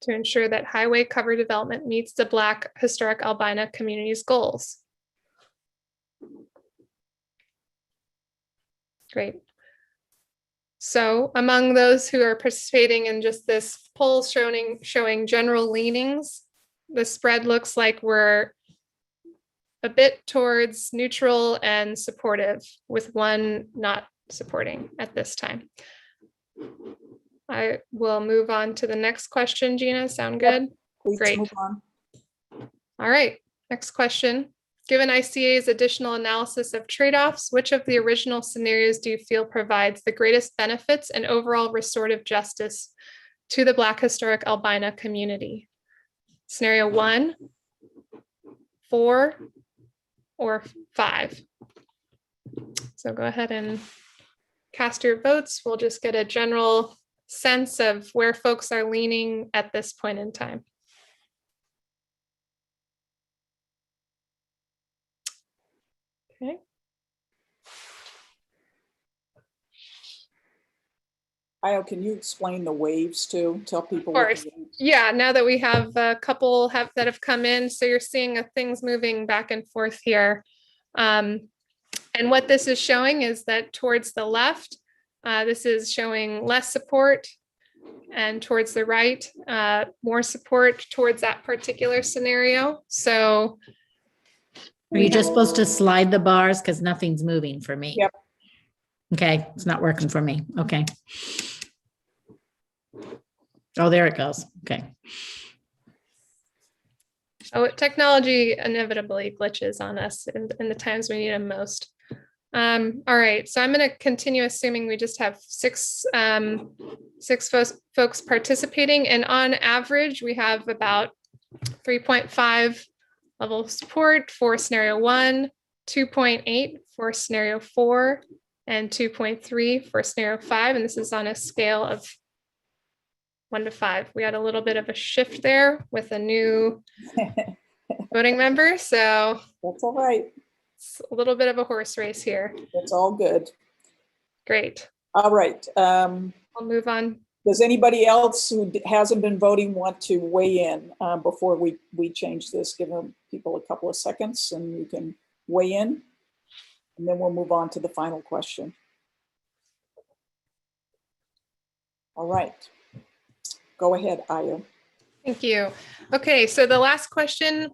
to ensure that highway cover development meets the Black Historic Albina community's goals? Great. So among those who are participating in just this poll showing general leanings, the spread looks like we're a bit towards neutral and supportive, with one not supporting at this time. I will move on to the next question. Gina, sound good? Please Great. move on. All right, next question. Given ICA's additional analysis of trade-offs, which of the original scenarios do you feel provides the greatest benefits and overall restorative justice to the Black Historic Albina community? Scenario 1, 4, or 5? So go ahead and cast your votes. We'll just get a general sense of where folks are leaning at this point in time. Okay. Io, can you explain the waves too? Tell people. Of course. Yeah, now that we have a couple that have come in, so you're seeing things moving back and forth here. And what this is showing is that towards the left, this is showing less support, and towards the right, more support towards that particular scenario. So are you just supposed to slide the bars? Because nothing's moving for me. Yep. Okay, it's not working for me. Okay. Oh, there it goes. Okay. Oh, technology inevitably glitches on us in the times we need them most. All right, so I'm going to continue assuming we just have six folks participating, and on average, we have about 3.5 level of support for scenario 1, 2.8 for scenario 4, and 2.3 for scenario 5, and this is on a scale of 1 to 5. We had a little bit of a shift there with a new voting member, so that's all right. It's a little bit of a horse race here. It's all good. Great. All right. I'll move on. Does anybody else who hasn't been voting want to weigh in before we change this? Give people a couple of seconds and you can weigh in, and then we'll move on to the final question. All right. Go ahead, Aya. Thank you. Okay, so the last question,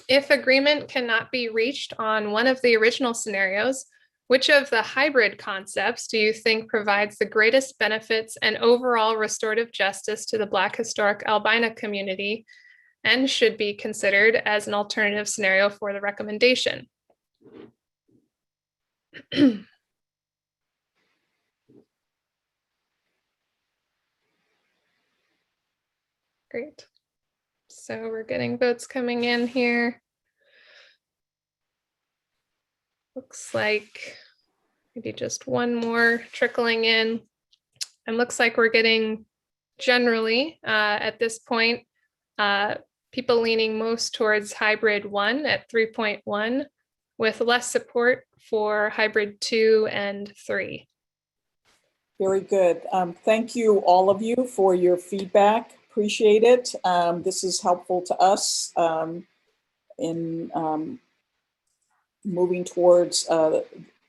if agreement cannot be reached on one of the original scenarios, which of the hybrid concepts do you think provides the greatest benefits and overall restorative justice to the Black Historic Albina community and should be considered as an alternative scenario for the recommendation? Great. So we're getting votes coming in here. Looks like maybe just one more trickling in. And looks like we're getting generally at this point, people leaning most towards hybrid 1 at 3.1 with less support for hybrid 2 and 3. Very good. Thank you, all of you, for your feedback. Appreciate it. This is helpful to us in moving towards the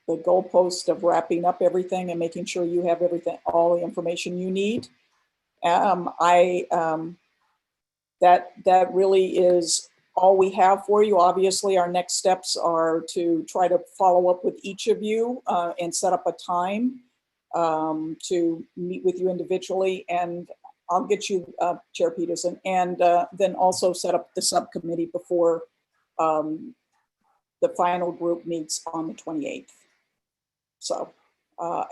goalpost of wrapping up everything and making sure you have everything, all the information you need. That really is all we have for you. Obviously, our next steps are to try to follow up with each of you and set up a time to meet with you individually, and I'll get you, Chair Peterson, and then also set up the subcommittee before the final group meets on the 28th. So,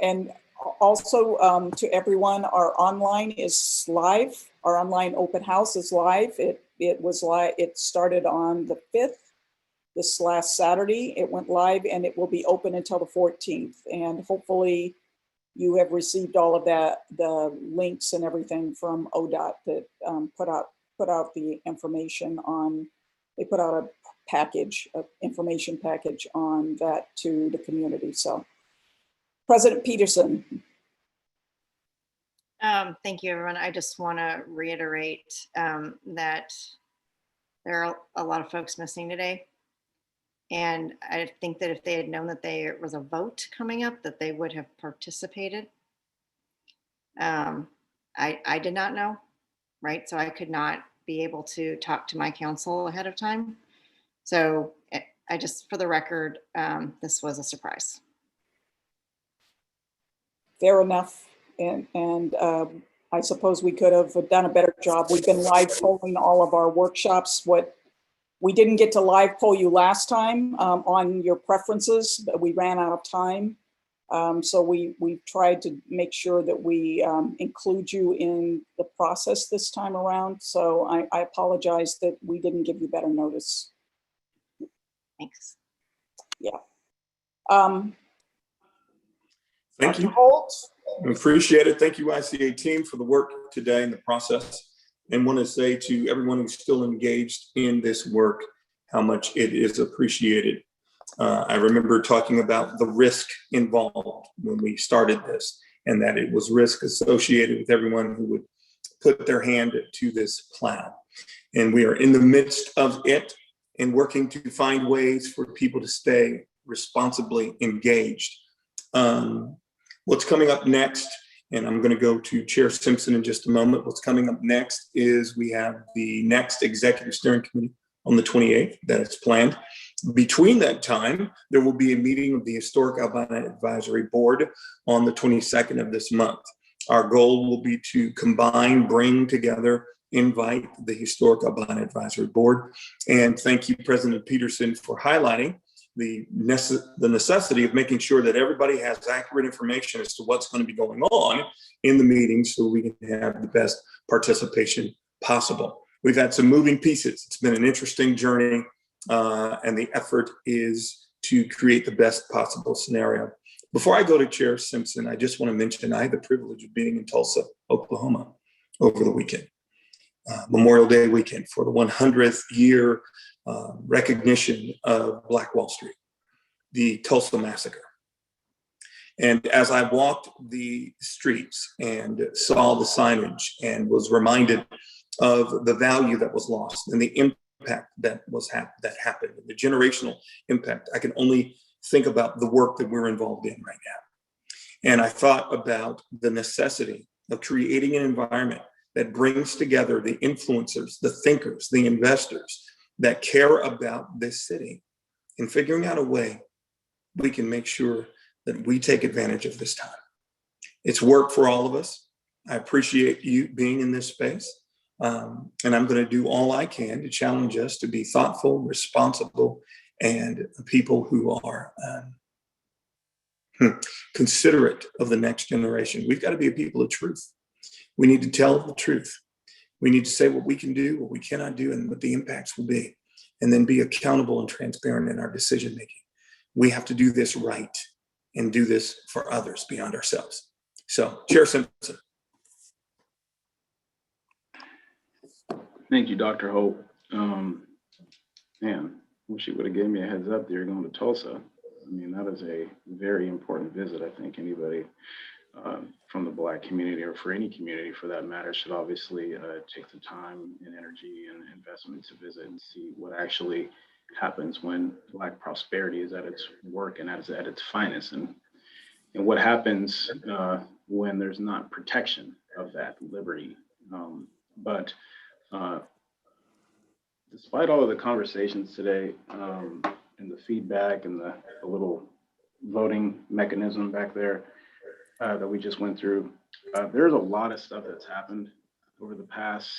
and also to everyone, our online is live. Our online open house is live. It was live. It started on the 5th, this last Saturday. It went live and it will be open until the 14th. And hopefully you have received all of that, the links and everything from ODOT that put out put out the information on, they put out a package, an information package on that to the community. So President Peterson. Thank you, everyone. I just want to reiterate that there are a lot of folks missing today. And I think that if they had known that there was a vote coming up, that they would have participated. I did not know, right? So I could not be able to talk to my council ahead of time. So I just, for the record, this was a surprise. Fair enough. And I suppose we could have done a better job. We've been live polling all of our workshops. What we didn't get to live poll you last time on your preferences, but we ran out of time. So we tried to make sure that we include you in the process this time around. So I apologize that we didn't give you better notice. Thanks. Yeah. Thank you. Holt. Appreciate it. Thank you, ICA team, for the work today in the process. And want to say to everyone who's still engaged in this work, how much it is appreciated. I remember talking about the risk involved when we started this, and that it was risk associated with everyone who would put their hand to this plow. And we are in the midst of it and working to find ways for people to stay responsibly engaged. What's coming up next, and I'm going to go to Chair Simpson in just a moment. What's coming up next is we have the next Executive Steering Committee on the 28th that is planned. Between that time, there will be a meeting of the Historic Albina Advisory Board on the 22nd of this month. Our goal will be to combine, bring together, invite the Historic Albina Advisory Board. And thank you, President Peterson, for highlighting the necessity of making sure that everybody has accurate information as to what's going to be going on in the meeting so we can have the best participation possible. We've had some moving pieces. It's been an interesting journey, and the effort is to create the best possible scenario. Before I go to Chair Simpson, I just want to mention I had the privilege of being in Tulsa, Oklahoma over the weekend, Memorial Day weekend, for the 100th year recognition of Black Wall Street, the Tulsa Massacre. And as I walked the streets and saw the signage and was reminded of the value that was lost and the impact that happened, the generational impact, I can only think about the work that we're involved in right now. And I thought about the necessity of creating an environment that brings together the influencers, the thinkers, the investors that care about this city, and figuring out a way we can make sure that we take advantage of this time. It's work for all of us. I appreciate you being in this space. And I'm going to do all I can to challenge us to be thoughtful, responsible, and people who are considerate of the next generation. We've got to be a people of truth. We need to tell the truth. We need to say what we can do, what we cannot do, and what the impacts will be, and then be accountable and transparent in our decision making. We have to do this right and do this for others beyond ourselves. So, Chair Simpson. Thank you, Dr. Hope. Man, wish you would have given me a heads up that you're going to Tulsa. I mean, that is a very important visit. I think anybody from the Black community, or for any community for that matter, should obviously take the time and energy and investment to visit and see what actually happens when Black prosperity is at its work and at its finest, and what happens when there's not protection of that liberty. But despite all of the conversations today and the feedback and the little voting mechanism back there that we just went through, there's a lot of stuff that's happened over the past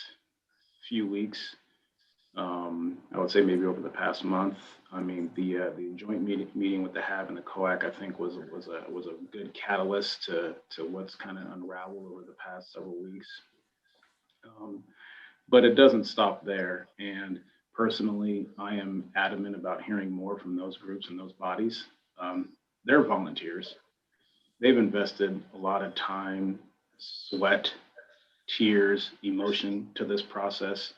few weeks. I would say maybe over the past month. I mean, the joint meeting with the HAAC and the COAC, I think, was a good catalyst to what's kind of unraveled over the past several weeks. But it doesn't stop there. And personally, I am adamant about hearing more from those groups and those bodies. They're volunteers. They've invested a lot of time, sweat, tears, emotion to this process.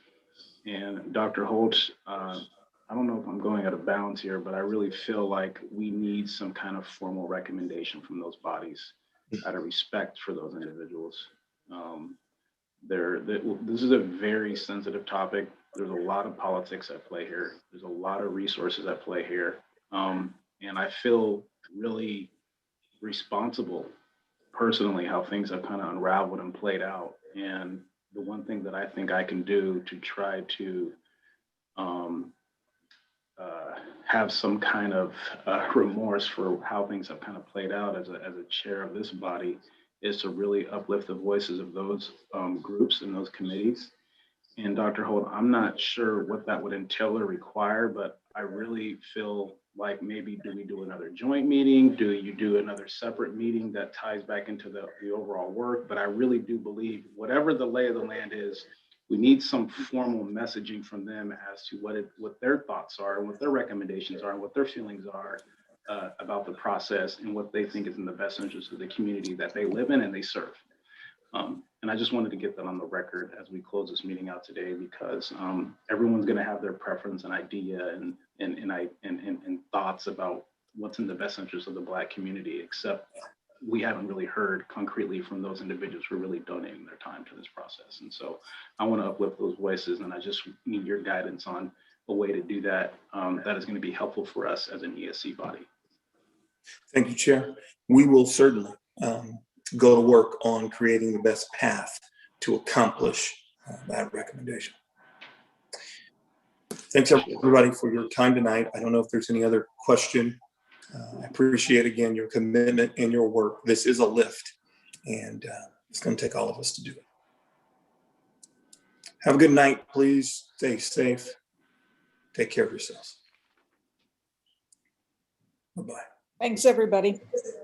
And Dr. Holt, I don't know if I'm going out of bounds here, but I really feel like we need some kind of formal recommendation from those bodies out of respect for those individuals. This is a very sensitive topic. There's a lot of politics at play here. There's a lot of resources at play here. And I feel really responsible personally how things have kind of unraveled and played out. And the one thing that I think I can do to try to have some kind of remorse for how things have kind of played out as a chair of this body is to really uplift the voices of those groups and those committees. And Dr. Holt, I'm not sure what that would entail or require, but I really feel like maybe do we do another joint meeting? Do you do another separate meeting that ties back into the overall work? But I really do believe whatever the lay of the land is, we need some formal messaging from them as to what their thoughts are and what their recommendations are and what their feelings are about the process and what they think is in the best interest of the community that they live in and they serve. And I just wanted to get that on the record as we close this meeting out today, because everyone's going to have their preference and idea and thoughts about what's in the best interest of the Black community, except we haven't really heard concretely from those individuals who are really donating their time to this process. And so I want to uplift those voices, and I just need your guidance on a way to do that that is going to be helpful for us as an ESC body. Thank you, Chair. We will certainly go to work on creating the best path to accomplish that recommendation. Thanks everybody for your time tonight. I don't know if there's any other question. I appreciate again your commitment and your work. This is a lift, and it's going to take all of us to do it. Have a good night, please. Stay safe. Take care of yourselves. Bye-bye. Thanks, everybody.